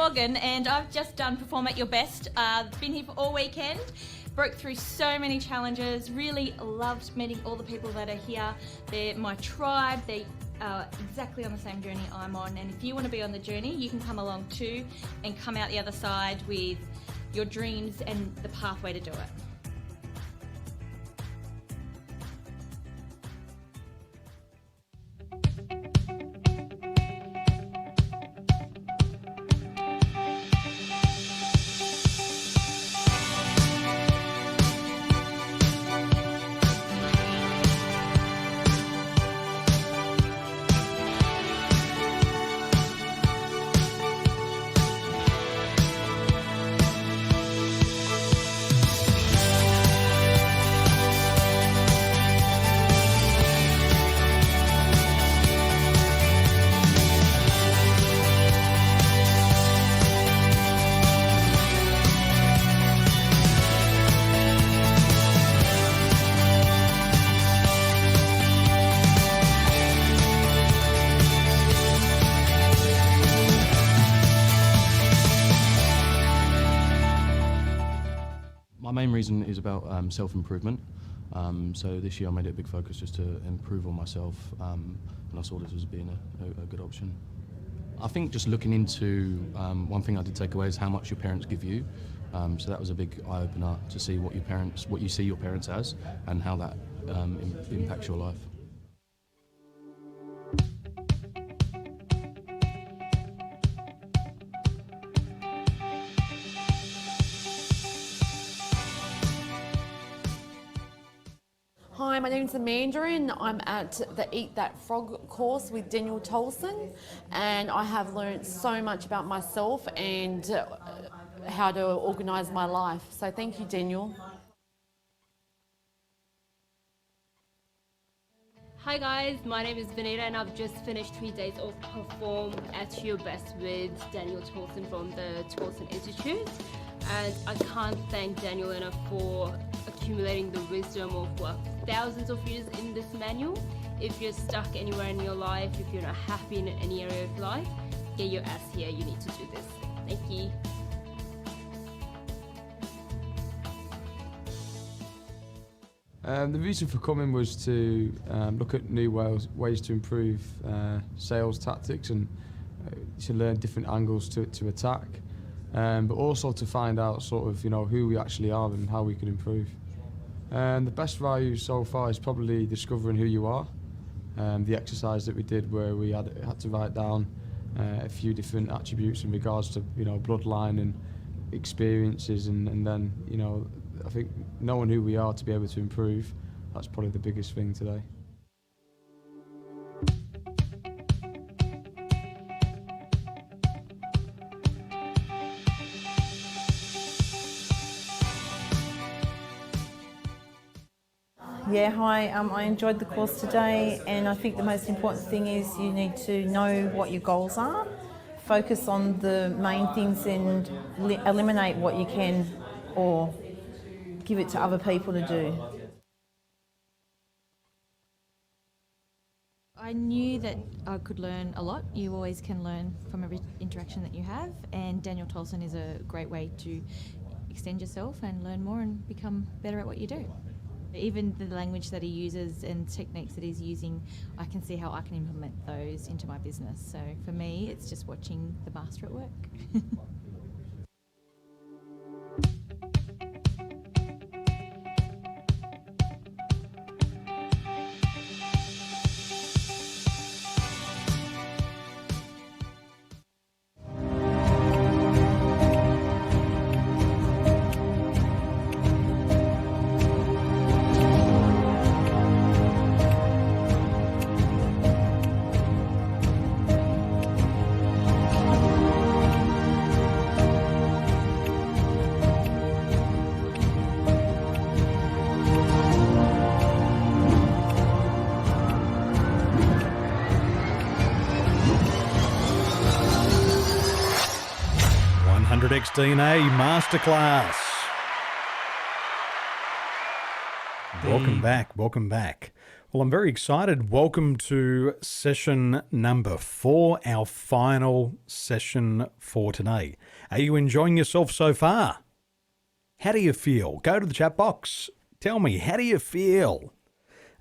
Morgan, and I've just done Perform at Your Best. Been here for all weekend, broke through so many challenges, really loved meeting all the people that are here. They're my tribe, they are exactly on the same journey I'm on, and if you want to be on the journey, you can come along too and come out the other side with your dreams and the pathway to do it. My main reason is about self-improvement. So this year I made it a big focus just to improve on myself, and I saw this as being a good option. I think just looking into, one thing I did take away is how much your parents give you. So that was a big eye-opener to see what you see your parents as, and how that impacts your life. Hi, my name's Amanda and I'm at the Eat That Frog course with Daniel Tolson, and I have learned so much about myself and how to organise my life. So thank you, Daniel. Hi guys, my name is Vanita and I've just finished 3 days of Perform at Your Best with Daniel Tolson from the Tolson Institute, and I can't thank Daniel enough for accumulating the wisdom of thousands of years in this manual. If you're stuck anywhere in your life, if you're not happy in any area of life, get your ass here, you need to do this. Thank you. The reason for coming was to look at new ways to improve sales tactics and to learn different angles to attack, but also to find out sort of who we actually are and how we can improve. The best value so far is probably discovering who you are. The exercise that we did where we had to write down a few different attributes in regards to bloodline and experiences, and then I think knowing who we are to be able to improve, that's probably the biggest thing today. Yeah, hi, I enjoyed the course today, and I think the most important thing is you need to know what your goals are, focus on the main things and eliminate what you can or give it to other people to do. I knew that I could learn a lot. You always can learn from every interaction that you have, and Daniel Tolson is a great way to extend yourself and learn more and become better at what you do. Even the language that he uses and techniques that he's using, I can see how I can implement those into my business. So for me, it's just watching the master at work. X DNA Masterclass. Welcome back. Well, I'm very excited. Welcome to session number 4, our final session for today. Are you enjoying yourself so far? How do you feel? Go to the chat box. Tell me, how do you feel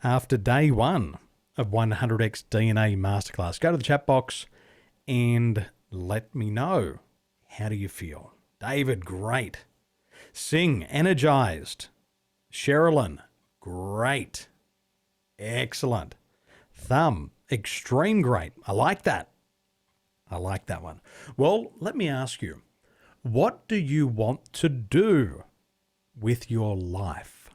after day 1 of 100X DNA Masterclass? Go to the chat box and let me know. How do you feel? David, great. Sing, energized. Sherilyn, great. Excellent. Thumb, extreme great. I like that. I like that one. Well, let me ask you, what do you want to do with your life?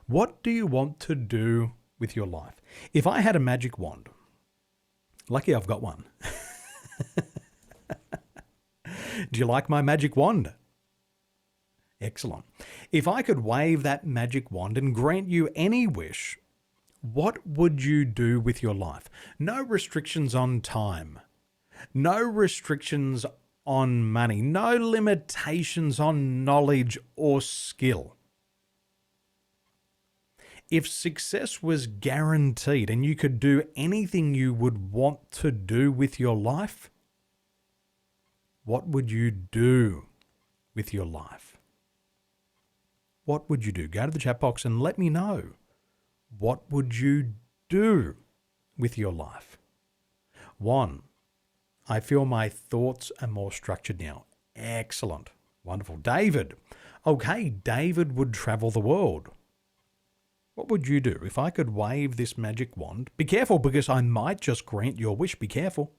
What do you want to do with your life? If I had a magic wand, lucky I've got one. Do you like my magic wand? Excellent. If I could wave that magic wand and grant you any wish, what would you do with your life? No restrictions on time. No restrictions on money. No limitations on knowledge or skill. If success was guaranteed and you could do anything you would want to do with your life, what would you do with your life? What would you do? Go to the chat box and let me know. What would you do with your life? 1, I feel my thoughts are more structured now. Excellent. Wonderful. David. Okay, David would travel the world. What would you do if I could wave this magic wand? Be careful, because I might just grant your wish. Be careful.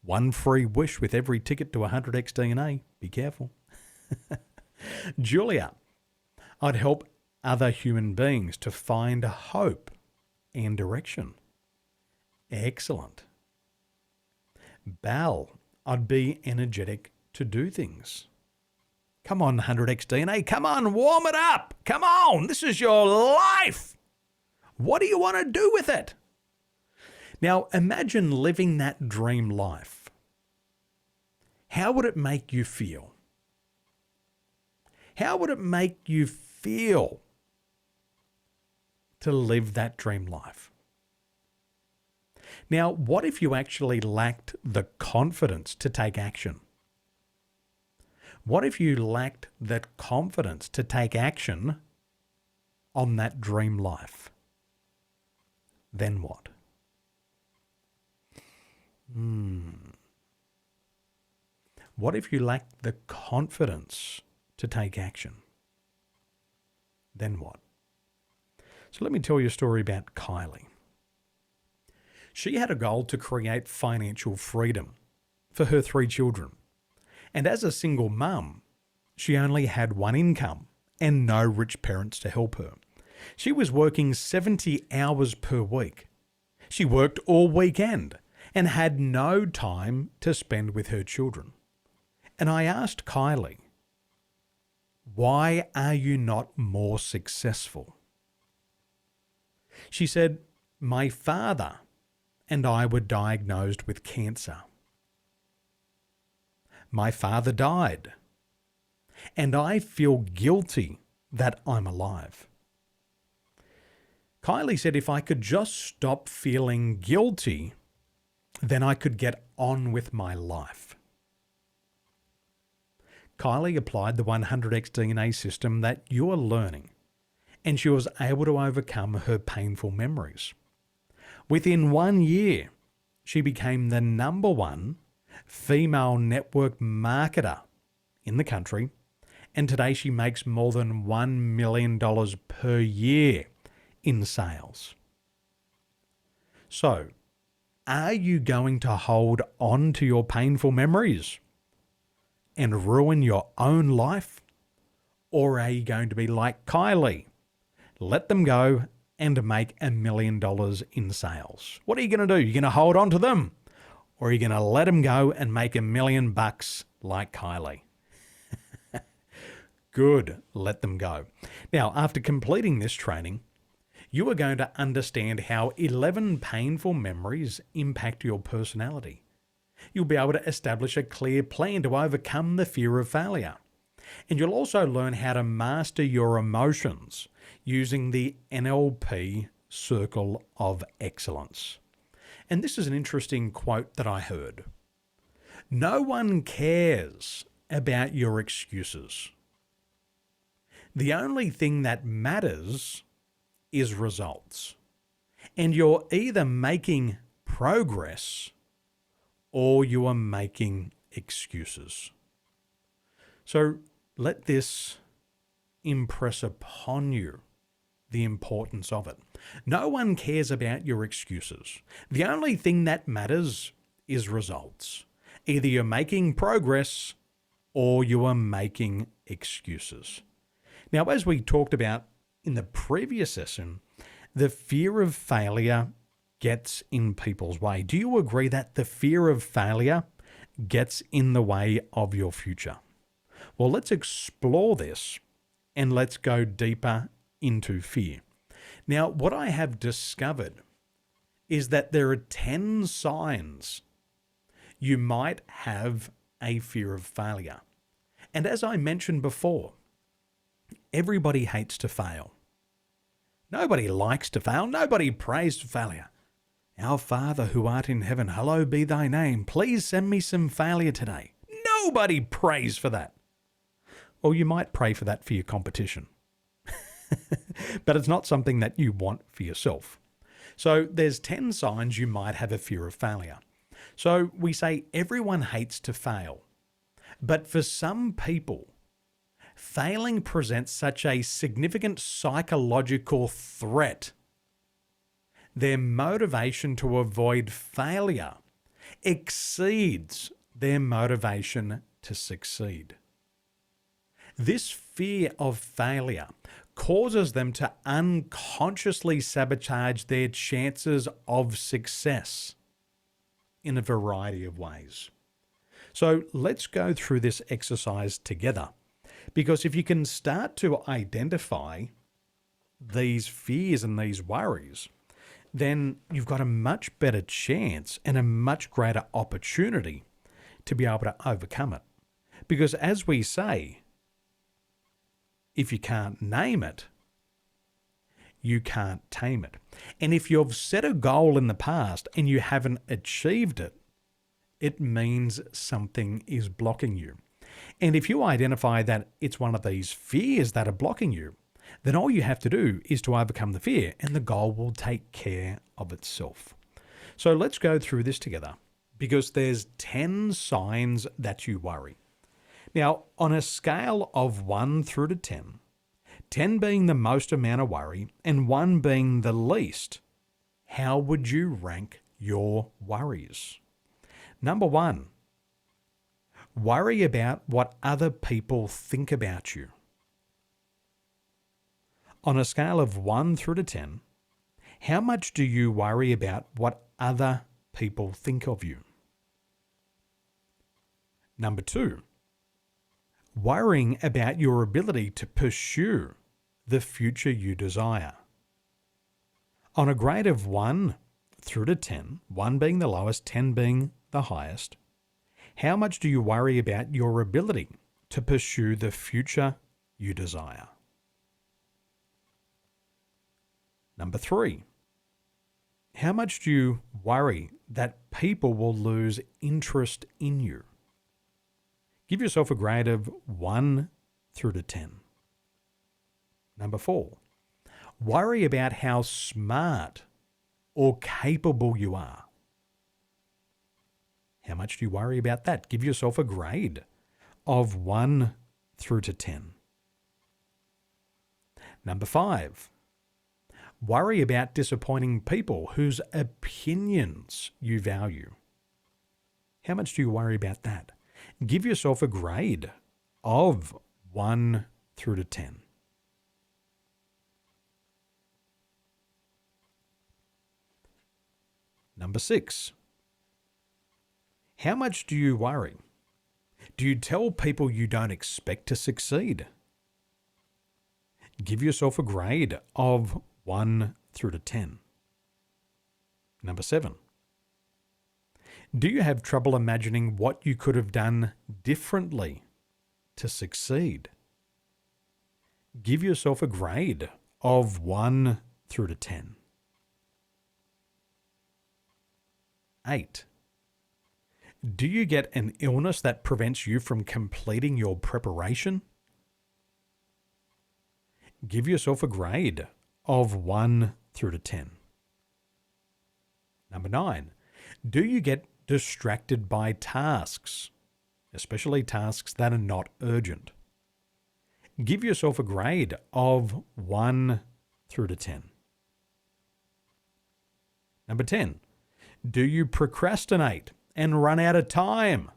1 free wish with every ticket to 100X DNA. Be careful. Julia. I'd help other human beings to find hope and direction. Excellent. Bal, I'd be energetic to do things. Come on, 100X DNA. Come on, warm it up. Come on, this is your life. What do you want to do with it? Now, imagine living that dream life. How would it make you feel? How would it make you feel to live that dream life? Now, what if you actually lacked the confidence to take action? What if you lacked that confidence to take action on that dream life? Then what? What if you lacked the confidence to take action? Then what? So let me tell you a story about Kylie. She had a goal to create financial freedom for her 3 children. And as a single mum, she only had 1 income and no rich parents to help her. She was working 70 hours per week. She worked all weekend and had no time to spend with her children. And I asked Kylie, why are you not more successful? She said, my father and I were diagnosed with cancer. My father died, and I feel guilty that I'm alive. Kylie said if I could just stop feeling guilty, then I could get on with my life. Kylie applied the 100X DNA system that you are learning, and she was able to overcome her painful memories. Within 1 year, she became the #1 female network marketer in the country, and today she makes more than $1 million per year in sales. So, are you going to hold on to your painful memories and ruin your own life? Or are you going to be like Kylie? Let them go and make $1 million in sales. What are you going to do? You're going to hold on to them? Or are you going to let them go and make $1 million like Kylie? Good, let them go. Now, after completing this training, you are going to understand how 11 painful memories impact your personality. You'll be able to establish a clear plan to overcome the fear of failure. And you'll also learn how to master your emotions using the NLP circle of excellence. And this is an interesting quote that I heard. No one cares about your excuses. The only thing that matters is results. And you're either making progress or you are making excuses. So let this impress upon you the importance of it. No one cares about your excuses. The only thing that matters is results. Either you're making progress or you are making excuses. Now, as we talked about in the previous session, the fear of failure gets in people's way. Do you agree that the fear of failure gets in the way of your future? Well, let's explore this and let's go deeper into fear. Now, what I have discovered is that there are 10 signs you might have a fear of failure. And as I mentioned before, everybody hates to fail. Nobody likes to fail. Nobody prays for failure. Our Father who art in heaven, hallowed be thy name. Please send me some failure today. Nobody prays for that. Or you might pray for that for your competition. But it's not something that you want for yourself. So there's 10 signs you might have a fear of failure. So we say everyone hates to fail. But for some people, failing presents such a significant psychological threat. Their motivation to avoid failure exceeds their motivation to succeed. This fear of failure causes them to unconsciously sabotage their chances of success in a variety of ways. So let's go through this exercise together, because if you can start to identify these fears and these worries, then you've got a much better chance and a much greater opportunity to be able to overcome it. Because as we say, if you can't name it, you can't tame it. And if you've set a goal in the past and you haven't achieved it, it means something is blocking you. And if you identify that it's one of these fears that are blocking you, then all you have to do is to overcome the fear and the goal will take care of itself. So let's go through this together, because there's 10 signs that you worry. Now, on a scale of 1 through to 10, 10 being the most amount of worry and 1 being the least, how would you rank your worries? Number 1, worry about what other people think about you. On a scale of 1 through to 10, how much do you worry about what other people think of you? Number 2, worrying about your ability to pursue the future you desire. On a grade of 1 through to 10, 1 being the lowest, 10 being the highest, how much do you worry about your ability to pursue the future you desire? Number 3, how much do you worry that people will lose interest in you? Give yourself a grade of 1 through to 10. Number 4, worry about how smart or capable you are. How much do you worry about that? Give yourself a grade of 1 through to 10. Number 5, worry about disappointing people whose opinions you value. How much do you worry about that? Give yourself a grade of 1 through to 10. Number 6, how much do you worry? Do you tell people you don't expect to succeed? Give yourself a grade of 1 through to 10. Number 7, do you have trouble imagining what you could have done differently to succeed? Give yourself a grade of 1 through to 10. 8. Do you get an illness that prevents you from completing your preparation? Give yourself a grade of 1 through to 10. Number 9. Do you get distracted by tasks, especially tasks that are not urgent? Give yourself a grade of 1 through to 10. Number 10. Do you procrastinate and run out of time?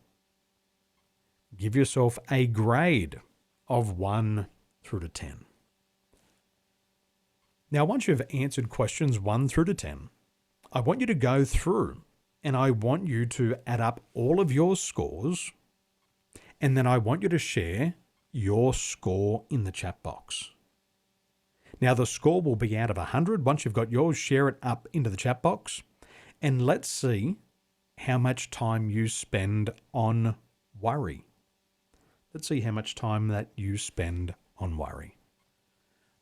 Give yourself a grade of 1 through to 10. Now, once you've answered questions 1 through to 10, I want you to go through and I want you to add up all of your scores, and then I want you to share your score in the chat box. Now, the score will be out of 100. Once you've got yours, share it up into the chat box, and let's see how much time you spend on worry. Let's see how much time that you spend on worry.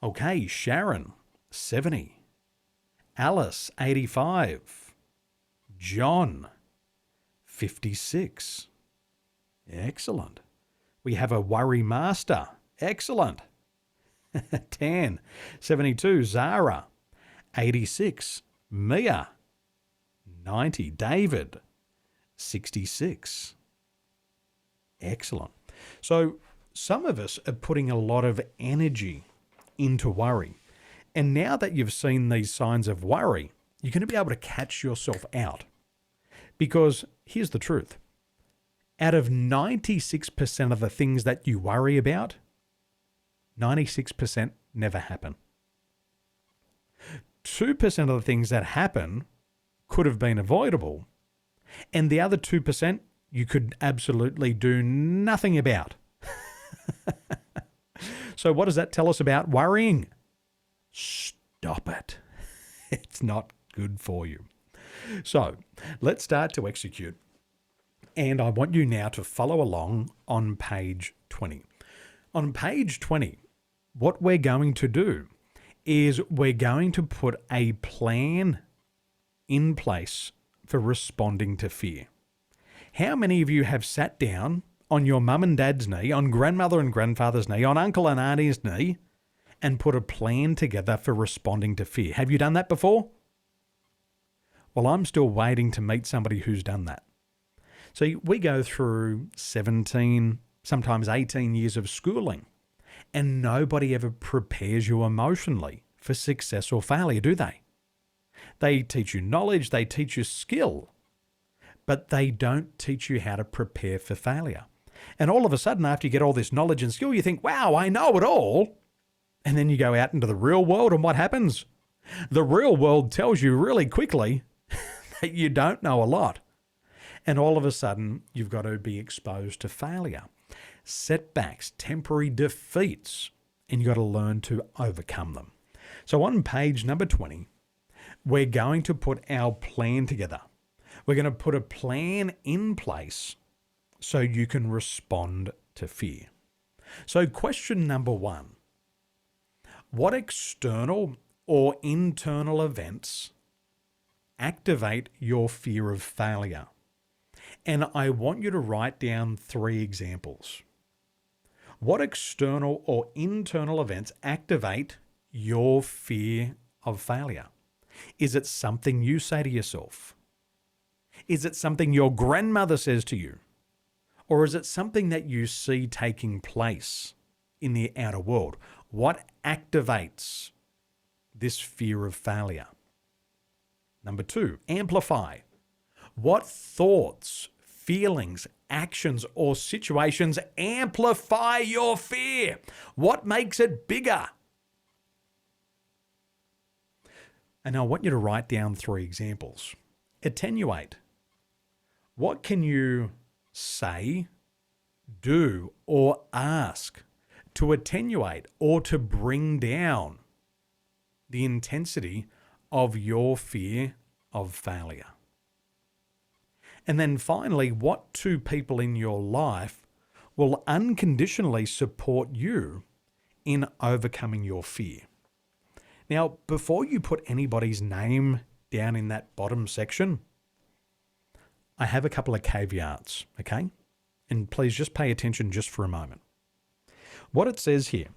Okay, Sharon, 70. Alice, 85. John, 56. Excellent. We have a worry master. Excellent. 10. 72. Zara, 86. Mia, 90. David, 66. Excellent. So some of us are putting a lot of energy into worry. And now that you've seen these signs of worry, you're going to be able to catch yourself out. Because here's the truth. Out of 96% of the things that you worry about, 96% never happen. 2% of the things that happen could have been avoidable. And the other 2% you could absolutely do nothing about. So what does that tell us about worrying? Stop it. It's not good for you. So let's start to execute. And I want you now to follow along on page 20. On page 20, what we're going to do is we're going to put a plan in place for responding to fear. How many of you have sat down on your mum and dad's knee, on grandmother and grandfather's knee, on uncle and auntie's knee, and put a plan together for responding to fear? Have you done that before? Well, I'm still waiting to meet somebody who's done that. So we go through 17, sometimes 18 years of schooling, and nobody ever prepares you emotionally for success or failure, do they? They teach you knowledge, they teach you skill, but they don't teach you how to prepare for failure. And all of a sudden, after you get all this knowledge and skill, you think, wow, I know it all. And then you go out into the real world, and what happens? The real world tells you really quickly that you don't know a lot. And all of a sudden, you've got to be exposed to failure, setbacks, temporary defeats, and you've got to learn to overcome them. So on page number 20, we're going to put our plan together. We're going to put a plan in place so you can respond to fear. So question number 1, what external or internal events activate your fear of failure? And I want you to write down 3 examples. What external or internal events activate your fear of failure? Is it something you say to yourself? Is it something your grandmother says to you? Or is it something that you see taking place in the outer world? What activates this fear of failure? Number 2, amplify. What thoughts, feelings, actions, or situations amplify your fear? What makes it bigger? And I want you to write down 3 examples. Attenuate. What can you say, do, or ask to attenuate or to bring down the intensity of your fear of failure? And then finally, what 2 people in your life will unconditionally support you in overcoming your fear? Now, before you put anybody's name down in that bottom section, I have a couple of caveats, okay? And please just pay attention just for a moment. What it says here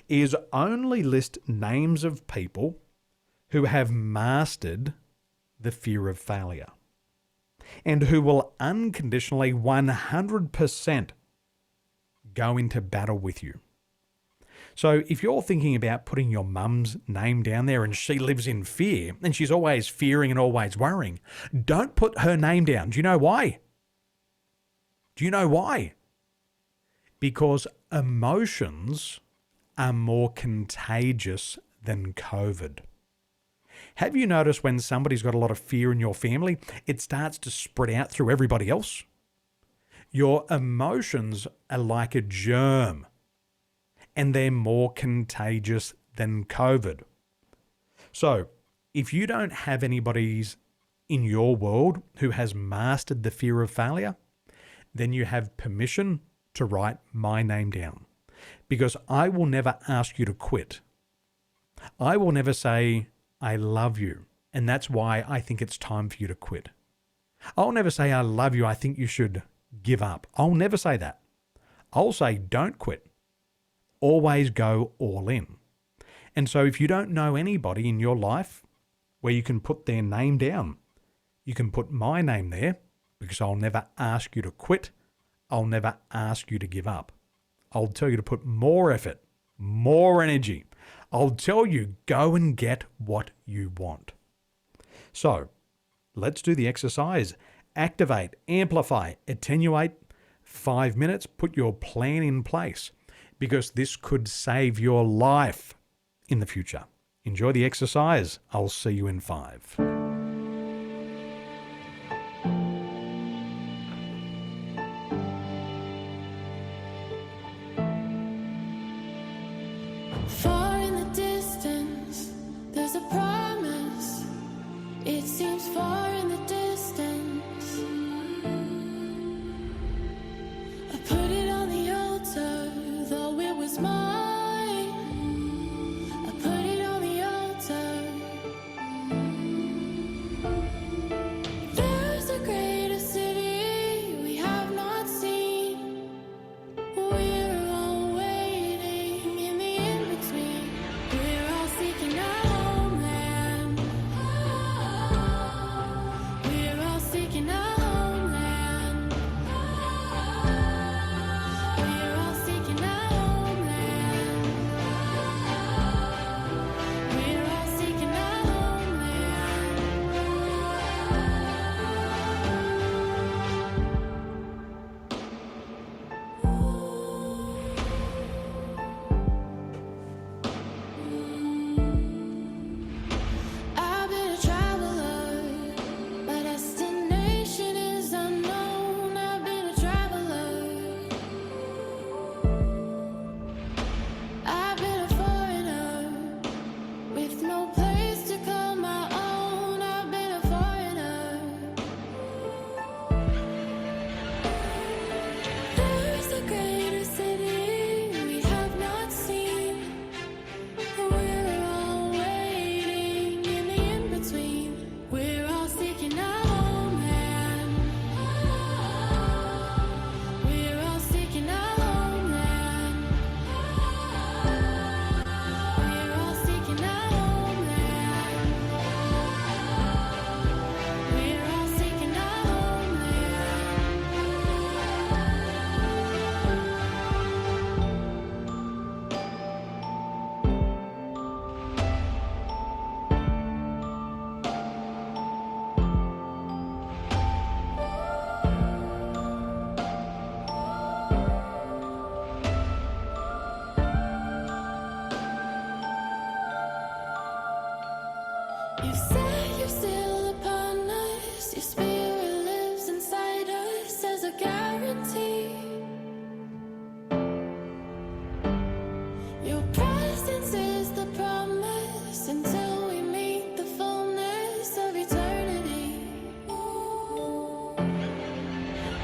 is only list names of people who have mastered the fear of failure and who will unconditionally 100% go into battle with you. So if you're thinking about putting your mum's name down there and she lives in fear and she's always fearing and always worrying, don't put her name down. Do you know why? Do you know why? Because emotions are more contagious than COVID. Have you noticed when somebody's got a lot of fear in your family, it starts to spread out through everybody else? Your emotions are like a germ, and they're more contagious than COVID. So, if you don't have anybody in your world who has mastered the fear of failure, then you have permission to write my name down. Because I will never ask you to quit. I will never say, I love you, and that's why I think it's time for you to quit. I'll never say, I love you, I think you should give up. I'll never say that. I'll say, don't quit. Always go all in. And so if you don't know anybody in your life where you can put their name down, you can put my name there, because I'll never ask you to quit. I'll never ask you to give up. I'll tell you to put more effort, more energy. I'll tell you, go and get what you want. So let's do the exercise. Activate, amplify, attenuate. 5 minutes, put your plan in place, because this could save your life in the future. Enjoy the exercise. I'll see you in 5. Far in the distance, there's a promise. It seems far in the distance. I put it on the altar, though it was mine. I put it on the altar. There's a greater city we have not seen. We're all waiting in the in-between. We're all seeking our homeland. We're all seeking our homeland. We're all seeking our homeland. We're all seeking our I've been a traveler, my destination is unknown. I've been a traveler. I've been a foreigner with no place to call my own. I've been a foreigner. There's a greater city we have not seen. We're all waiting in the in-between. We're all seeking our homeland. We're all seeking our homeland. We're all seeking our homeland. We're all seeking our homeland. You say you're still upon us. Your spirit lives inside us as a guarantee. Your presence is the promise until we meet the fullness of eternity.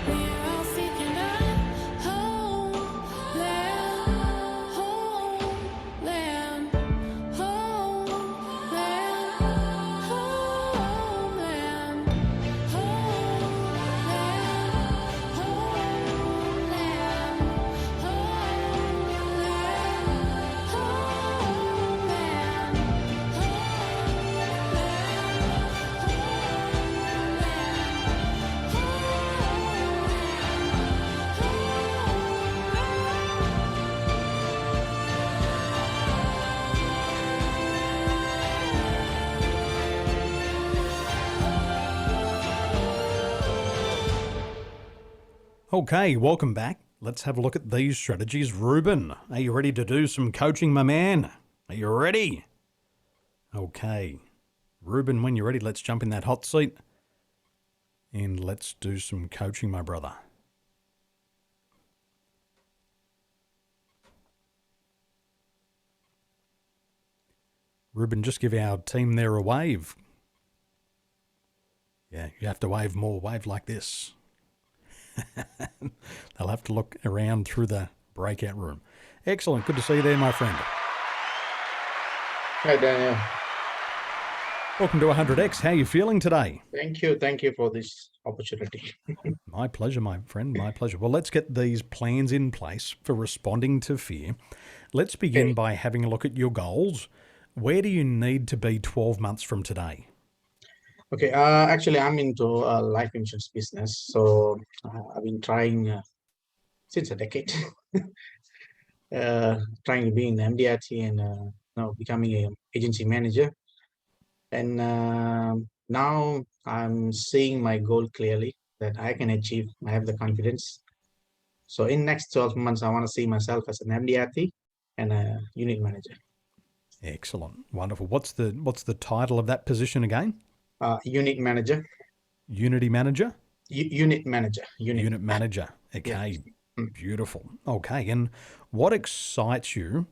We're all seeking our homeland, homeland, homeland, home. Okay, welcome back. Let's have a look at these strategies. Ruben, are you ready to do some coaching, my man? Are you ready? Okay. Ruben, when you're ready, let's jump in that hot seat and let's do some coaching, my brother. Ruben, just give our team there a wave. Yeah, you have to wave more. Wave like this. They'll have to look around through the breakout room. Excellent. Good to see you there, my friend. Hi, Daniel. Welcome to 100X. How are you feeling today? Thank you. Thank you for this opportunity. My pleasure, my friend. My pleasure. Well, let's get these plans in place for responding to fear. Let's begin by having a look at your goals. Where do you need to be 12 months from today? Okay. Actually, I'm into life insurance business. So I've been trying since a decade, trying to be in MDRT and now becoming an agency manager. And now I'm seeing my goal clearly that I can achieve. I have the confidence. So in next 12 months, I want to see myself as an MDRT and a unit manager. Excellent. Wonderful. What's the title of that position again? Unit manager. Unity manager? Unit manager. Unit manager. Okay. Yeah. Beautiful. Okay. And what excites you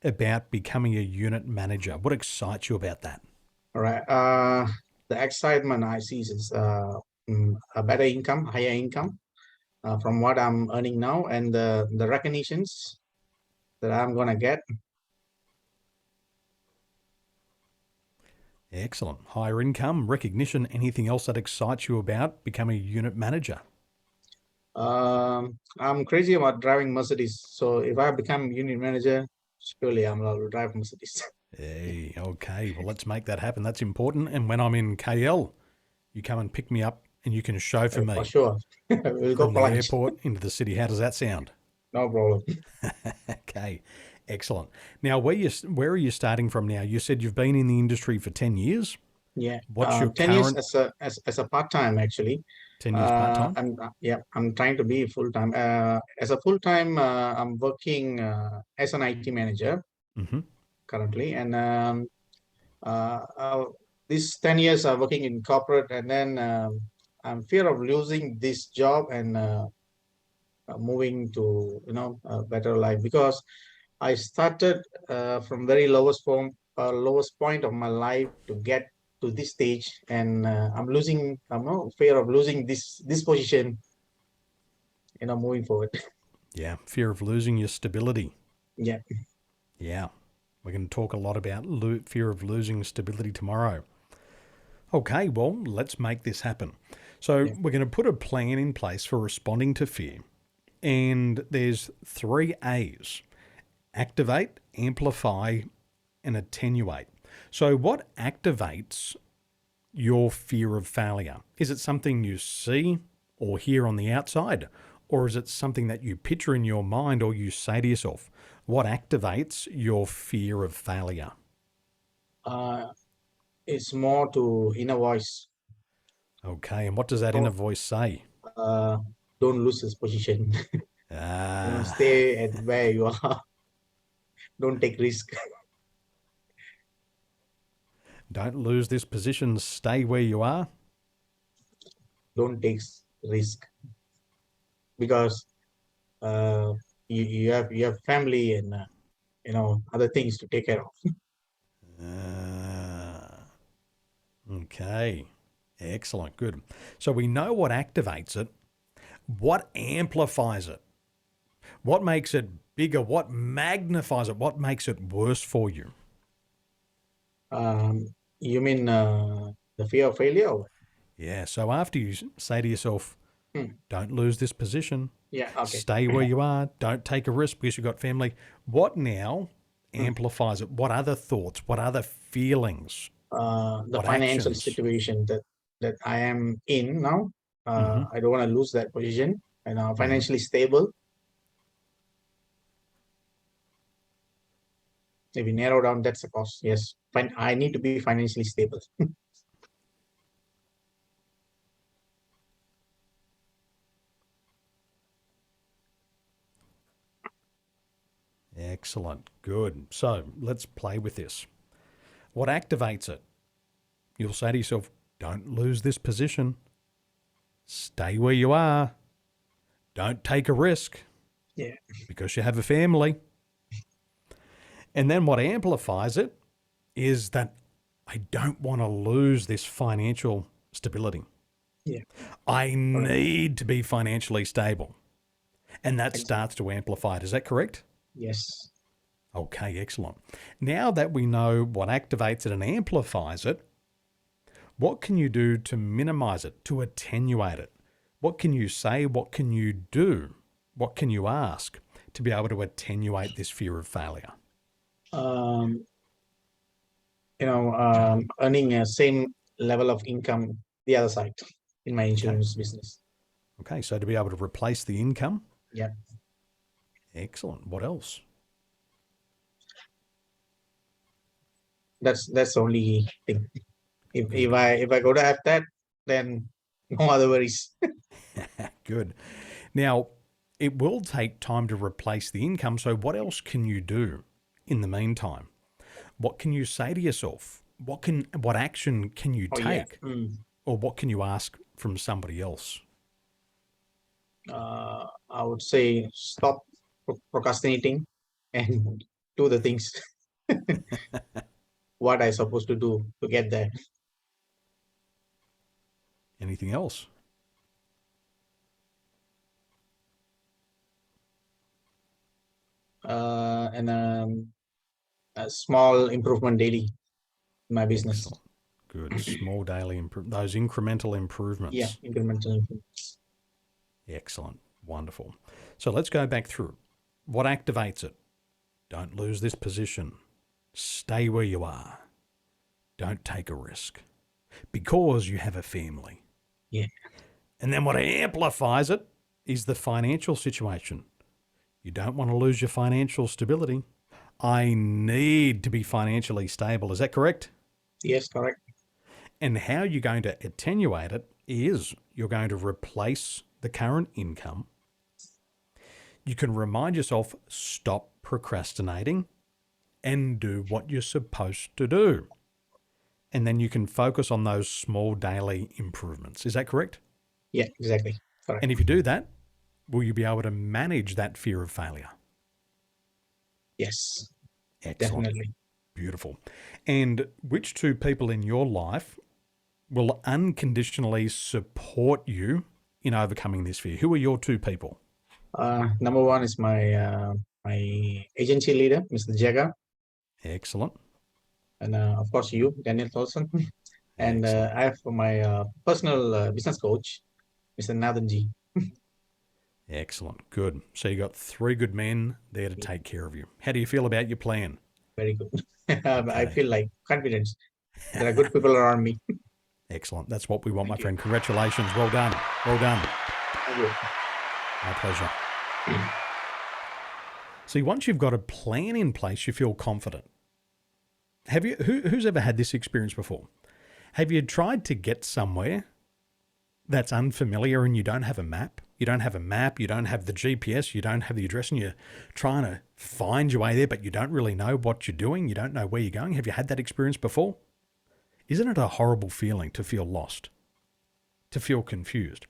about becoming a unit manager? What excites you about that? All right. The excitement I see is a better income, higher income from what I'm earning now, and the recognitions that I'm going to get. Excellent. Higher income, recognition, anything else that excites you about becoming a unit manager? I'm crazy about driving Mercedes. So if I become unit manager, surely I'm allowed to drive Mercedes. Hey, okay. Well, let's make that happen. That's important. And when I'm in KL, you come and pick me up and you can chauffeur me. For sure. We'll go from the airport into the city. How does that sound? No problem. Okay. Excellent. Now, where are you starting from now? You said you've been in the industry for 10 years. Yeah. What's your 10 current... years as a part-time, actually. 10 years part-time? I'm trying to be full-time. As a full-time, I'm working as an IT manager currently. And these 10 years I'm working in corporate, and then I'm fear of losing this job and moving to, a better life, because I started from very lowest point of my life to get to this stage, and I'm fear of losing this position, moving forward. Yeah, fear of losing your stability. Yeah. Yeah, we're going to talk a lot about fear of losing stability tomorrow. Okay, well, let's make this happen. So we're going to put a plan in place for responding to fear, and there's 3 A's. Activate, amplify, and attenuate. So what activates your fear of failure? Is it something you see or hear on the outside? Or is it something that you picture in your mind or you say to yourself? What activates your fear of failure? It's more to inner voice. Okay, and what does that inner voice say? Don't lose this position. Stay at where you are. Don't take risk. Don't lose this position. Stay where you are. Don't take risk, because you have family and other things to take care of. Okay, excellent, good. So we know what activates it. What amplifies it? What makes it bigger? What magnifies it? What makes it worse for you? You mean the fear of failure? Or? Yeah, so after you say to yourself, don't lose this position. Yeah, okay. Stay where you are. Don't take a risk because you've got family. What now amplifies it? What other thoughts? What other feelings? The financial situation that I am in now. I don't want to lose that position, and I'm financially stable. If we narrow down, that's the cost. Yes, I need to be financially stable. Excellent. Good. So let's play with this. What activates it? You'll say to yourself, don't lose this position. Stay where you are. Don't take a risk. Yeah. Because you have a family. And then what amplifies it is that I don't want to lose this financial stability. Yeah. I need to be financially stable. And that starts to amplify it. Is that correct? Yes. Okay, excellent. Now that we know what activates it and amplifies it, what can you do to minimize it, to attenuate it? What can you say? What can you do? What can you ask to be able to attenuate this fear of failure? Earning a same level of income the other side in my insurance business. Okay, so to be able to replace the income? Yeah. Excellent. What else? That's the only thing. If I go to have that, then no other worries. Good. Now, it will take time to replace the income, so what else can you do in the meantime? What can you say to yourself? What action can you take? Or what can you ask from somebody else? I would say stop procrastinating and do the things what I supposed to do to get there. Anything else? And a small improvement daily in my business. Excellent. Good. Small daily those incremental improvements. Yeah, incremental improvements. Excellent. Wonderful. So let's go back through. What activates it? Don't lose this position. Stay where you are. Don't take a risk. Because you have a family. Yeah. And then what amplifies it is the financial situation. You don't want to lose your financial stability. I need to be financially stable. Is that correct? Yes, correct. And how you're going to attenuate it is you're going to replace the current income. You can remind yourself, stop procrastinating and do what you're supposed to do. And then you can focus on those small daily improvements. Is that correct? Yeah, exactly. Correct. And if you do that, will you be able to manage that fear of failure? Yes. Excellent. Definitely. Beautiful. And which two people in your life will unconditionally support you in overcoming this fear? Who are your two people? Number one is my agency leader, Mr. Jaga. Excellent. And of course you, Daniel Tolson. And I have my personal business coach, Mr. Nathanji. Excellent. Good. So you got three good men there to take care of you. How do you feel about your plan? Very good. I feel like confidence. There are good people around me. Excellent. That's what we want, my friend. Congratulations. Well done. Well done. Thank you. My pleasure. See, once you've got a plan in place, you feel confident. Have you? Who's ever had this experience before? Have you tried to get somewhere that's unfamiliar and you don't have a map? You don't have a map, you don't have the GPS, you don't have the address, and you're trying to find your way there, but you don't really know what you're doing, you don't know where you're going. Have you had that experience before? Isn't it a horrible feeling to feel lost, to feel confused?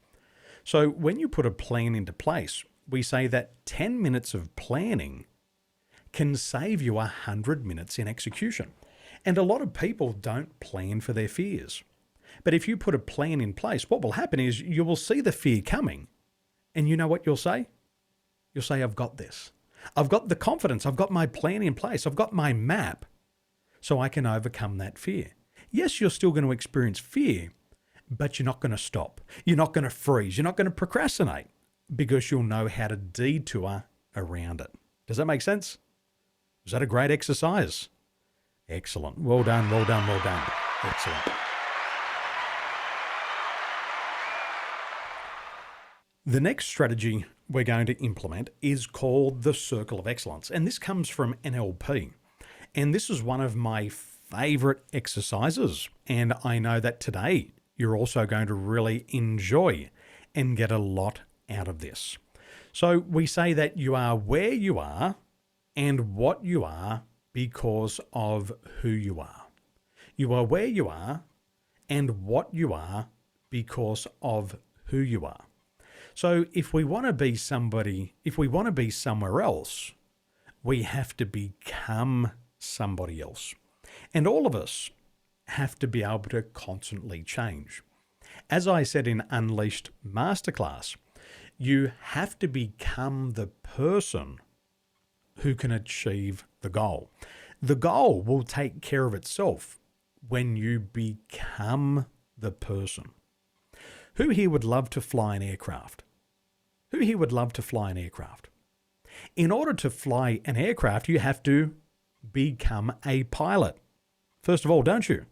So when you put a plan into place, we say that 10 minutes of planning can save you 100 minutes in execution. And a lot of people don't plan for their fears. But if you put a plan in place, what will happen is you will see the fear coming. And you know what you'll say? You'll say, I've got this. I've got the confidence. I've got my plan in place. I've got my map so I can overcome that fear. Yes, you're still going to experience fear, but you're not going to stop. You're not going to freeze. You're not going to procrastinate because you'll know how to detour around it. Does that make sense? Was that a great exercise? Excellent. Well done, well done, well done. Excellent. The next strategy we're going to implement is called the Circle of Excellence. And this comes from NLP. And this is one of my favorite exercises. And I know that today you're also going to really enjoy and get a lot out of this. So we say that you are where you are and what you are because of who you are. You are where you are and what you are because of who you are. So if we want to be somebody, if we want to be somewhere else, we have to become somebody else. And all of us have to be able to constantly change. As I said in Unleashed Masterclass, you have to become the person who can achieve the goal. The goal will take care of itself when you become the person. Who here would love to fly an aircraft? Who here would love to fly an aircraft? In order to fly an aircraft, you have to become a pilot. First of all, don't you?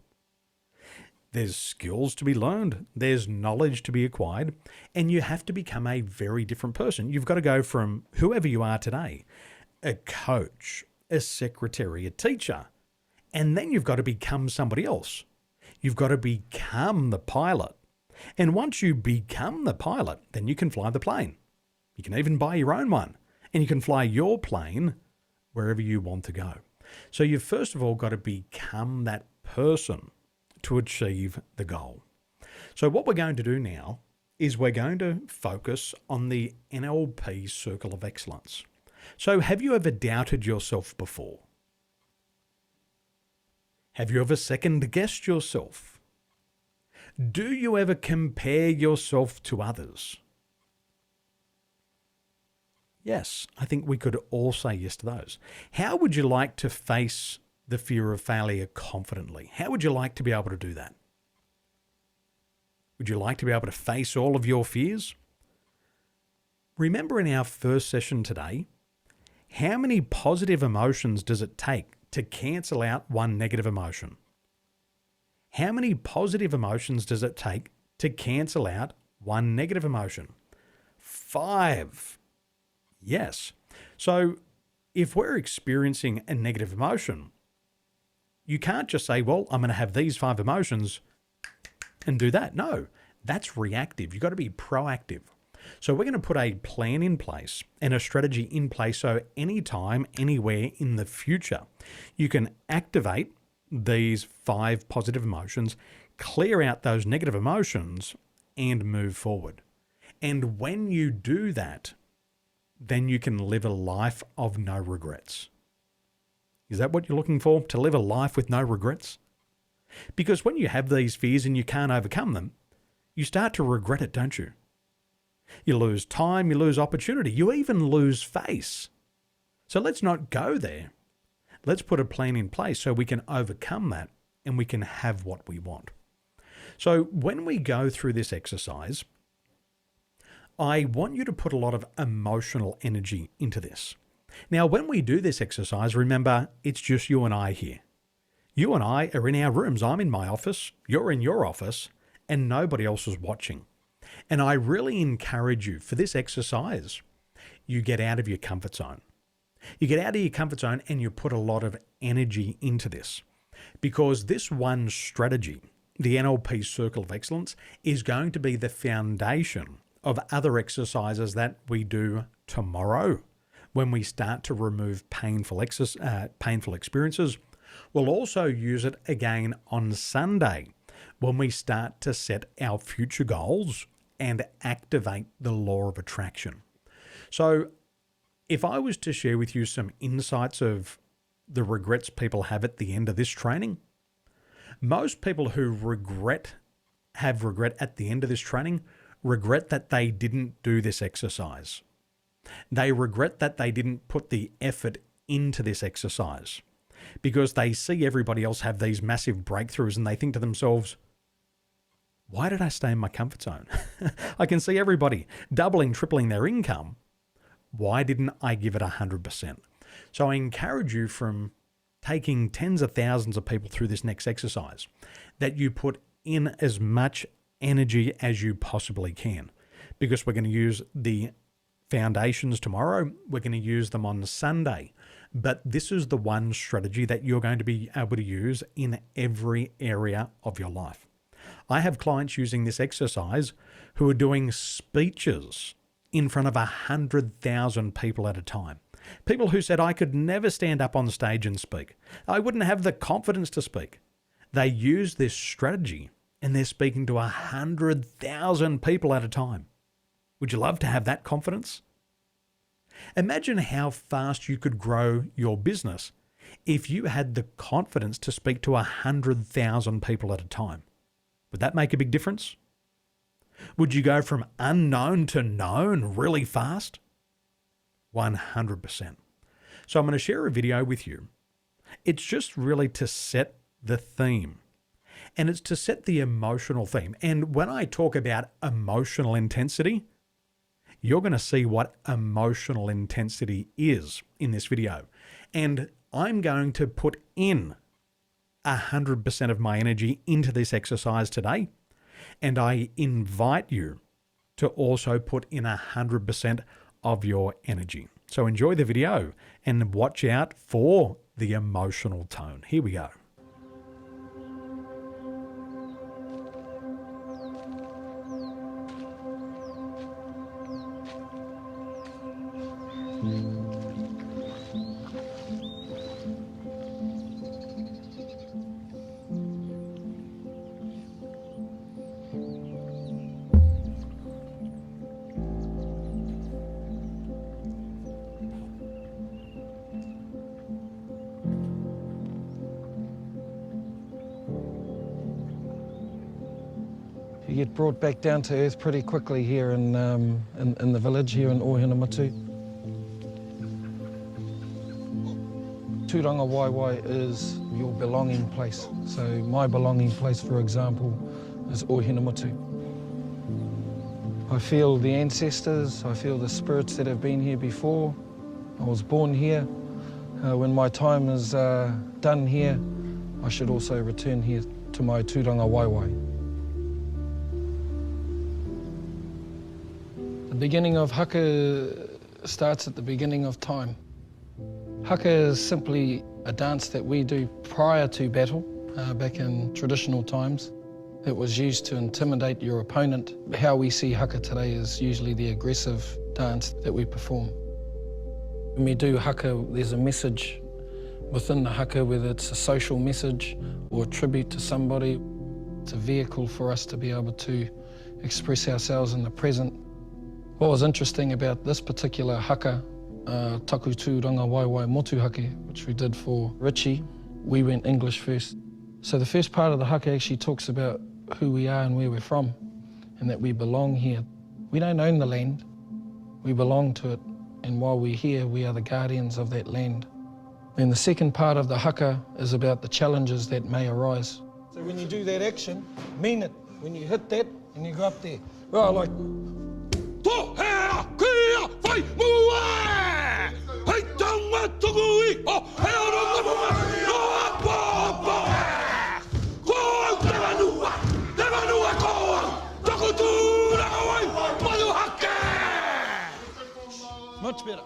There's skills to be learned, there's knowledge to be acquired, and you have to become a very different person. You've got to go from whoever you are today, a coach, a secretary, a teacher, and then you've got to become somebody else. You've got to become the pilot. And once you become the pilot, then you can fly the plane. You can even buy your own one, and you can fly your plane wherever you want to go. So you've first of all got to become that person to achieve the goal. So what we're going to do now is we're going to focus on the NLP Circle of Excellence. So have you ever doubted yourself before? Have you ever second-guessed yourself? Do you ever compare yourself to others? Yes, I think we could all say yes to those. How would you like to face the fear of failure confidently? How would you like to be able to do that? Would you like to be able to face all of your fears? Remember in our first session today, how many positive emotions does it take to cancel out one negative emotion? How many positive emotions does it take to cancel out one negative emotion? 5. Yes. So if we're experiencing a negative emotion, you can't just say, well, I'm going to have these 5 emotions and do that. No, that's reactive. You've got to be proactive. So we're going to put a plan in place and a strategy in place so anytime, anywhere in the future, you can activate these 5 positive emotions, clear out those negative emotions, and move forward. And when you do that, then you can live a life of no regrets. Is that what you're looking for? To live a life with no regrets? Because when you have these fears and you can't overcome them, you start to regret it, don't you? You lose time, you lose opportunity, you even lose face. So let's not go there. Let's put a plan in place so we can overcome that and we can have what we want. So when we go through this exercise, I want you to put a lot of emotional energy into this. Now, when we do this exercise, remember, it's just you and I here. You and I are in our rooms. I'm in my office, you're in your office, and nobody else is watching. And I really encourage you for this exercise, you get out of your comfort zone. You get out of your comfort zone and you put a lot of energy into this. Because this one strategy, the NLP Circle of Excellence, is going to be the foundation of other exercises that we do tomorrow when we start to remove painful experiences. We'll also use it again on Sunday when we start to set our future goals and activate the law of attraction. So if I was to share with you some insights of the regrets people have at the end of this training, most people who have regret at the end of this training regret that they didn't do this exercise. They regret that they didn't put the effort into this exercise because they see everybody else have these massive breakthroughs and they think to themselves, why did I stay in my comfort zone? I can see everybody doubling, tripling their income. Why didn't I give it 100%? So I encourage you, from taking tens of thousands of people through this next exercise, that you put in as much energy as you possibly can, because we're going to use the foundations tomorrow. We're going to use them on Sunday. But this is the one strategy that you're going to be able to use in every area of your life. I have clients using this exercise who are doing speeches in front of 100,000 people at a time. People who said I could never stand up on stage and speak. I wouldn't have the confidence to speak. They use this strategy and they're speaking to 100,000 people at a time. Would you love to have that confidence? Imagine how fast you could grow your business if you had the confidence to speak to 100,000 people at a time. Would that make a big difference? Would you go from unknown to known really fast? 100%. So I'm going to share a video with you. It's just really to set the theme. And it's to set the emotional theme. And when I talk about emotional intensity, you're going to see what emotional intensity is in this video. And I'm going to put in 100% of my energy into this exercise today. And I invite you to also put in 100% of your energy. So enjoy the video and watch out for the emotional tone. Here we go. You get brought back down to earth pretty quickly here in the village here in Ohinamatu. Tūranga Waiwai is your belonging place. So my belonging place, for example, is Ohinamatu. I feel the ancestors, I feel the spirits that have been here before. I was born here. When my time is done here, I should also return here to my Tūranga Waiwai. The beginning of haka starts at the beginning of time. Haka is simply a dance that we do prior to battle, back in traditional times. It was used to intimidate your opponent. How we see haka today is usually the aggressive dance that we perform. When we do haka, there's a message within the haka, whether it's a social message or a tribute to somebody. It's a vehicle for us to be able to express ourselves in the present. What was interesting about this particular haka, Taku Tūranga Waiwai Motu Hake, which we did for Richie, we went English first. So the first part of the haka actually talks about who we are and where we're from, and that we belong here. We don't own the land, we belong to it, and while we're here, we are the guardians of that land. And the second part of the haka is about the challenges that may arise. So when you do that action, mean it. When you hit that and you go up there, well, like, much better.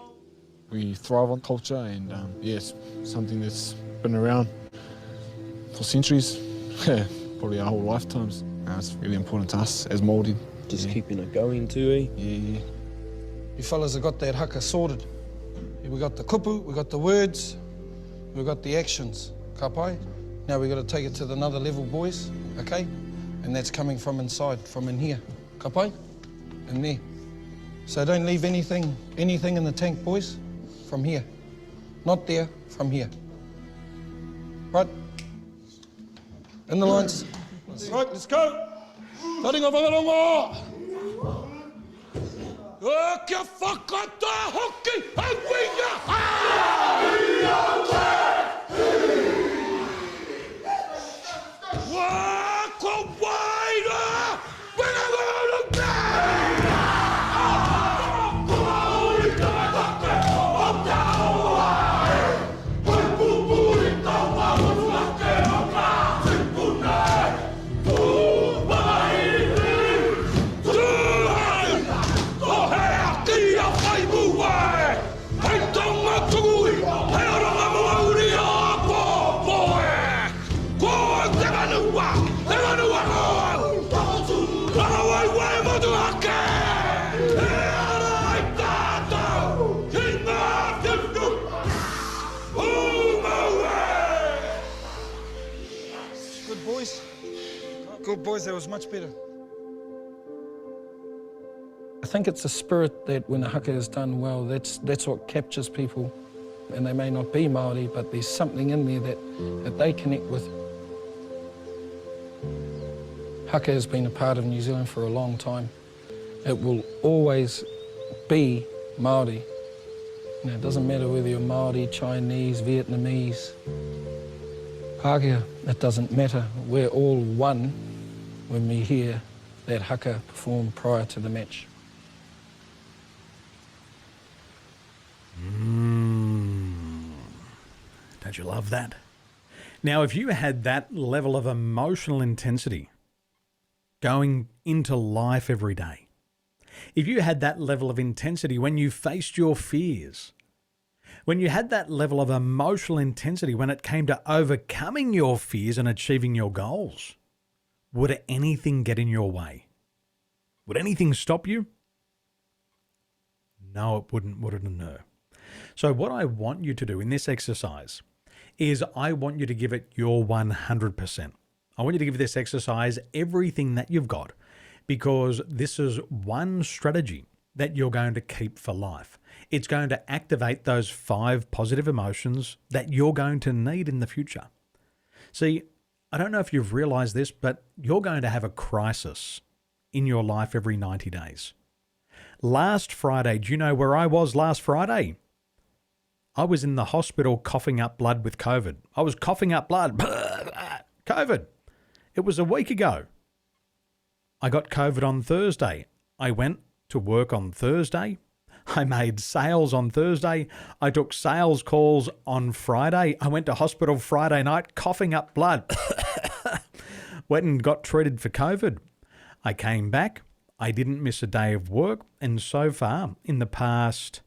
We thrive on culture, and yes, something that's been around for centuries, probably our whole lifetimes. It's really important to us as Māori. Just keeping it going too, eh? Yeah. You fellas have got that haka sorted. We got the kupu, we got the words, we got the actions. Ka pai? Now we got to take it to another level, boys, okay? And that's coming from inside, from in here. Ka pai? In there. So don't leave anything in the tank, boys, from here. Not there, from here. Right? In the lines. Right, let's go. Taringa whangarongo! Kia whakata hoki hawinga! Wako waira! Good boys. Good boys, that was much better. I think it's the spirit that when a haka is done well, that's what captures people. And they may not be Māori, but there's something in there that they connect with. Haka has been a part of New Zealand for a long time. It will always be Māori. You know, it doesn't matter whether you're Māori, Chinese, Vietnamese, Pākehā, it doesn't matter. We're all one when we hear that haka performed prior to the match. Don't you love that? Now, if you had that level of emotional intensity going into life every day, if you had that level of intensity when you faced your fears, when you had that level of emotional intensity when it came to overcoming your fears and achieving your goals, would anything get in your way? Would anything stop you? No, it wouldn't, would it? No. So what I want you to do in this exercise is I want you to give it your 100%. I want you to give this exercise everything that you've got, because this is one strategy that you're going to keep for life. It's going to activate those 5 positive emotions that you're going to need in the future. See, I don't know if you've realized this, but you're going to have a crisis in your life every 90 days. Last Friday, do you know where I was last Friday? I was in the hospital coughing up blood with COVID. I was coughing up blood. COVID. It was a week ago. I got COVID on Thursday. I went to work on Thursday. I made sales on Thursday. I took sales calls on Friday. I went to hospital Friday night coughing up blood. Went and got treated for COVID. I came back. I didn't miss a day of work. And so far, in the past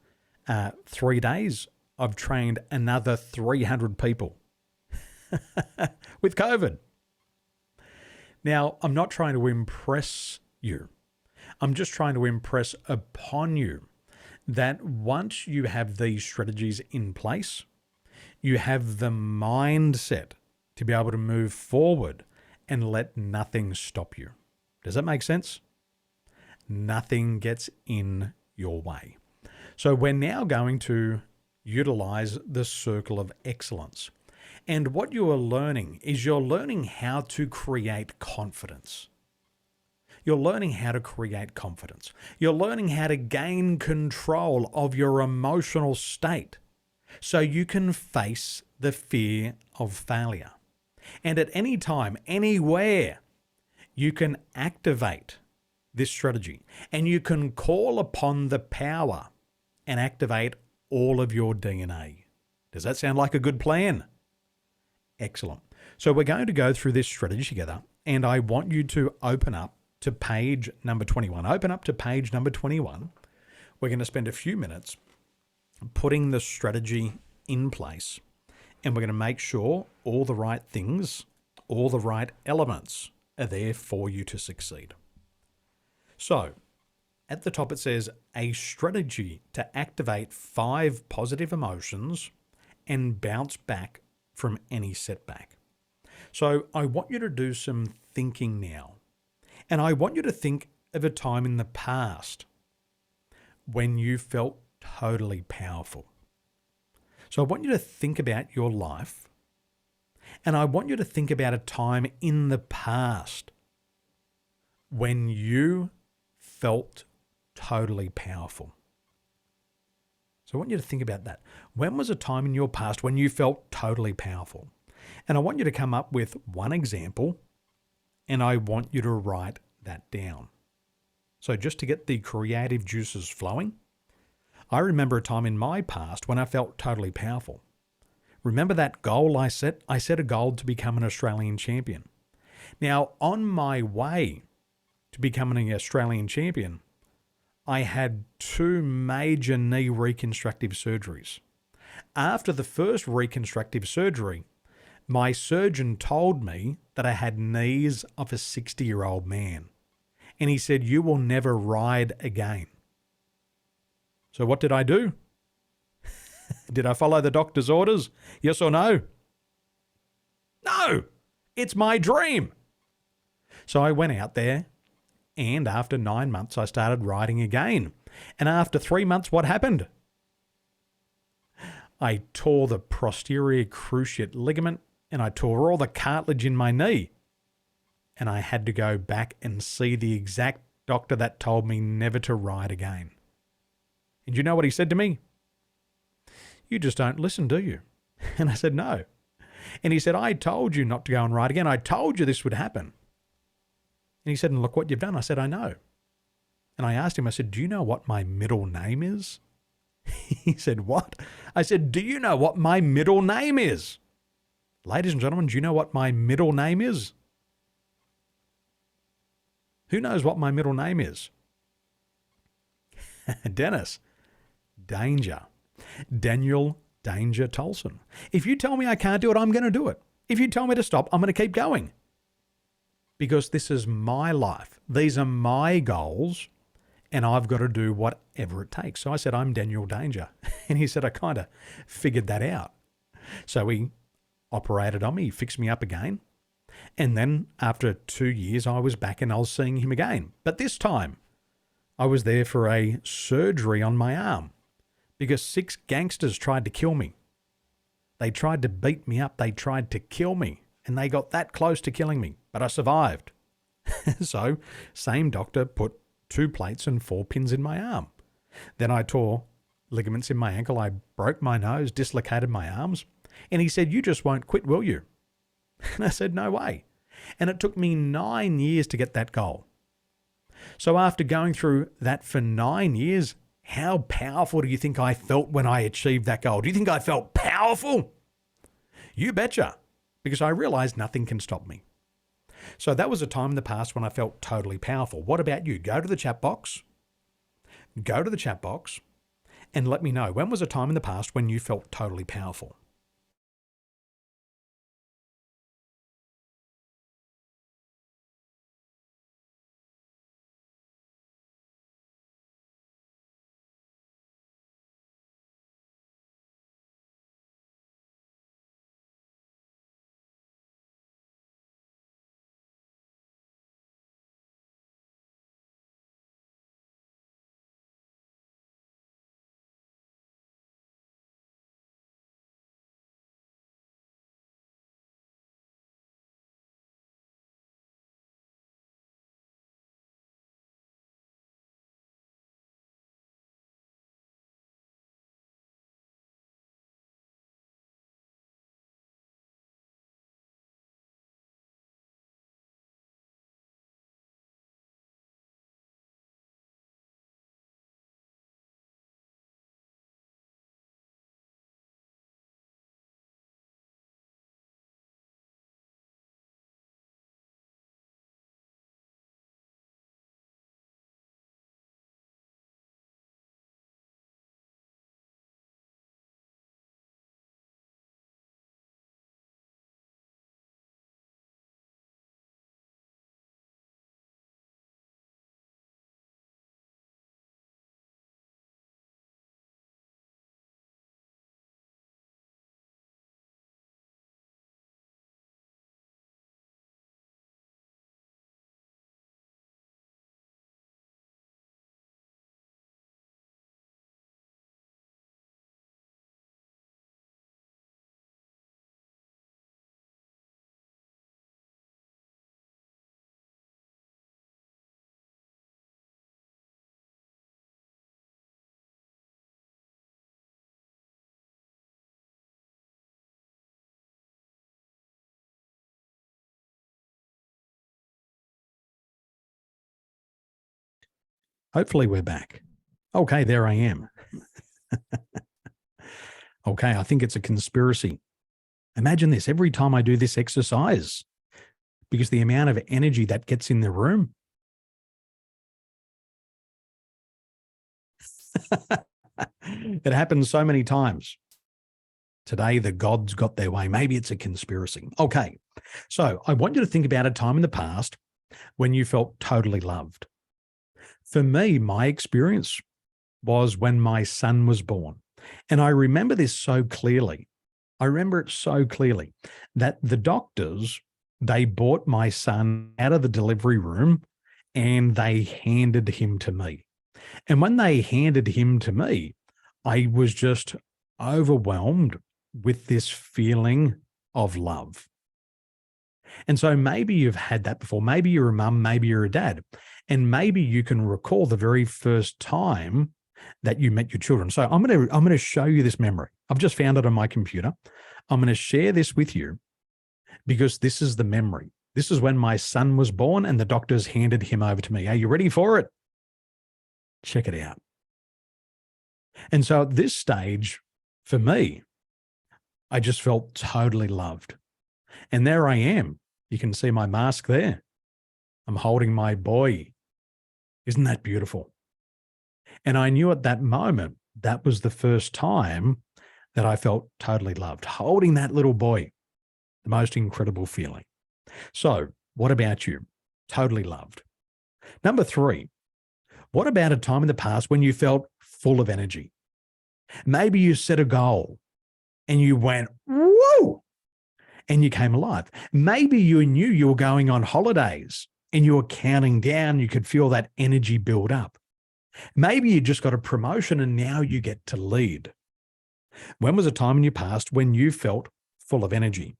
3 days, I've trained another 300 people with COVID. Now, I'm not trying to impress you. I'm just trying to impress upon you that once you have these strategies in place, you have the mindset to be able to move forward and let nothing stop you. Does that make sense? Nothing gets in your way. So we're now going to utilize the circle of excellence. And what you are learning is you're learning how to create confidence. You're learning how to create confidence. You're learning how to gain control of your emotional state so you can face the fear of failure. And at any time, anywhere, you can activate this strategy and you can call upon the power and activate all of your DNA. Does that sound like a good plan? Excellent. So we're going to go through this strategy together, and I want you to open up to page number 21. Open up to page number 21. We're going to spend a few minutes putting the strategy in place, and we're going to make sure all the right things, all the right elements are there for you to succeed. So, at the top it says, a strategy to activate 5 positive emotions and bounce back from any setback. So I want you to do some thinking now. And I want you to think of a time in the past when you felt totally powerful. So I want you to think about your life, and I want you to think about a time in the past when you felt totally powerful. So I want you to think about that. When was a time in your past when you felt totally powerful? And I want you to come up with one example, and I want you to write that down. So just to get the creative juices flowing, I remember a time in my past when I felt totally powerful. Remember that goal I set? I set a goal to become an Australian champion. Now, on my way to becoming an Australian champion, I had 2 major knee reconstructive surgeries. After the first reconstructive surgery, my surgeon told me that I had knees of a 60-year-old man. And he said, "You will never ride again." So what did I do? Did I follow the doctor's orders? Yes or no? No! It's my dream. So I went out there, and after 9 months, I started riding again. And after 3 months, what happened? I tore the posterior cruciate ligament, and I tore all the cartilage in my knee. And I had to go back and see the exact doctor that told me never to ride again. And you know what he said to me? You just don't listen, do you? And I said, no. And he said, I told you not to go and ride again. I told you this would happen. And he said, and look what you've done. I said, I know. And I asked him, I said, do you know what my middle name is? He said, what? I said, do you know what my middle name is? Ladies and gentlemen, do you know what my middle name is? Who knows what my middle name is? Dennis. Danger. Daniel Danger Tolson. If you tell me I can't do it, I'm going to do it. If you tell me to stop, I'm going to keep going. Because this is my life. These are my goals, and I've got to do whatever it takes. So I said, I'm Daniel Danger. And he said, I kind of figured that out. So he operated on me, he fixed me up again. And then after 2 years, I was back and I was seeing him again. But this time, I was there for a surgery on my arm because 6 gangsters tried to kill me. They tried to beat me up. They tried to kill me. And they got that close to killing me. But I survived. So, same doctor put 2 plates and 4 pins in my arm. Then I tore ligaments in my ankle. I broke my nose, dislocated my arms. And he said, you just won't quit, will you? And I said, no way. And it took me 9 years to get that goal. So after going through that for 9 years, how powerful do you think I felt when I achieved that goal? Do you think I felt powerful? You betcha, because I realized nothing can stop me. So that was a time in the past when I felt totally powerful. What about you? Go to the chat box. Go to the chat box and let me know, when was a time in the past when you felt totally powerful? Hopefully we're back. Okay, there I am. Okay, I think it's a conspiracy. Imagine this, every time I do this exercise, because the amount of energy that gets in the room. It happens so many times. Today, the gods got their way. Maybe it's a conspiracy. Okay, so I want you to think about a time in the past when you felt totally loved. For me, my experience was when my son was born. And I remember this so clearly. I remember it so clearly that the doctors they brought my son out of the delivery room and they handed him to me. And when they handed him to me, I was just overwhelmed with this feeling of love. And so maybe you've had that before. Maybe you're a mum, maybe you're a dad, and maybe you can recall the very first time that you met your children. So I'm going to show you this memory. I've just found it on my computer. I'm going to share this with you because this is the memory. This is when my son was born and the doctors handed him over to me. Are you ready for it? Check it out. And so at this stage, for me, I just felt totally loved. And there I am. You can see my mask there. I'm holding my boy. Isn't that beautiful? And I knew at that moment, that was the first time that I felt totally loved. Holding that little boy, the most incredible feeling. So what about you? Totally loved. Number 3, what about a time in the past when you felt full of energy? Maybe you set a goal and you went, whoa, and you came alive. Maybe you knew you were going on holidays and you were counting down. You could feel that energy build up. Maybe you just got a promotion and now you get to lead. When was a time in your past when you felt full of energy?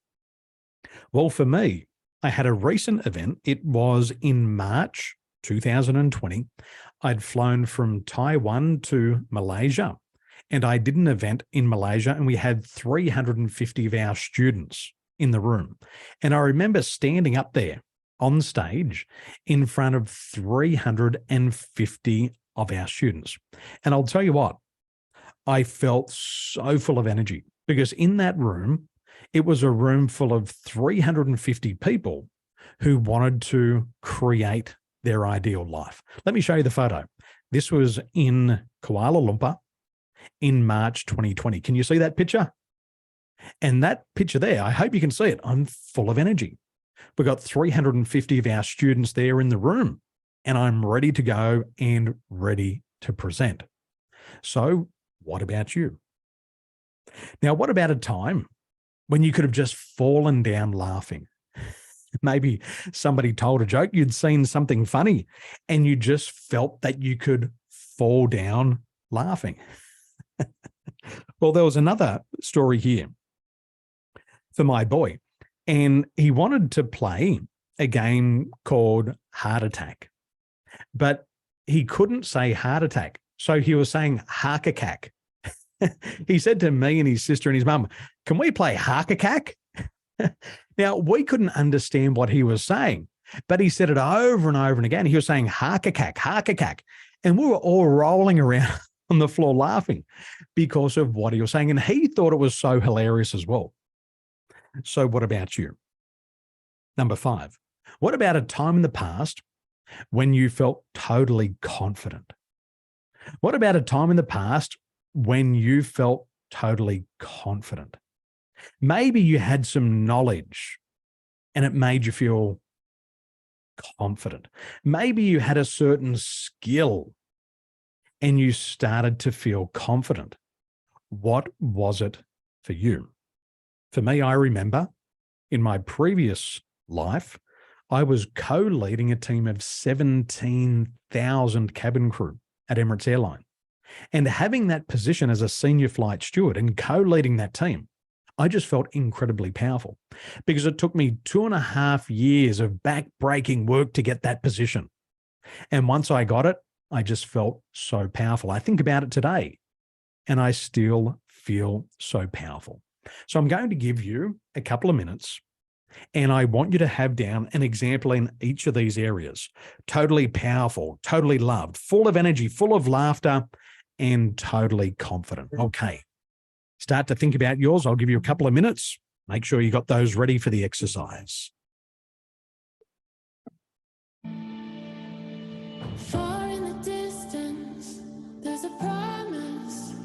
Well, for me, I had a recent event. It was in March 2020. I'd flown from Taiwan to Malaysia, and I did an event in Malaysia, and we had 350 of our students in the room. And I remember standing up there on stage in front of 350 of our students. And I'll tell you what, I felt so full of energy because in that room, it was a room full of 350 people who wanted to create their ideal life. Let me show you the photo. This was in Kuala Lumpur in March 2020. Can you see that picture? And that picture there, I hope you can see it. I'm full of energy. We've got 350 of our students there in the room, and I'm ready to go and ready to present. So what about you? Now, what about a time when you could have just fallen down laughing? Maybe somebody told a joke, you'd seen something funny, and you just felt that you could fall down laughing. Well, there was another story here for my boy, and he wanted to play a game called Heart Attack, but he couldn't say heart attack. So he was saying hark-a-cack. He said to me and his sister and his mum, can we play hark-a-cack? Now, we couldn't understand what he was saying, but he said it over and over and again. He was saying hark-a-cack, hark-a-cack. And we were all rolling around on the floor laughing because of what he was saying. And he thought it was so hilarious as well. So what about you? Number 5, what about a time in the past when you felt totally confident? What about a time in the past when you felt totally confident? Maybe you had some knowledge and it made you feel confident. Maybe you had a certain skill and you started to feel confident. What was it for you? For me, I remember in my previous life, I was co-leading a team of 17,000 cabin crew at Emirates Airline. And having that position as a senior flight steward and co-leading that team, I just felt incredibly powerful because it took me 2.5 years of back-breaking work to get that position. And once I got it, I just felt so powerful. I think about it today and I still feel so powerful. So I'm going to give you a couple of minutes and I want you to have down an example in each of these areas. Totally powerful, totally loved, full of energy, full of laughter, and totally confident. Okay. Start to think about yours. I'll give you a couple of minutes. Make sure you got those ready for the exercise. Far in the distance, there's a promise.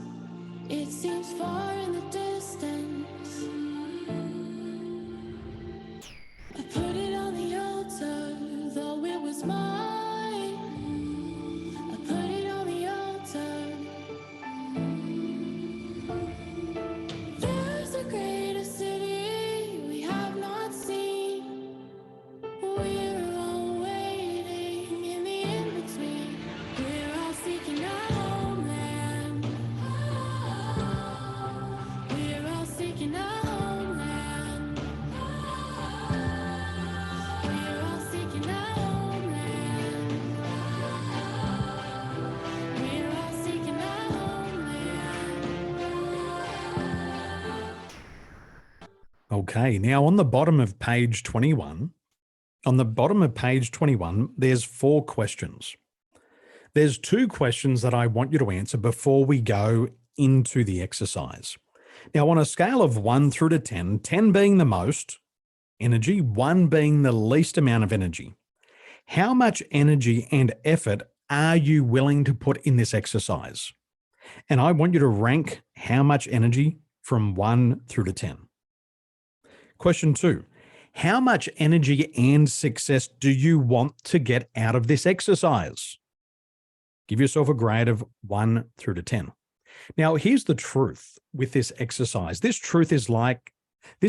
It seems far in the distance. I put it on the altar, though it was mine. I put it on the altar. There's a greater city we have not seen. Okay, now on the bottom of page 21, there's 4 questions. There's 2 questions that I want you to answer before we go into the exercise. Now, on a scale of 1 through to 10, 10 being the most energy, 1 being the least amount of energy, how much energy and effort are you willing to put in this exercise? And I want you to rank how much energy from 1 through to 10. Question 2, how much energy and success do you want to get out of this exercise? Give yourself a grade of 1 through to 10. Now, here's the truth with this exercise. This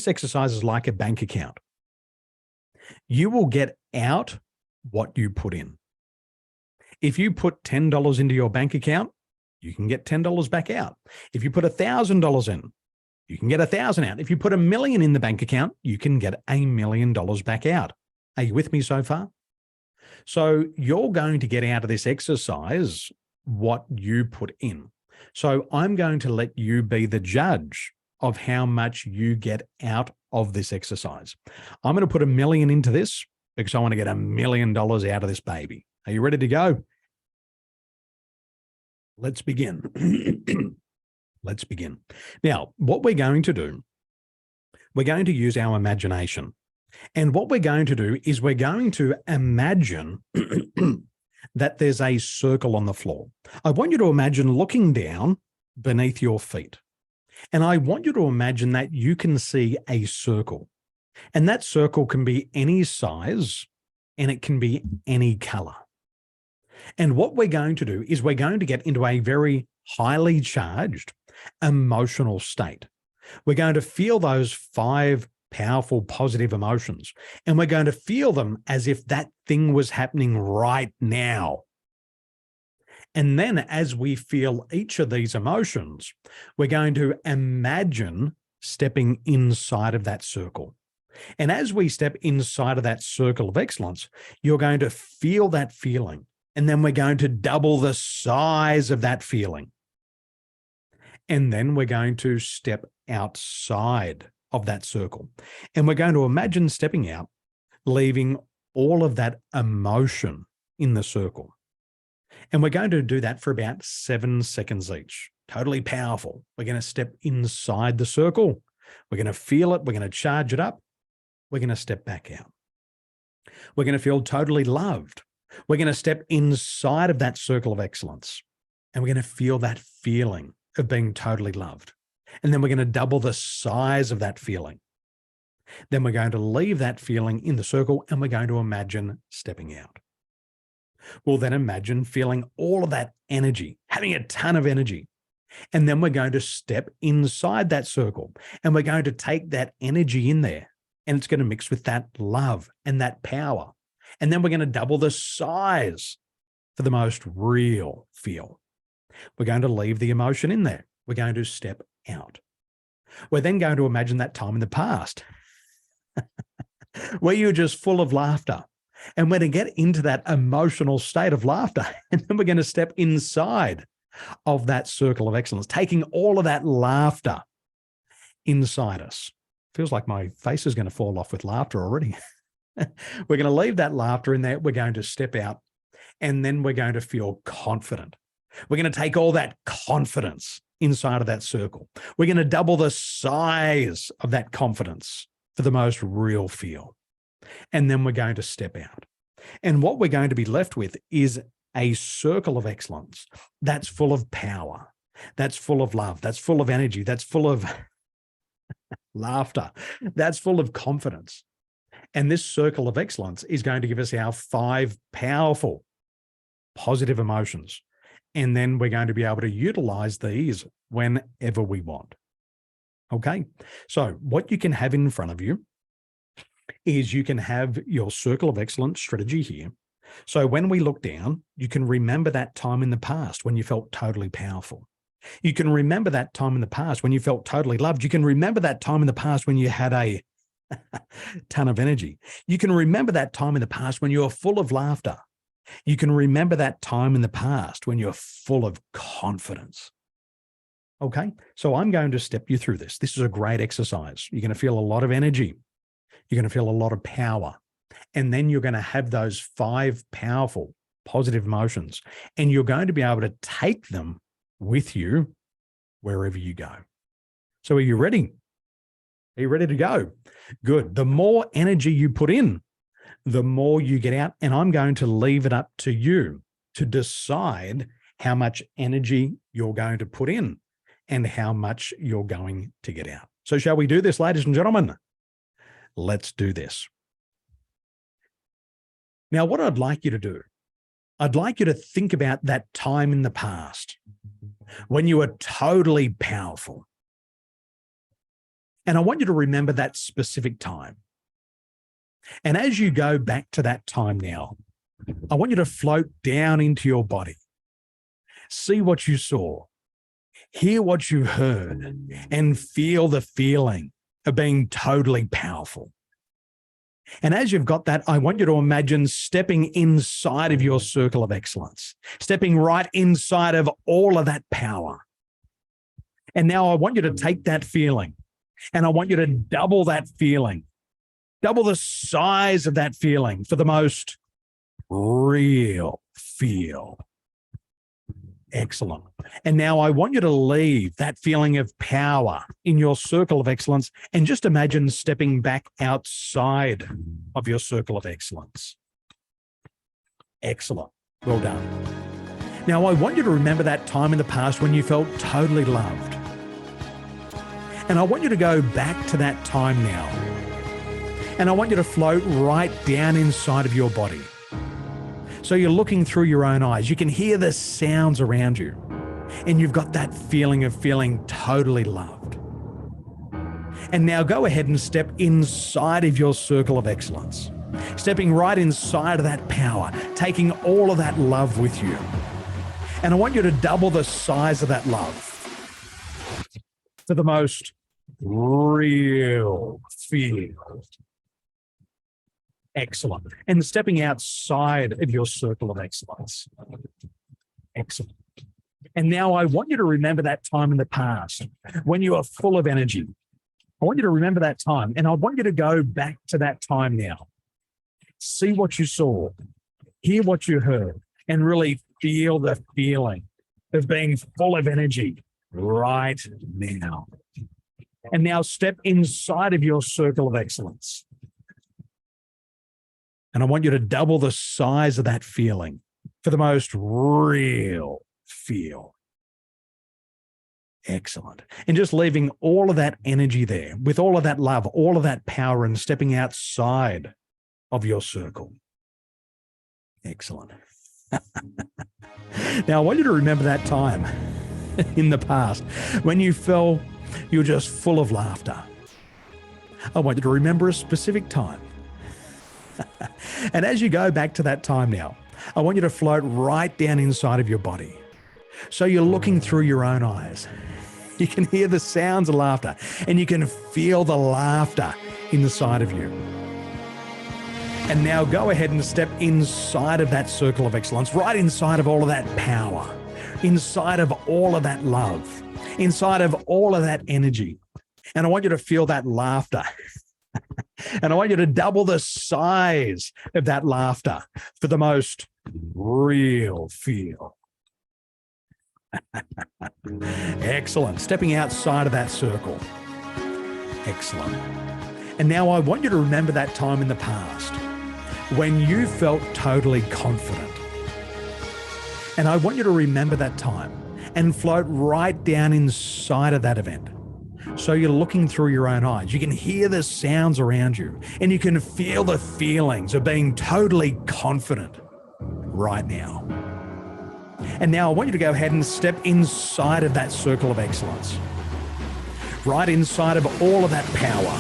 exercise is like a bank account. You will get out what you put in. If you put $10 into your bank account, you can get $10 back out. If you put $1,000 in, you can get $1,000 out. If you put $1 million in the bank account, you can get $1 million back out. Are you with me so far? So you're going to get out of this exercise what you put in. So I'm going to let you be the judge of how much you get out of this exercise. I'm going to put $1 million into this because I want to get $1 million out of this baby. Are you ready to go? Let's begin. Let's begin. Now, what we're going to do, we're going to use our imagination. And what we're going to do is we're going to imagine that there's a circle on the floor. I want you to imagine looking down beneath your feet. And I want you to imagine that you can see a circle. And that circle can be any size and it can be any color. And what we're going to do is we're going to get into a very highly charged emotional state. We're going to feel those 5 powerful positive emotions, and we're going to feel them as if that thing was happening right now. And then as we feel each of these emotions, we're going to imagine stepping inside of that circle. And as we step inside of that circle of excellence, you're going to feel that feeling. And then we're going to double the size of that feeling. And then we're going to step outside of that circle. And we're going to imagine stepping out, leaving all of that emotion in the circle. And we're going to do that for about 7 seconds each. Totally powerful. We're going to step inside the circle. We're going to feel it. We're going to charge it up. We're going to step back out. We're going to feel totally loved. We're going to step inside of that circle of excellence. And we're going to feel that feeling of being totally loved. And then we're going to double the size of that feeling. Then we're going to leave that feeling in the circle and we're going to imagine stepping out. We'll then imagine feeling all of that energy, having a ton of energy. And then we're going to step inside that circle and we're going to take that energy in there and it's going to mix with that love and that power. And then we're going to double the size for the most real feel. We're going to leave the emotion in there. We're going to step out. We're then going to imagine that time in the past where you're just full of laughter. And we're going to get into that emotional state of laughter. And then we're going to step inside of that circle of excellence, taking all of that laughter inside us. Feels like my face is going to fall off with laughter already. We're going to leave that laughter in there. We're going to step out and then we're going to feel confident. We're going to take all that confidence inside of that circle. We're going to double the size of that confidence for the most real feel. And then we're going to step out. And what we're going to be left with is a circle of excellence that's full of power, that's full of love, that's full of energy, that's full of laughter, that's full of confidence. And this circle of excellence is going to give us our 5 powerful positive emotions. And then we're going to be able to utilize these whenever we want. Okay. So what you can have in front of you is you can have your circle of excellence strategy here. So when we look down, you can remember that time in the past when you felt totally powerful. You can remember that time in the past when you felt totally loved. You can remember that time in the past when you had a ton of energy. You can remember that time in the past when you were full of laughter. You can remember that time in the past when you're full of confidence. Okay, so I'm going to step you through this. This is a great exercise. You're going to feel a lot of energy. You're going to feel a lot of power. And then you're going to have those 5 powerful positive emotions, and you're going to be able to take them with you wherever you go. So are you ready? Are you ready to go? Good. The more energy you put in, the more you get out. And I'm going to leave it up to you to decide how much energy you're going to put in and how much you're going to get out. So shall we do this, ladies and gentlemen? Let's do this. Now, what I'd like you to do, I'd like you to think about that time in the past when you were totally powerful. And I want you to remember that specific time. And as you go back to that time now, I want you to float down into your body. See what you saw, hear what you heard, and feel the feeling of being totally powerful. And as you've got that, I want you to imagine stepping inside of your circle of excellence, stepping right inside of all of that power. And now I want you to take that feeling and I want you to double that feeling, double the size of that feeling for the most real feel. Excellent. And now I want you to leave that feeling of power in your circle of excellence and just imagine stepping back outside of your circle of excellence. Excellent. Well done. Now I want you to remember that time in the past when you felt totally loved. And I want you to go back to that time now. And I want you to float right down inside of your body. So you're looking through your own eyes. You can hear the sounds around you. And you've got that feeling of feeling totally loved. And now go ahead and step inside of your circle of excellence. Stepping right inside of that power, taking all of that love with you. And I want you to double the size of that love for the most real feel. Excellent. And stepping outside of your circle of excellence. Excellent. And now I want you to remember that time in the past when you are full of energy. I want you to remember that time. And I want you to go back to that time now. See what you saw, hear what you heard, and really feel the feeling of being full of energy right now. And now step inside of your circle of excellence. And I want you to double the size of that feeling for the most real feel. Excellent. And just leaving all of that energy there with all of that love, all of that power, and stepping outside of your circle. Excellent. Now, I want you to remember that time in the past when you felt you were just full of laughter. I want you to remember a specific time. And as you go back to that time now, I want you to float right down inside of your body. So you're looking through your own eyes. You can hear the sounds of laughter and you can feel the laughter inside of you. And now go ahead and step inside of that circle of excellence, right inside of all of that power, inside of all of that love, inside of all of that energy. And I want you to feel that laughter. And I want you to double the size of that laughter for the most real feel. Excellent. Stepping outside of that circle. Excellent. And now I want you to remember that time in the past when you felt totally confident. And I want you to remember that time and float right down inside of that event. So you're looking through your own eyes. You can hear the sounds around you and you can feel the feelings of being totally confident right now. And now I want you to go ahead and step inside of that circle of excellence. Right inside of all of that power,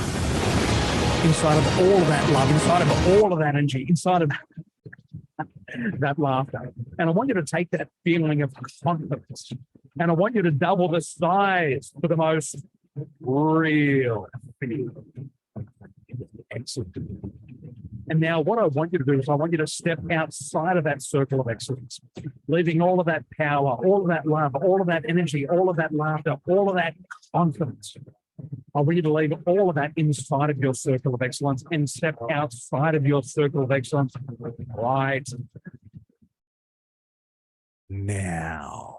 inside of all of that love, inside of all of that energy, inside of that laughter. And I want you to take that feeling of confidence and I want you to double the size for the most real feel. Excellent. And now what I want you to do is I want you to step outside of that circle of excellence, leaving all of that power, all of that love, all of that energy, all of that laughter, all of that confidence. I want you to leave all of that inside of your circle of excellence and step outside of your circle of excellence right now.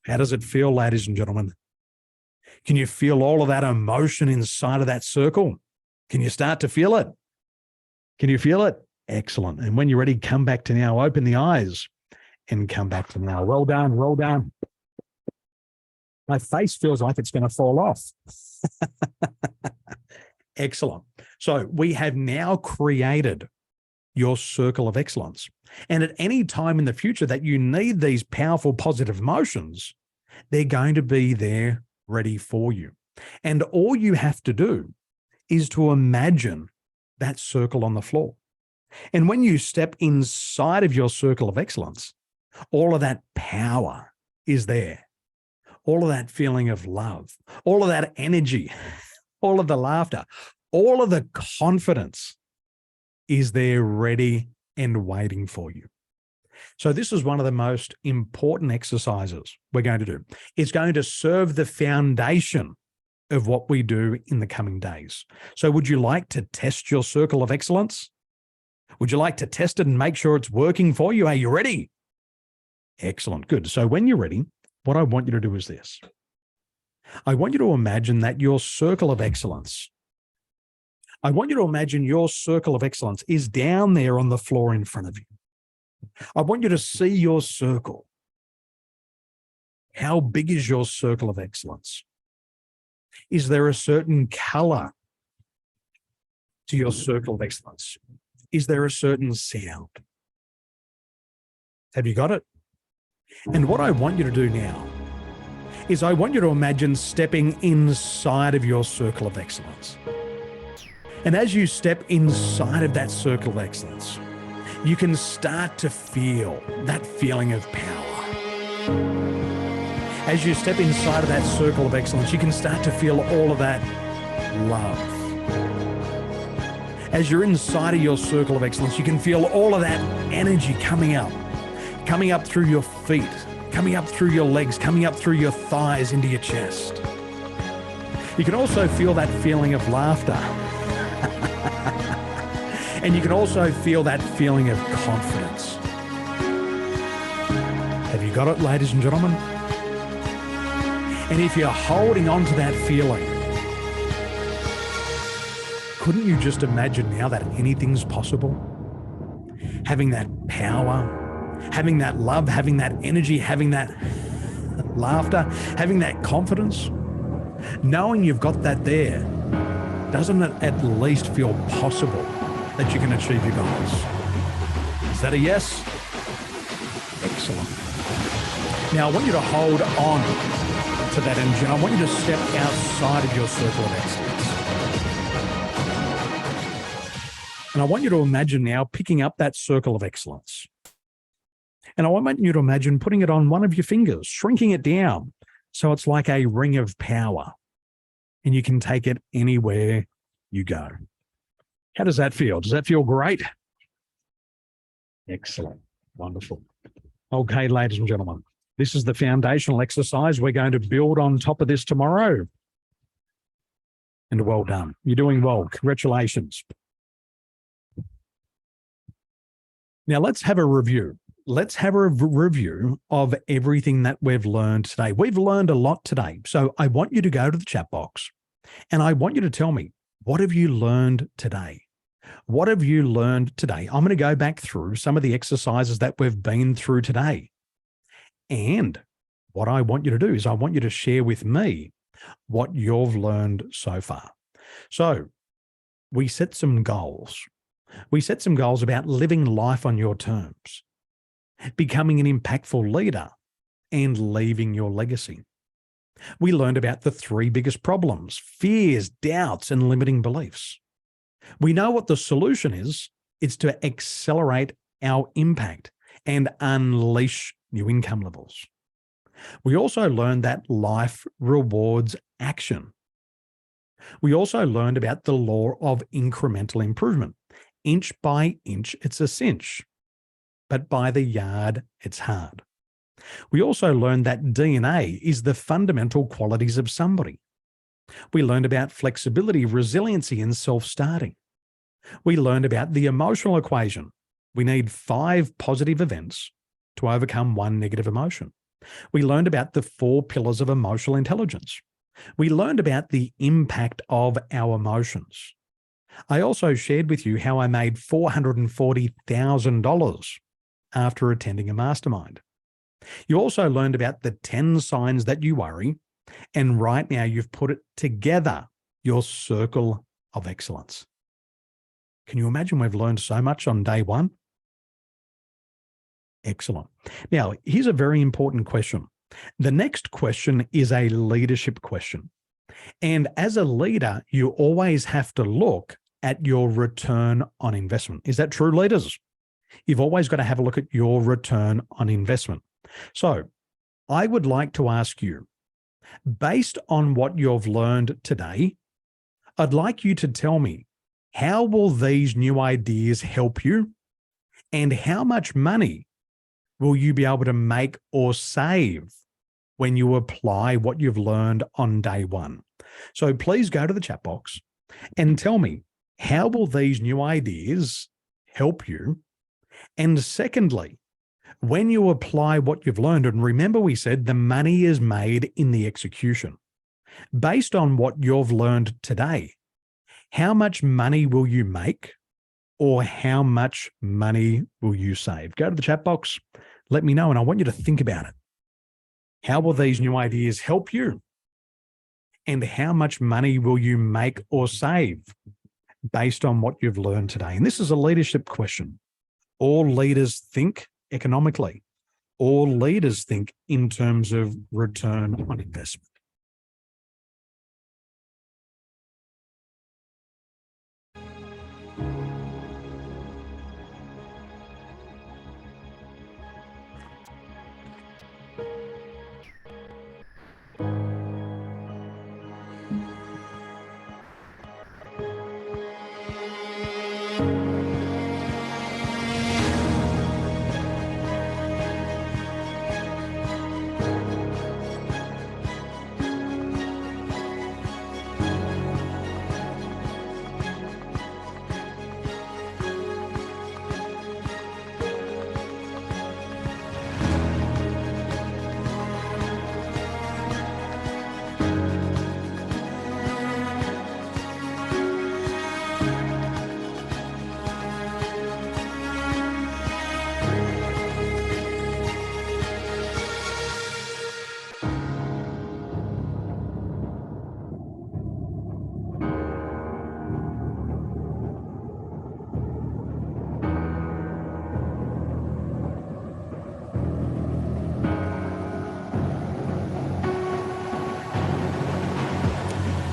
How does it feel, ladies and gentlemen? Can you feel all of that emotion inside of that circle? Can you start to feel it? Can you feel it? Excellent. And when you're ready, come back to now. Open the eyes and come back to now. Well done. Well done. My face feels like it's going to fall off. Excellent. So we have now created your circle of excellence. And at any time in the future that you need these powerful positive emotions, they're going to be there ready for you. And all you have to do is to imagine that circle on the floor. And when you step inside of your circle of excellence, all of that power is there. All of that feeling of love, all of that energy, all of the laughter, all of the confidence is there ready and waiting for you. So this is one of the most important exercises we're going to do. It's going to serve the foundation of what we do in the coming days. So would you like to test your circle of excellence? Would you like to test it and make sure it's working for you? Are you ready? Excellent. Good. So when you're ready, what I want you to do is this. I want you to imagine that your circle of excellence, I want you to imagine your circle of excellence is down there on the floor in front of you. I want you to see your circle. How big is your circle of excellence? Is there a certain color to your circle of excellence? Is there a certain sound? Have you got it? And what I want you to do now is I want you to imagine stepping inside of your circle of excellence. And as you step inside of that circle of excellence, you can start to feel that feeling of power. As you step inside of that circle of excellence, you can start to feel all of that love. As you're inside of your circle of excellence, you can feel all of that energy coming up through your feet, coming up through your legs, coming up through your thighs into your chest. You can also feel that feeling of laughter. And you can also feel that feeling of confidence. Have you got it, ladies and gentlemen? And if you're holding on to that feeling, couldn't you just imagine now that anything's possible? Having that power, having that love, having that energy, having that laughter, having that confidence, knowing you've got that there, doesn't it at least feel possible that you can achieve your goals? Is that a yes? Excellent. Now I want you to hold on to that energy, and I want you to step outside of your circle of excellence. And I want you to imagine now picking up that circle of excellence. And I want you to imagine putting it on one of your fingers, shrinking it down so it's like a ring of power, and you can take it anywhere you go. How does that feel? Does that feel great? Excellent. Wonderful. Okay, ladies and gentlemen, this is the foundational exercise. We're going to build on top of this tomorrow. And well done. You're doing well. Congratulations. Now let's have a review. Let's have a review of everything that we've learned today. We've learned a lot today. So I want you to go to the chat box and I want you to tell me, what have you learned today? What have you learned today? I'm going to go back through some of the exercises that we've been through today. And what I want you to do is I want you to share with me what you've learned so far. So we set some goals. We set some goals about living life on your terms, becoming an impactful leader, and leaving your legacy. We learned about the 3 biggest problems: fears, doubts, and limiting beliefs. We know what the solution is. It's to accelerate our impact and unleash new income levels. We also learned that life rewards action. We also learned about the law of incremental improvement. Inch by inch, it's a cinch, but by the yard, it's hard. We also learned that DNA is the fundamental qualities of somebody. We learned about flexibility, resiliency, and self-starting. We learned about the emotional equation. We need 5 positive events to overcome 1 negative emotion. We learned about the 4 pillars of emotional intelligence. We learned about the impact of our emotions. I also shared with you how I made $440,000 after attending a mastermind. You also learned about the 10 signs that you worry, and right now you've put it together, your circle of excellence. Can you imagine we've learned so much on day 1? Excellent. Now, here's a very important question. The next question is a leadership question. And as a leader, you always have to look at your return on investment. Is that true, leaders? You've always got to have a look at your return on investment. So I would like to ask you, based on what you've learned today, I'd like you to tell me, how will these new ideas help you? And how much money will you be able to make or save when you apply what you've learned on day 1? So please go to the chat box and tell me, how will these new ideas help you? And secondly, when you apply what you've learned, and remember we said the money is made in the execution. Based on what you've learned today, how much money will you make, or how much money will you save? Go to the chat box, let me know, and I want you to think about it. How will these new ideas help you? And how much money will you make or save based on what you've learned today? And this is a leadership question. All leaders think economically. All leaders think in terms of return on investment.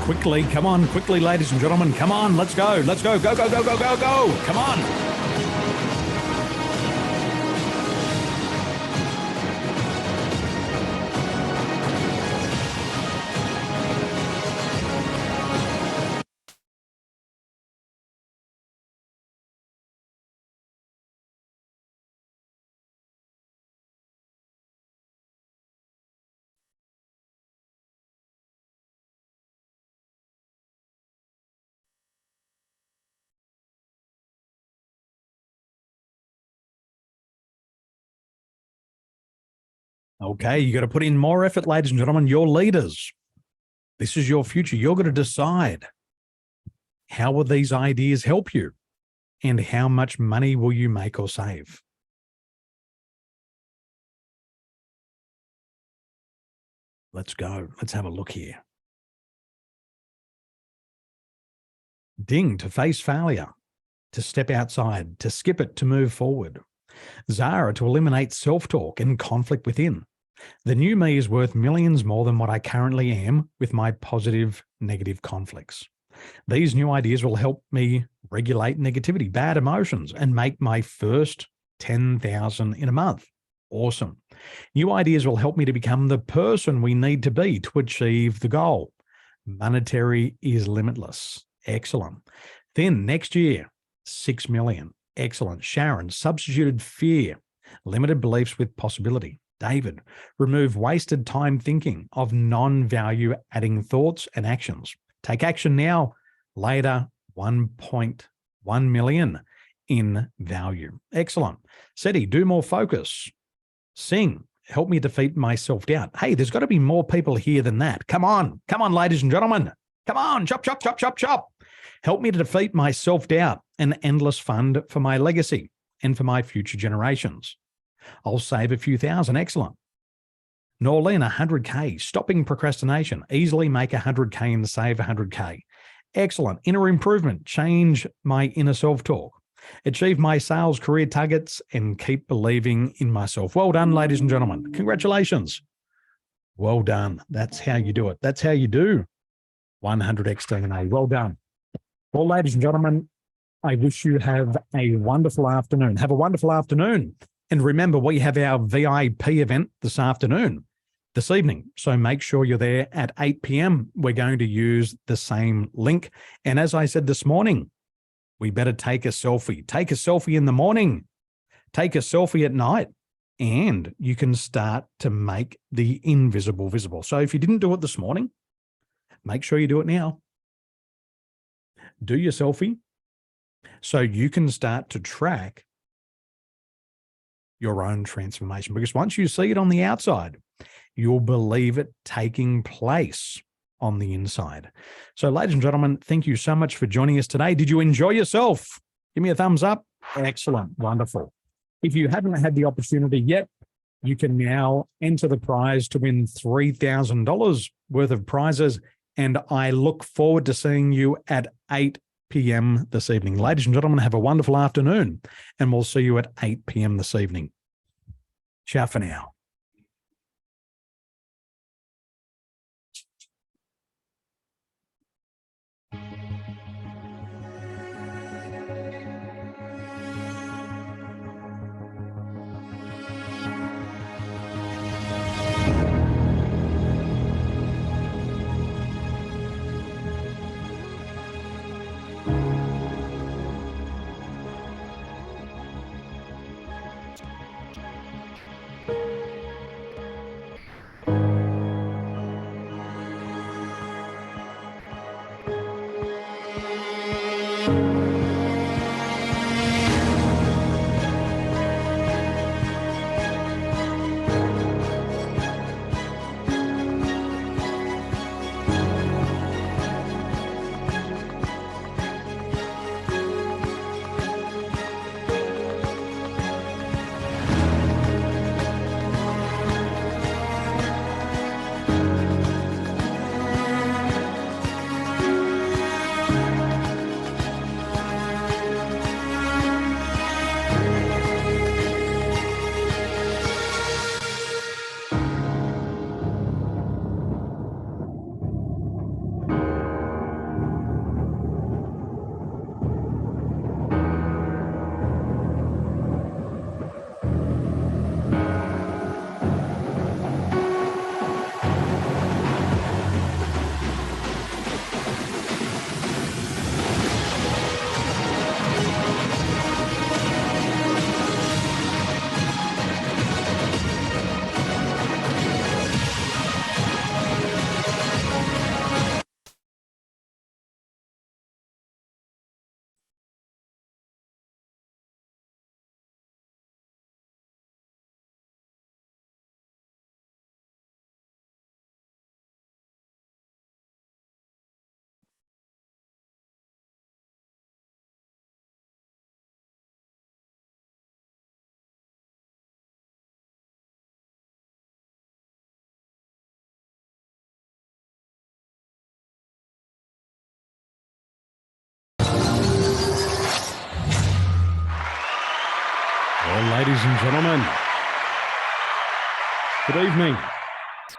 Quickly, come on, quickly, ladies and gentlemen, come on, let's go, go, go, go, go, go, go, go, come on. Okay, you got to put in more effort, ladies and gentlemen. You're leaders. This is your future. You're going to decide, how will these ideas help you? And how much money will you make or save? Let's go. Let's have a look here. Ding, to face failure, to step outside, to skip it, to move forward. Zara, to eliminate self-talk and conflict within. The new me is worth millions more than what I currently am with my positive, negative conflicts. These new ideas will help me regulate negativity, bad emotions, and make my first 10,000 in a month. Awesome. New ideas will help me to become the person we need to be to achieve the goal. Monetary is limitless. Excellent. Then next year, 6 million. Excellent. Sharon, substituted fear, limited beliefs with possibility. David, remove wasted time thinking of non-value adding thoughts and actions. Take action now. Later, 1.1 million in value. Excellent. Seti, do more focus. Sing, help me defeat my self-doubt. Hey, there's got to be more people here than that. Come on, ladies and gentlemen. Come on, chop, chop, chop, chop, chop. Help me to defeat my self-doubt, an endless fund for my legacy and for my future generations. I'll save a few thousand. Excellent. Norlene, 100K, stopping procrastination, easily make 100K and save 100K. Excellent. Inner improvement, change my inner self-talk, achieve my sales career targets, and keep believing in myself. Well done, ladies and gentlemen. Congratulations. Well done. That's how you do it. That's how you do 100 X DNA. Well done. Well, ladies and gentlemen, I wish you have a wonderful afternoon. Have a wonderful afternoon. And remember, we have our VIP event this evening. So make sure you're there at 8 p.m. We're going to use the same link. And as I said this morning, we better take a selfie. Take a selfie in the morning. Take a selfie at night. And you can start to make the invisible visible. So if you didn't do it this morning, make sure you do it now. Do your selfie so you can start to track your own transformation. Because once you see it on the outside, you'll believe it taking place on the inside. So, ladies and gentlemen, thank you so much for joining us today. Did you enjoy yourself? Give me a thumbs up. Excellent. Wonderful. If you haven't had the opportunity yet, you can now enter the prize to win $3,000 worth of prizes. And I look forward to seeing you at 8 p.m. this evening. Ladies and gentlemen, have a wonderful afternoon, and we'll see you at 8 p.m. this evening. Ciao for now. Well, ladies and gentlemen, good evening.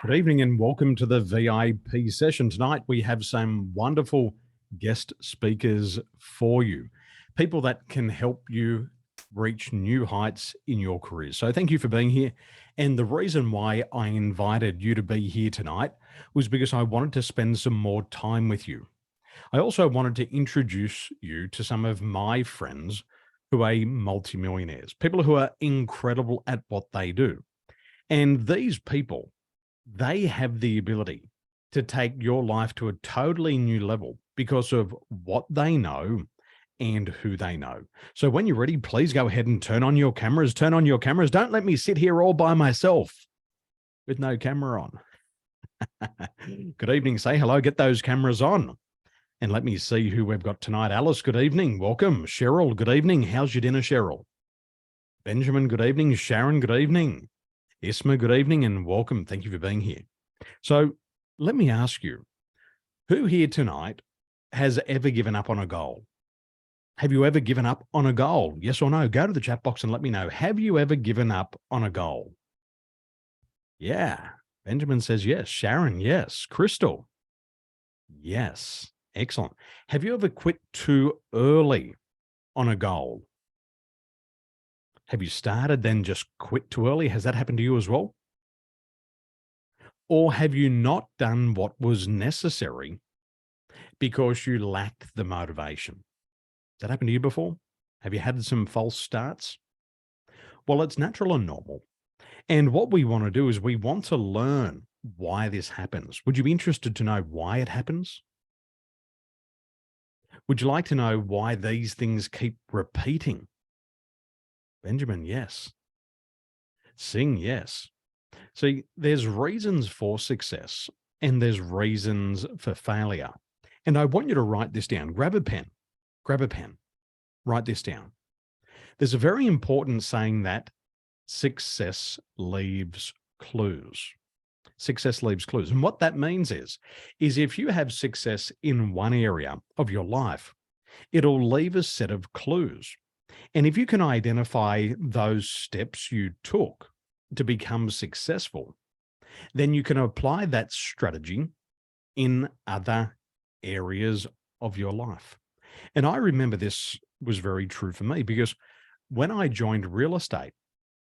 Good evening and welcome to the VIP session. Tonight we have some wonderful guest speakers for you, people that can help you reach new heights in your career. So thank you for being here. And the reason why I invited you to be here tonight was because I wanted to spend some more time with you. I also wanted to introduce you to some of my friends who are multimillionaires, people who are incredible at what they do. And these people, they have the ability to take your life to a totally new level because of what they know and who they know. So when you're ready, please go ahead and turn on your cameras. Turn on your cameras. Don't let me sit here all by myself with no camera on. Good evening. Say hello. Get those cameras on. And let me see who we've got tonight. Alice, good evening. Welcome. Cheryl, good evening. How's your dinner, Cheryl? Benjamin, good evening. Sharon, good evening. Isma, good evening and welcome. Thank you for being here. So let me ask you, who here tonight has ever given up on a goal? Have you ever given up on a goal? Yes or no? Go to the chat box and let me know. Have you ever given up on a goal? Yeah. Benjamin says yes. Sharon, yes. Crystal, yes. Excellent. Have you ever quit too early on a goal? Have you started then just quit too early? Has that happened to you as well? Or have you not done what was necessary because you lacked the motivation? Has that happened to you before? Have you had some false starts? Well, it's natural and normal. And what we want to do is we want to learn why this happens. Would you be interested to know why it happens? Would you like to know why these things keep repeating? Benjamin, yes. Sing, yes. See, there's reasons for success and there's reasons for failure. And I want you to write this down. Grab a pen. Grab a pen. Write this down. There's a very important saying that success leaves clues. Success leaves clues. And what that means is if you have success in one area of your life, it'll leave a set of clues. And if you can identify those steps you took to become successful, then you can apply that strategy in other areas of your life. And I remember this was very true for me because when I joined real estate,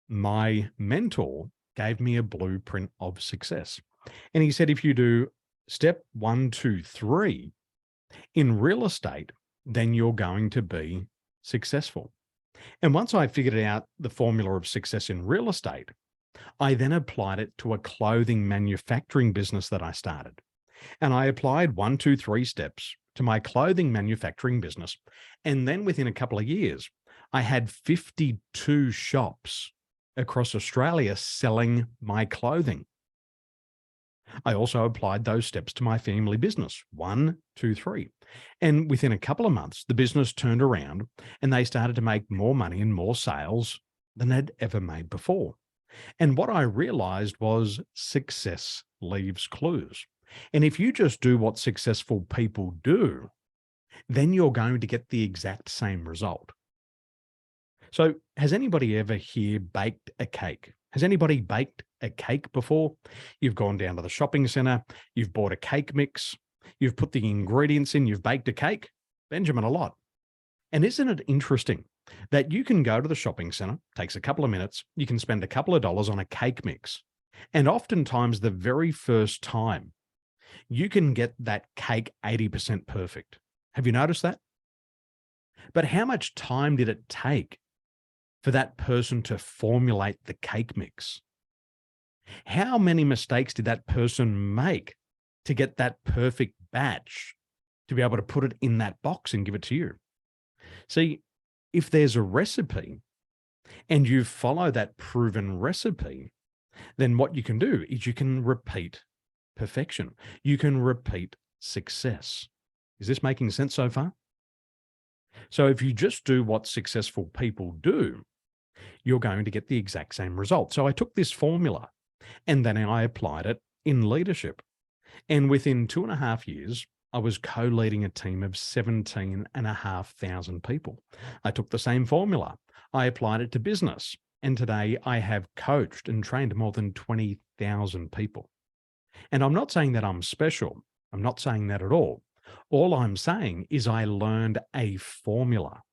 my mentor gave me a blueprint of success. And he said, if you do step 1, 2, 3 in real estate, then you're going to be successful. And once I figured out the formula of success in real estate, I then applied it to a clothing manufacturing business that I started. And I applied 1, 2, 3 steps to my clothing manufacturing business. And then within a couple of years, I had 52 shops across Australia selling my clothing. I also applied those steps to my family business, 1, 2, 3. And within a couple of months, the business turned around and they started to make more money and more sales than they'd ever made before. And what I realized was success leaves clues. And if you just do what successful people do, then you're going to get the exact same result. So has anybody ever here baked a cake? Has anybody baked a cake before? You've gone down to the shopping center, you've bought a cake mix, you've put the ingredients in, you've baked a cake. Benjamin, a lot. And isn't it interesting that you can go to the shopping center, takes a couple of minutes, you can spend a couple of dollars on a cake mix. And oftentimes the very first time, you can get that cake 80% perfect. Have you noticed that? But how much time did it take for that person to formulate the cake mix? How many mistakes did that person make to get that perfect batch to be able to put it in that box and give it to you? See, if there's a recipe and you follow that proven recipe, then what you can do is you can repeat perfection. You can repeat success. Is this making sense so far? So if you just do what successful people do, you're going to get the exact same result. So I took this formula and then I applied it in leadership. And within 2.5 years, I was co-leading a team of 17,500 people. I took the same formula. I applied it to business. And today I have coached and trained more than 20,000 people. And I'm not saying that I'm special. I'm not saying that at all. All I'm saying is I learned a formula.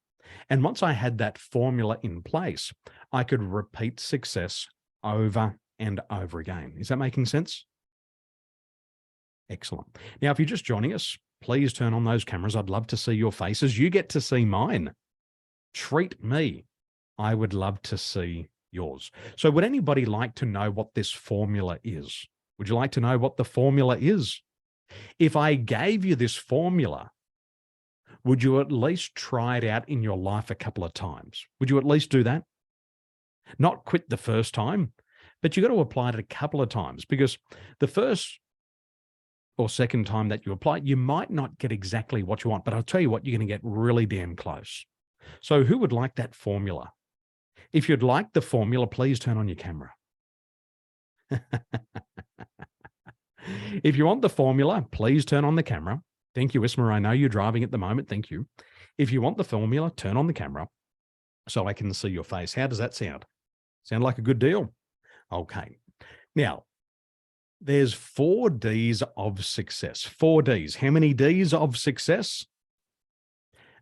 And once I had that formula in place, I could repeat success over and over again. Is that making sense? Excellent. Now, if you're just joining us, please turn on those cameras. I'd love to see your faces. You get to see mine. Treat me. I would love to see yours. So would anybody like to know what this formula is? Would you like to know what the formula is? If I gave you this formula, would you at least try it out in your life a couple of times? Would you at least do that? Not quit the first time, but you got to apply it a couple of times, because the first or second time that you apply it, you might not get exactly what you want, but I'll tell you what, you're going to get really damn close. So who would like that formula? If you'd like the formula, please turn on your camera. If you want the formula, please turn on the camera. Thank you, Isma. I know you're driving at the moment. Thank you. If you want the formula, turn on the camera so I can see your face. How does that sound? Sound like a good deal? Okay. Now, there's 4 Ds of success. 4 Ds. How many Ds of success?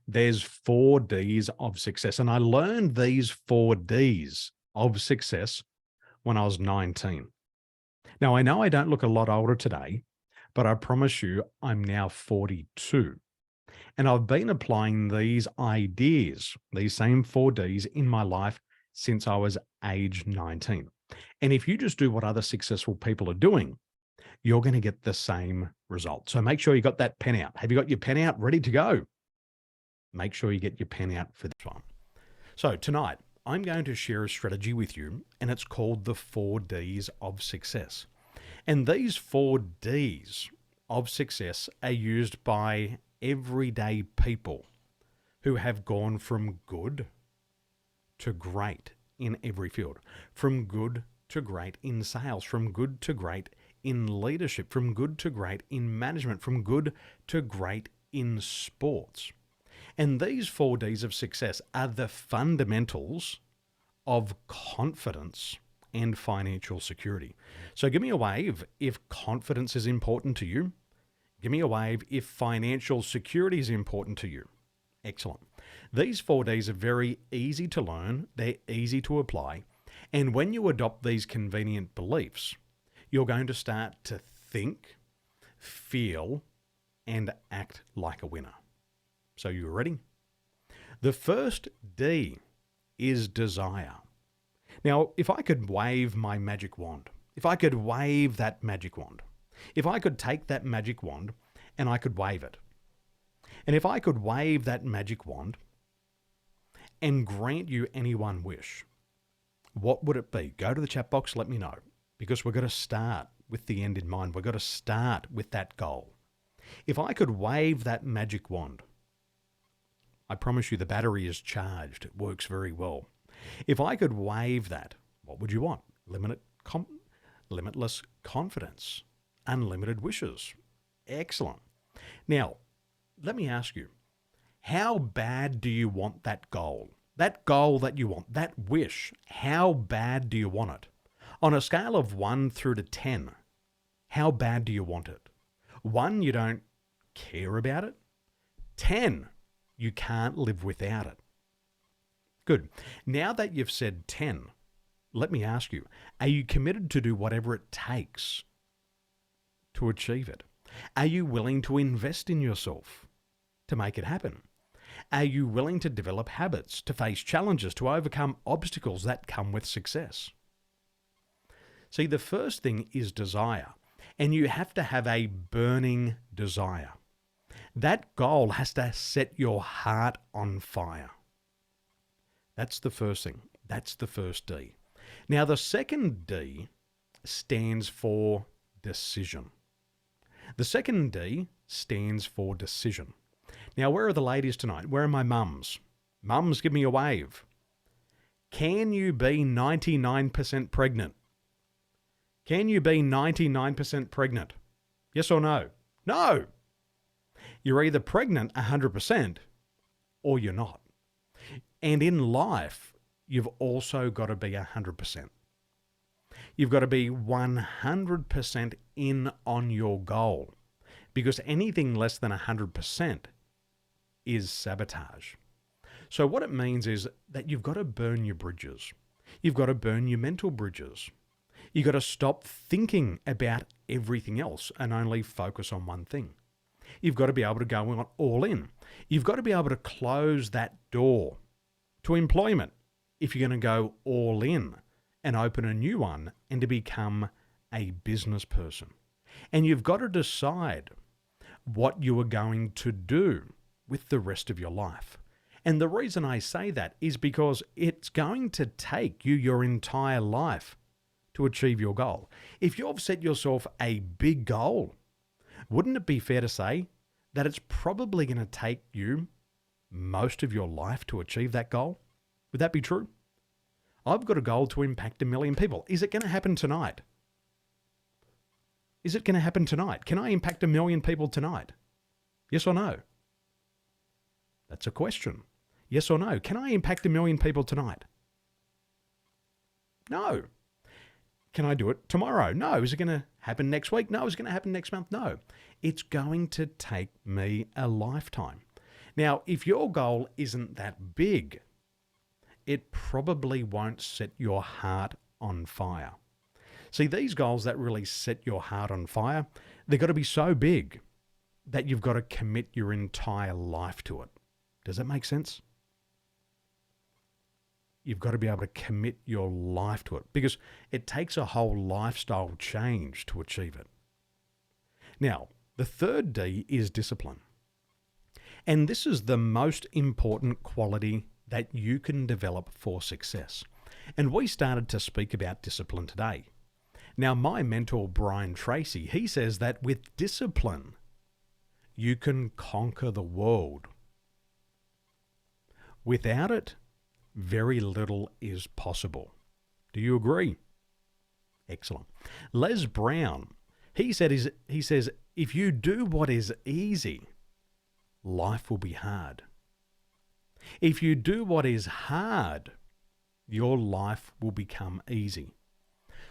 There's 4 Ds of success. And I learned these 4 Ds of success when I was 19. Now, I know I don't look a lot older today, but I promise you I'm now 42. And I've been applying these ideas, these same 4 Ds in my life since I was age 19. And if you just do what other successful people are doing, you're going to get the same result. So make sure you got that pen out. Have you got your pen out ready to go? Make sure you get your pen out for this one. So tonight, I'm going to share a strategy with you, and it's called the 4 Ds of success. And these 4 Ds of success are used by everyday people who have gone from good to great in every field, from good to great in sales, from good to great in leadership, from good to great in management, from good to great in sports. And these 4 Ds of success are the fundamentals of confidence and financial security. So give me a wave if confidence is important to you. Give me a wave if financial security is important to you. Excellent. These 4 Ds are very easy to learn. They're easy to apply. And when you adopt these convenient beliefs, you're going to start to think, feel, and act like a winner. So you ready? The first D is desire. Now, if I could wave my magic wand, if I could wave that magic wand, if I could take that magic wand and I could wave it, and if I could wave that magic wand and grant you any one wish, what would it be? Go to the chat box, let me know, because we're going to start with the end in mind. We're going to start with that goal. If I could wave that magic wand, I promise you the battery is charged. It works very well. If I could wave that, what would you want? Limitless confidence, unlimited wishes. Excellent. Now, let me ask you, how bad do you want that goal? That goal that you want, that wish, how bad do you want it? On a scale of 1 through to 10, how bad do you want it? 1, you don't care about it. 10, you can't live without it. Good. Now that you've said 10, let me ask you, are you committed to do whatever it takes to achieve it? Are you willing to invest in yourself to make it happen? Are you willing to develop habits, to face challenges, to overcome obstacles that come with success? See, the first thing is desire, and you have to have a burning desire. That goal has to set your heart on fire. That's the first thing. That's the first D. Now, the second D stands for decision. The second D stands for decision. Now, where are the ladies tonight? Where are my mums? Mums, give me a wave. Can you be 99% pregnant? Can you be 99% pregnant? Yes or no? No! You're either pregnant 100% or you're not. And in life, you've also got to be 100%. You've got to be 100% in on your goal, because anything less than 100% is sabotage. So what it means is that you've got to burn your bridges. You've got to burn your mental bridges. You've got to stop thinking about everything else and only focus on one thing. You've got to be able to go on all in. You've got to be able to close that door to employment if you're going to go all in and open a new one and to become a business person. And you've got to decide what you are going to do with the rest of your life. And the reason I say that is because it's going to take you your entire life to achieve your goal. If you've set yourself a big goal, wouldn't it be fair to say that it's probably going to take you most of your life to achieve that goal? Would that be true? I've got a goal to impact 1 million people. Is it going to happen tonight? Is it going to happen tonight? Can I impact 1 million people tonight? Yes or no? That's a question. Yes or no? Can I impact 1 million people tonight? No. Can I do it tomorrow? No. Is it going to happen next week? No. Is it going to happen next month? No. It's going to take me a lifetime. Now, if your goal isn't that big, it probably won't set your heart on fire. See, these goals that really set your heart on fire, they've got to be so big that you've got to commit your entire life to it. Does that make sense? You've got to be able to commit your life to it because it takes a whole lifestyle change to achieve it. Now, the third D is discipline. And this is the most important quality that you can develop for success. And we started to speak about discipline today. Now, my mentor, Brian Tracy, he says that with discipline, you can conquer the world. Without it, very little is possible. Do you agree? Excellent. Les Brown, he says, if you do what is easy, life will be hard. If you do what is hard, your life will become easy.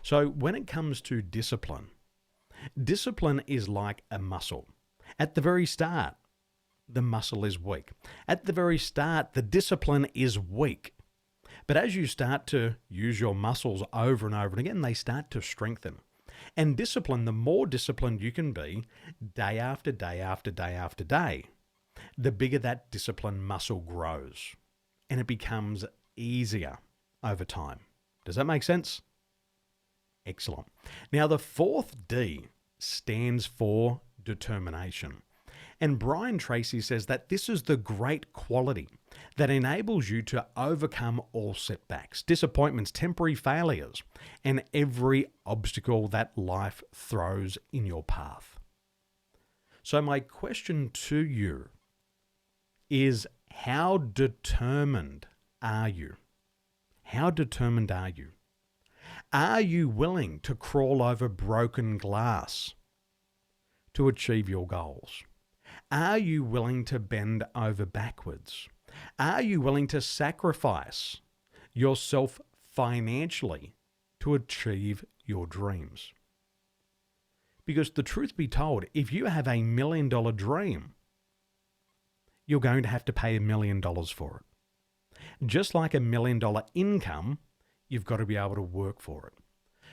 So when it comes to discipline, discipline is like a muscle. At the very start, the muscle is weak. At the very start, the discipline is weak. But as you start to use your muscles over and over and again, they start to strengthen. And discipline, the more disciplined you can be, day after day after day after day, the bigger that discipline muscle grows. And it becomes easier over time. Does that make sense? Excellent. Now, the fourth D stands for determination. And Brian Tracy says that this is the great quality that enables you to overcome all setbacks, disappointments, temporary failures, and every obstacle that life throws in your path. So my question to you is, how determined are you? How determined are you? Are you willing to crawl over broken glass to achieve your goals? Are you willing to bend over backwards? Are you willing to sacrifice yourself financially to achieve your dreams? Because the truth be told, if you have $1 million dream, you're going to have to pay $1 million for it. Just like $1 million income, you've got to be able to work for it.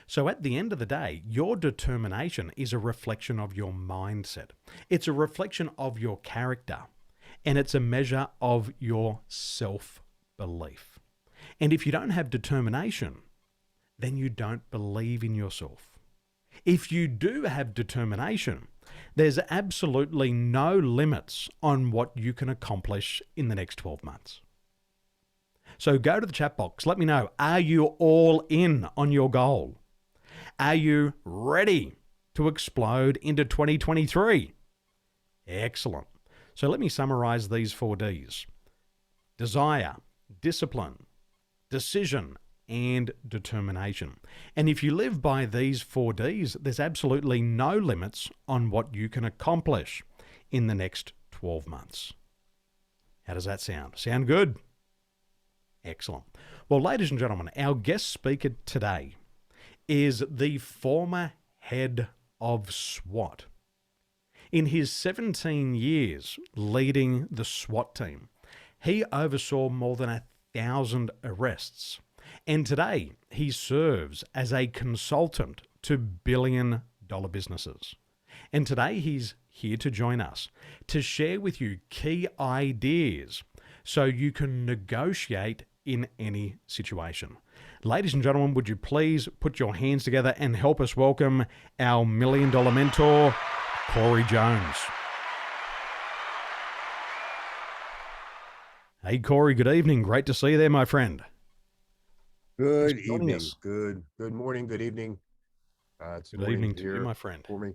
So at the end of the day, your determination is a reflection of your mindset. It's a reflection of your character, and it's a measure of your self-belief. And if you don't have determination, then you don't believe in yourself. If you do have determination, there's absolutely no limits on what you can accomplish in the next 12 months. So go to the chat box. Let me know, are you all in on your goal? Are you ready to explode into 2023? Excellent. So let me summarize these 4 Ds. Desire, discipline, decision, and determination. And if you live by these 4 Ds, there's absolutely no limits on what you can accomplish in the next 12 months. How does that sound? Sound good? Excellent. Well, ladies and gentlemen, our guest speaker today is the former head of SWAT. In his 17 years leading the SWAT team, He oversaw more than 1,000 arrests. And today, he serves as a consultant to billion-dollar businesses. And today, he's here to join us to share with you key ideas so you can negotiate in any situation. Ladies and gentlemen, would you please put your hands together and help us welcome our $1 million mentor, Corey Jones. Hey, Corey, good evening. Great to see you there, my friend. Good Thanks for joining evening. us. Good morning. Good evening. It's Good morning evening to here you, my friend. for me.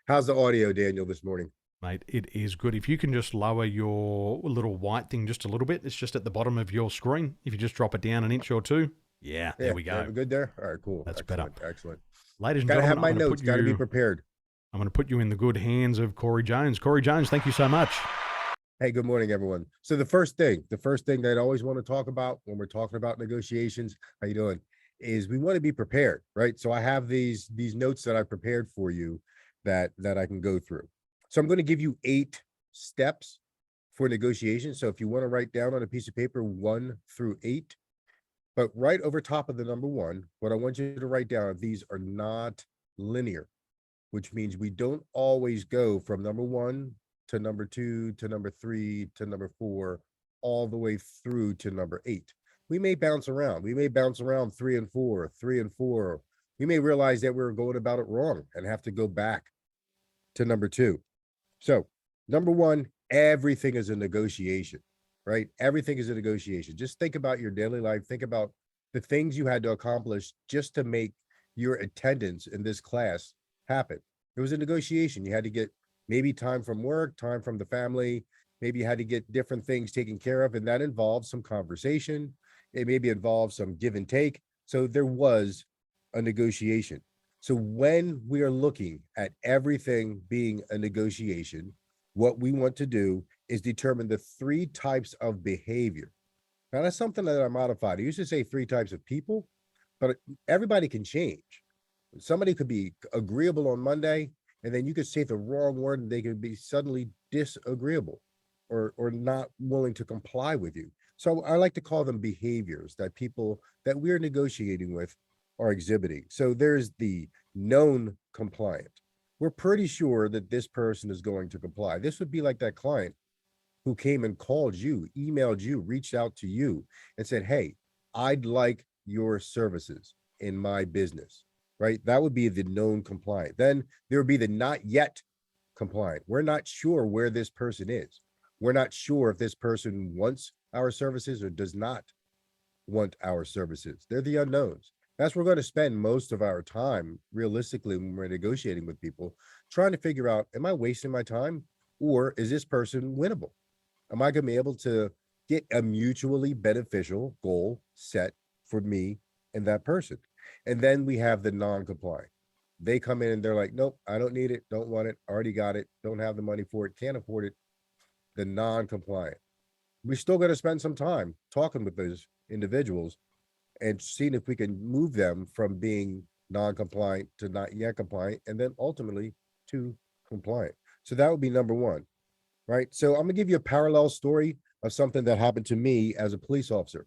How's the audio, Daniel, this morning? Mate, it is good. If you can just lower your little white thing just a little bit, it's just at the bottom of your screen. If you just drop it down an inch or two, yeah, there we go. Good there? All right, cool. That's excellent, better. Excellent. Ladies and Gotta gentlemen, have my I'm gonna notes. put Got to be you- prepared. I'm going to put you in the good hands of Corey Jones. Corey Jones, thank you so much. Hey, good morning, everyone. So the first thing that I always want to talk about when we're talking about negotiations, how you doing, is we want to be prepared, right? So I have these notes that I prepared for you that I can go through. So I'm going to give you 8 steps for negotiation. So if you want to write down on a piece of paper 1 through 8, but right over top of the number 1, what I want you to write down, these are not linear, which means we don't always go from number 1 to number 2 to number 3 to number 4 all the way through to number 8. We may bounce around. We may bounce around 3 and 4, 3 and 4. We may realize that we're going about it wrong and have to go back to number 2. So number 1, everything is a negotiation, right? Everything is a negotiation. Just think about your daily life. Think about the things you had to accomplish just to make your attendance in this class happen. It was a negotiation. You had to get maybe time from work, time from the family. Maybe you had to get different things taken care of, and that involved some conversation. It maybe involved some give and take. So there was a negotiation. So when we are looking at everything being a negotiation, what we want to do is determine the 3 types of behavior. Now that's something that I modified. I used to say 3 types of people, but everybody can change. Somebody could be agreeable on Monday, and then you could say the wrong word and they could be suddenly disagreeable or not willing to comply with you. So I like to call them behaviors that people that we're negotiating with are exhibiting. So there's the known compliant. We're pretty sure that this person is going to comply. This would be like that client who came and called you, emailed you, reached out to you and said, hey, I'd like your services in my business, right? That would be the known compliant. Then there would be the not yet compliant. We're not sure where this person is. We're not sure if this person wants our services or does not want our services. They're the unknowns. That's where we're going to spend most of our time, realistically, when we're negotiating with people, trying to figure out, am I wasting my time or is this person winnable? Am I going to be able to get a mutually beneficial goal set for me and that person? And then we have the non-compliant. They come in and they're like, nope, I don't need it, don't want it, already got it, don't have the money for it, can't afford it. The non-compliant. We're still going to spend some time talking with those individuals and seeing if we can move them from being non-compliant to not yet compliant, and then ultimately to compliant. So that would be number 1, right? So I'm gonna give you a parallel story of something that happened to me as a police officer.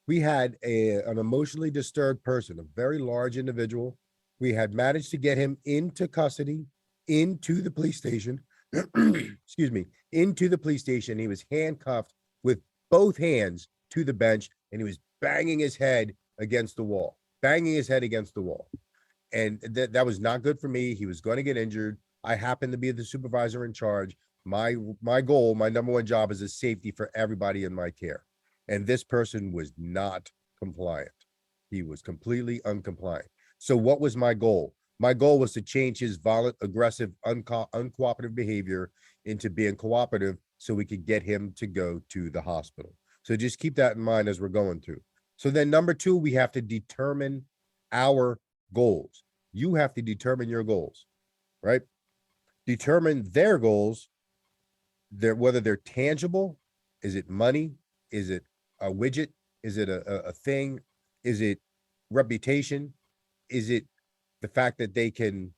We had an emotionally disturbed person, a very large individual. We had managed to get him into custody, into the police station, excuse me, into the police station. He was handcuffed with both hands to the bench, and he was banging his head against the wall, And that was not good for me. He was going to get injured. I happened to be the supervisor in charge. My goal, my number 1 job is a safety for everybody in my care. And this person was not compliant. He was completely uncompliant. So what was my goal? My goal was to change his violent, aggressive, uncooperative behavior into being cooperative so we could get him to go to the hospital. So just keep that in mind as we're going through. So then number 2, we have to determine our goals. You have to determine your goals, right? Determine their goals, whether they're tangible. Is it money? Is it a widget? Is it a thing? Is it reputation? Is it the fact that they can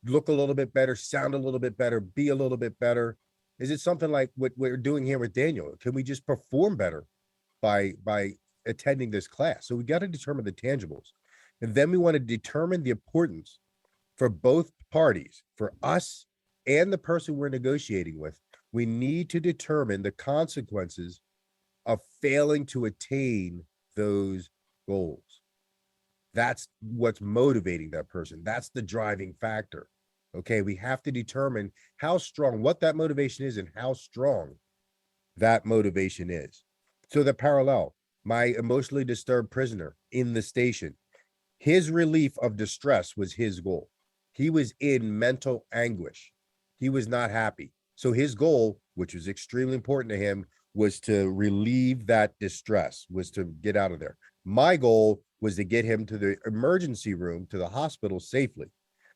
look a little bit better, sound a little bit better, be a little bit better? Is it something like what we're doing here with Daniel? Can we just perform better by attending this class? So we got to determine the tangibles. And then we want to determine the importance for both parties, for us and the person we're negotiating with. We need to determine the consequences of failing to attain those goals. That's what's motivating that person. That's the driving factor. Okay, we have to determine how strong, what that motivation is and how strong that motivation is. So the parallel, my emotionally disturbed prisoner in the station, his relief of distress was his goal. He was in mental anguish. He was not happy. So his goal, which was extremely important to him, was to relieve that distress, was to get out of there. My goal was to get him to the emergency room, to the hospital safely.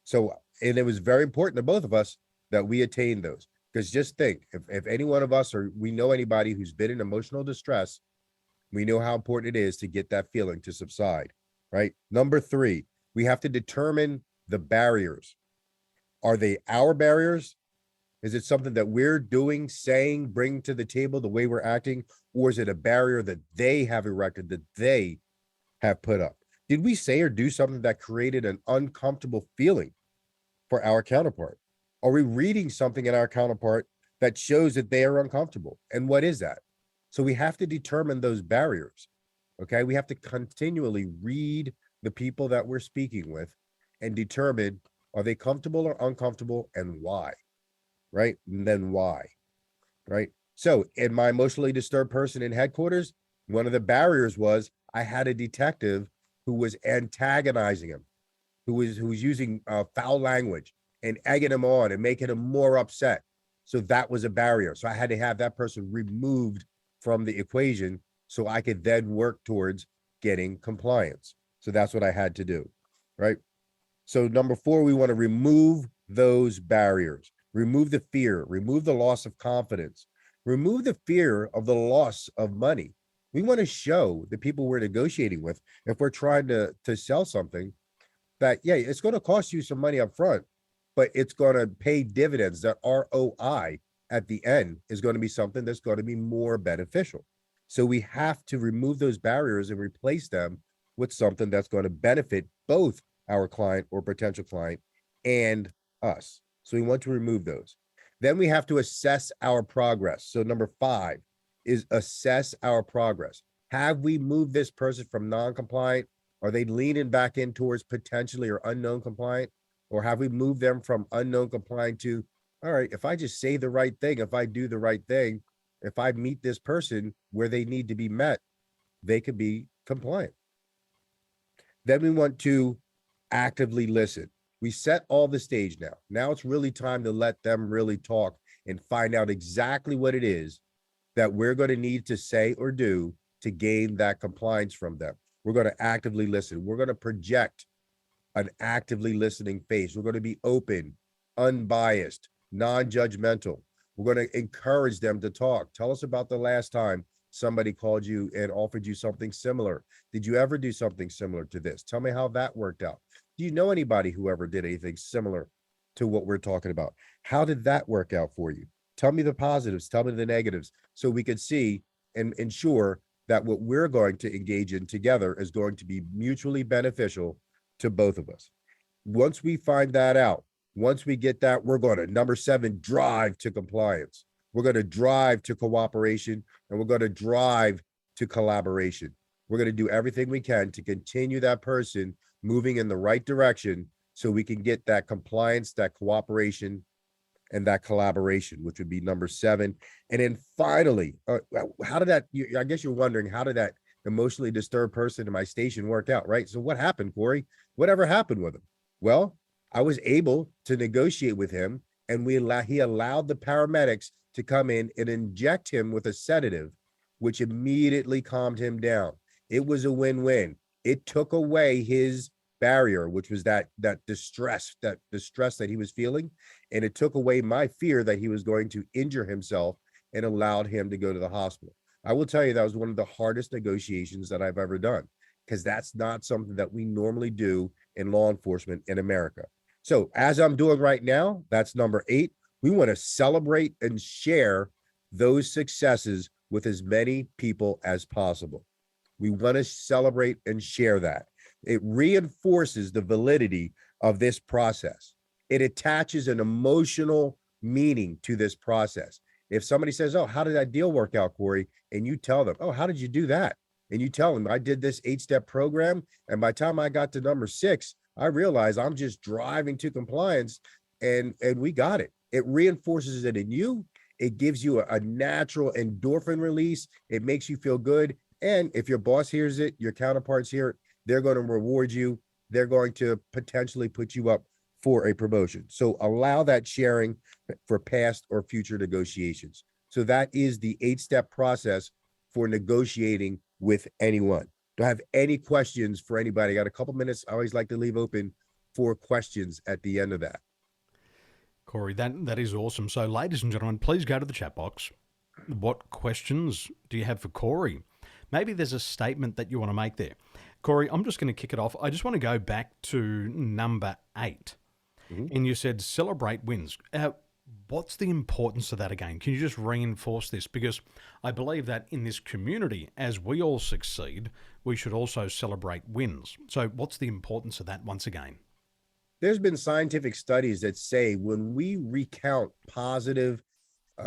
So, and it was very important to both of us that we attain those. Because just think, if any one of us, or we know anybody who's been in emotional distress, we know how important it is to get that feeling to subside, right? Number 3, we have to determine the barriers. Are they our barriers? Is it something that we're doing, saying, bringing to the table the way we're acting? Or is it a barrier that they have erected, that they have put up? Did we say or do something that created an uncomfortable feeling for our counterpart? Are we reading something in our counterpart that shows that they are uncomfortable? And what is that? So we have to determine those barriers. Okay, we have to continually read the people that we're speaking with and determine, are they comfortable or uncomfortable, and why? Right? And then why? Right? So in my emotionally disturbed person in headquarters, one of the barriers was I had a detective who was antagonizing him, who was using foul language and egging him on and making him more upset. So that was a barrier. So I had to have that person removed from the equation so I could then work towards getting compliance. So that's what I had to do, right? So number 4, we want to remove those barriers, remove the fear, remove the loss of confidence, remove the fear of the loss of money. We want to show the people we're negotiating with, if we're trying to sell something, that, yeah, it's going to cost you some money up front, but it's going to pay dividends. That ROI at the end is going to be something that's going to be more beneficial. So we have to remove those barriers and replace them with something that's going to benefit both our client or potential client and us. So we want to remove those. Then we have to assess our progress. So number 5 is assess our progress. Have we moved this person from non-compliant? Are they leaning back in towards potentially or unknown compliant? Or have we moved them from unknown compliant to, all right, if I just say the right thing, if I do the right thing, if I meet this person where they need to be met, they could be compliant. Then we want to actively listen. We set all the stage now. Now it's really time to let them really talk and find out exactly what it is that we're going to need to say or do to gain that compliance from them. We're going to actively listen. We're going to project an actively listening face. We're going to be open, unbiased, non-judgmental. We're going to encourage them to talk. Tell us about the last time somebody called you and offered you something similar. Did you ever do something similar to this? Tell me how that worked out. Do you know anybody who ever did anything similar to what we're talking about? How did that work out for you? Tell me the positives, tell me the negatives, so we could see and ensure that what we're going to engage in together is going to be mutually beneficial to both of us. Once we find that out, once we get that, we're going to, number 7, drive to compliance. We're going to drive to cooperation, and we're going to drive to collaboration. We're going to do everything we can to continue that person moving in the right direction so we can get that compliance, that cooperation, and that collaboration, which would be number 7. And then finally, how did that, I guess you're wondering, how did that emotionally disturbed person in my station work out, right? So what happened, Corey? Whatever happened with him? Well, I was able to negotiate with him, and he allowed the paramedics to come in and inject him with a sedative, which immediately calmed him down. It was a win-win. It took away his barrier, which was that distress that he was feeling, and it took away my fear that he was going to injure himself, and allowed him to go to the hospital. I will tell you that was one of the hardest negotiations that I've ever done, because that's not something that we normally do in law enforcement in America. So as I'm doing right now, that's number 8. We want to celebrate and share those successes with as many people as possible. We want to celebrate and share that. It reinforces the validity of this process. It attaches an emotional meaning to this process. If somebody says, oh, how did that deal work out, Corey? And you tell them, oh, how did you do that? And you tell them, I did this 8-step program. And by the time I got to number 6, I realized I'm just driving to compliance, and we got it. It reinforces it in you. It gives you a natural endorphin release. It makes you feel good. And if your boss hears it, your counterparts hear it, they're going to reward you. They're going to potentially put you up for a promotion. So allow that sharing for past or future negotiations. So that is the 8-step process for negotiating with anyone. Do I have any questions for anybody? I got a couple minutes. I always like to leave open for questions at the end of that. Corey, that is awesome. So ladies and gentlemen, please go to the chat box. What questions do you have for Corey? Maybe there's a statement that you want to make there. Corey, I'm just going to kick it off. I just want to go back to number 8. And you said celebrate wins. What's the importance of that again? Can you just reinforce this? Because I believe that in this community, as we all succeed, we should also celebrate wins. So what's the importance of that once again? There's been scientific studies that say when we recount positive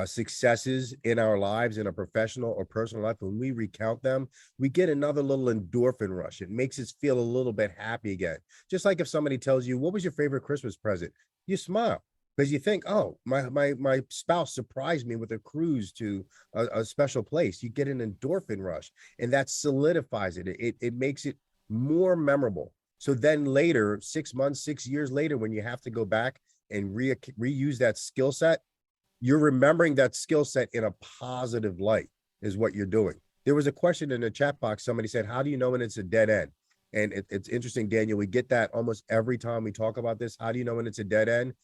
successes in our lives, in a professional or personal life, when we recount them, we get another little endorphin rush. It makes us feel a little bit happy again. Just like if somebody tells you, what was your favorite Christmas present? You smile because you think, oh, my spouse surprised me with a cruise to a special place. You get an endorphin rush, and that solidifies it. It makes it more memorable. So then later, 6 months, 6 years later, when you have to go back and reuse that skill set, you're remembering that skill set in a positive light is what you're doing. There was a question in the chat box. Somebody said, how do you know when it's a dead end? And it's interesting, Daniel, we get that almost every time we talk about this. How do you know when it's a dead end?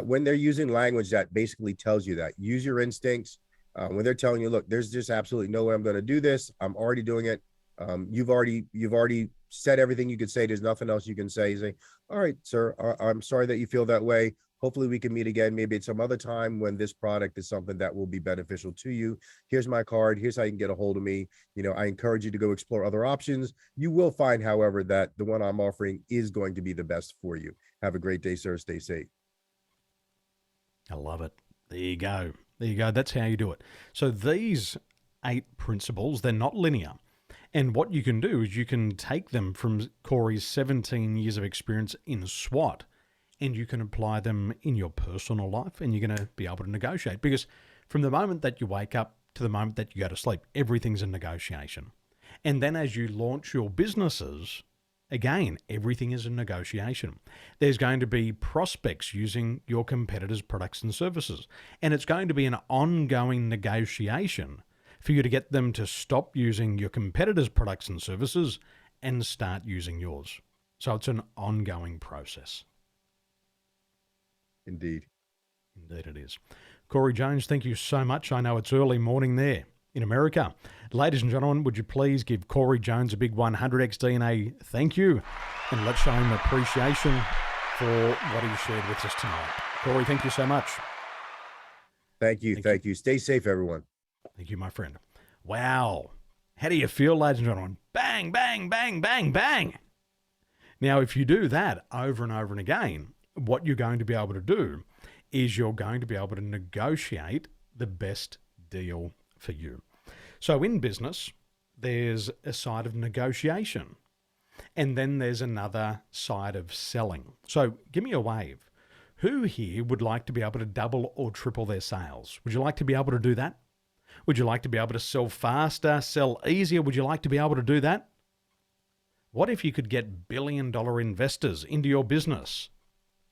When they're using language that basically tells you that. Use your instincts. When they're telling you, look, there's just absolutely no way I'm going to do this. I'm already doing it. You've already said everything you could say. There's nothing else you can say. You say, all right, sir, I'm sorry that you feel that way. Hopefully we can meet again, maybe at some other time when this product is something that will be beneficial to you. Here's my card. Here's how you can get a hold of me. You know, I encourage you to go explore other options. You will find, however, that the one I'm offering is going to be the best for you. Have a great day, sir. Stay safe. I love it. There you go. There you go. That's how you do it. So these 8 principles, they're not linear. And what you can do is you can take them from Corey's 17 years of experience in SWAT, and you can apply them in your personal life, and you're going to be able to negotiate. Because from the moment that you wake up to the moment that you go to sleep, everything's a negotiation. And then as you launch your businesses, again, everything is a negotiation. There's going to be prospects using your competitors' products and services, and it's going to be an ongoing negotiation for you to get them to stop using your competitors' products and services and start using yours. So it's an ongoing process. Indeed. Indeed it is. Corey Jones, thank you so much. I know it's early morning there in America. Ladies and gentlemen, would you please give Corey Jones a big 100X DNA thank you, and let's show him appreciation for what he shared with us tonight. Corey, thank you so much. Thank you. Thank you. Stay safe, everyone. Thank you, my friend. Wow. How do you feel, ladies and gentlemen? Bang, bang, bang, bang, bang. Now, if you do that over and over and again, what you're going to be able to do is you're going to be able to negotiate the best deal for you. So in business, there's a side of negotiation, and then there's another side of selling. So give me a wave. Who here would like to be able to double or triple their sales? Would you like to be able to do that? Would you like to be able to sell faster, sell easier? Would you like to be able to do that? What if you could get billion-dollar investors into your business?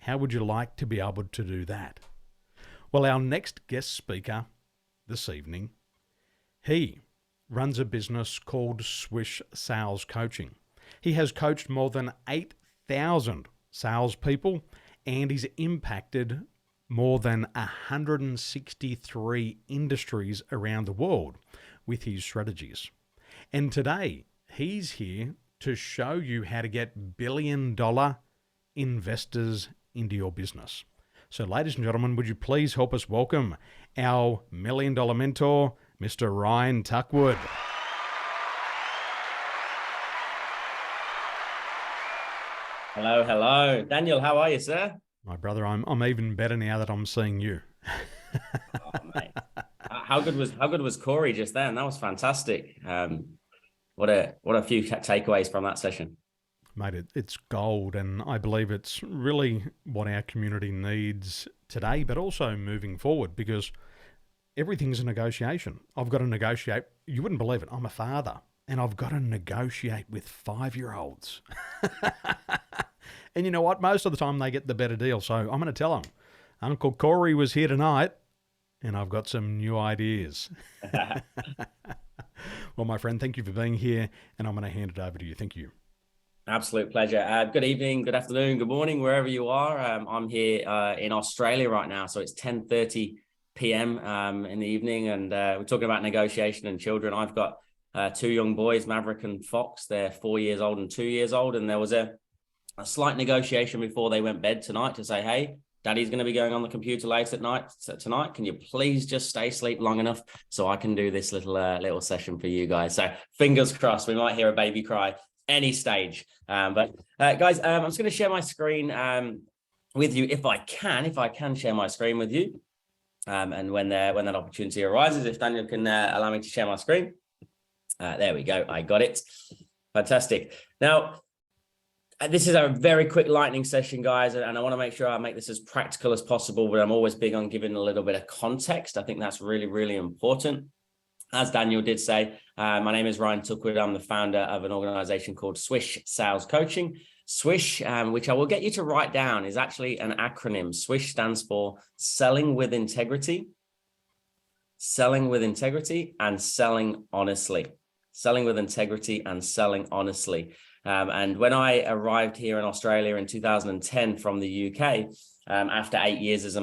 How would you like to be able to do that? Well, our next guest speaker this evening, he runs a business called Swish Sales Coaching. He has coached more than 8,000 salespeople, and he's impacted more than 163 industries around the world with his strategies. And today, he's here to show you how to get billion-dollar investors into your business. So, ladies and gentlemen, would you please help us welcome our $1 million mentor, Mr. Ryan Tuckwood. Hello, hello. Daniel, how are you, sir? My brother, I'm even better now that I'm seeing you. Oh, mate. How good was Corey just then? That was fantastic. What a few takeaways from that session. Mate, it's gold, and I believe it's really what our community needs today, but also moving forward, because everything's a negotiation. I've got to negotiate. You wouldn't believe it. I'm a father, and I've got to negotiate with 5-year-olds. And you know what? Most of the time they get the better deal. So I'm going to tell them, Uncle Corey was here tonight, and I've got some new ideas. Well, my friend, thank you for being here, and I'm going to hand it over to you. Thank you. Absolute pleasure. Good evening, good afternoon, good morning, wherever you are. I'm here in Australia right now, so it's 10:30 p.m. In the evening, and we're talking about negotiation and children. I've got 2 young boys, Maverick and Fox. They're 4 years old and 2 years old, and there was a slight negotiation before they went bed tonight to say, hey, Daddy's going to be going on the computer late at night tonight. Can you please just stay asleep long enough so I can do this little session for you guys? So fingers crossed, we might hear a baby cry any stage. But guys, I'm just going to share my screen with you if I can share my screen with you. And when that opportunity arises, if Daniel can allow me to share my screen. There we go. I got it. Fantastic. Now, this is a very quick lightning session, guys, and I want to make sure I make this as practical as possible, but I'm always big on giving a little bit of context. I think that's really, really important. As Daniel did say, my name is Ryan Tuckwood. I'm the founder of an organization called Swish Sales Coaching. Swish, which I will get you to write down, is actually an acronym. Swish stands for Selling with Integrity, Selling with Integrity, and Selling Honestly. Selling with Integrity and Selling Honestly. And when I arrived here in Australia in 2010 from the UK, after 8 years as a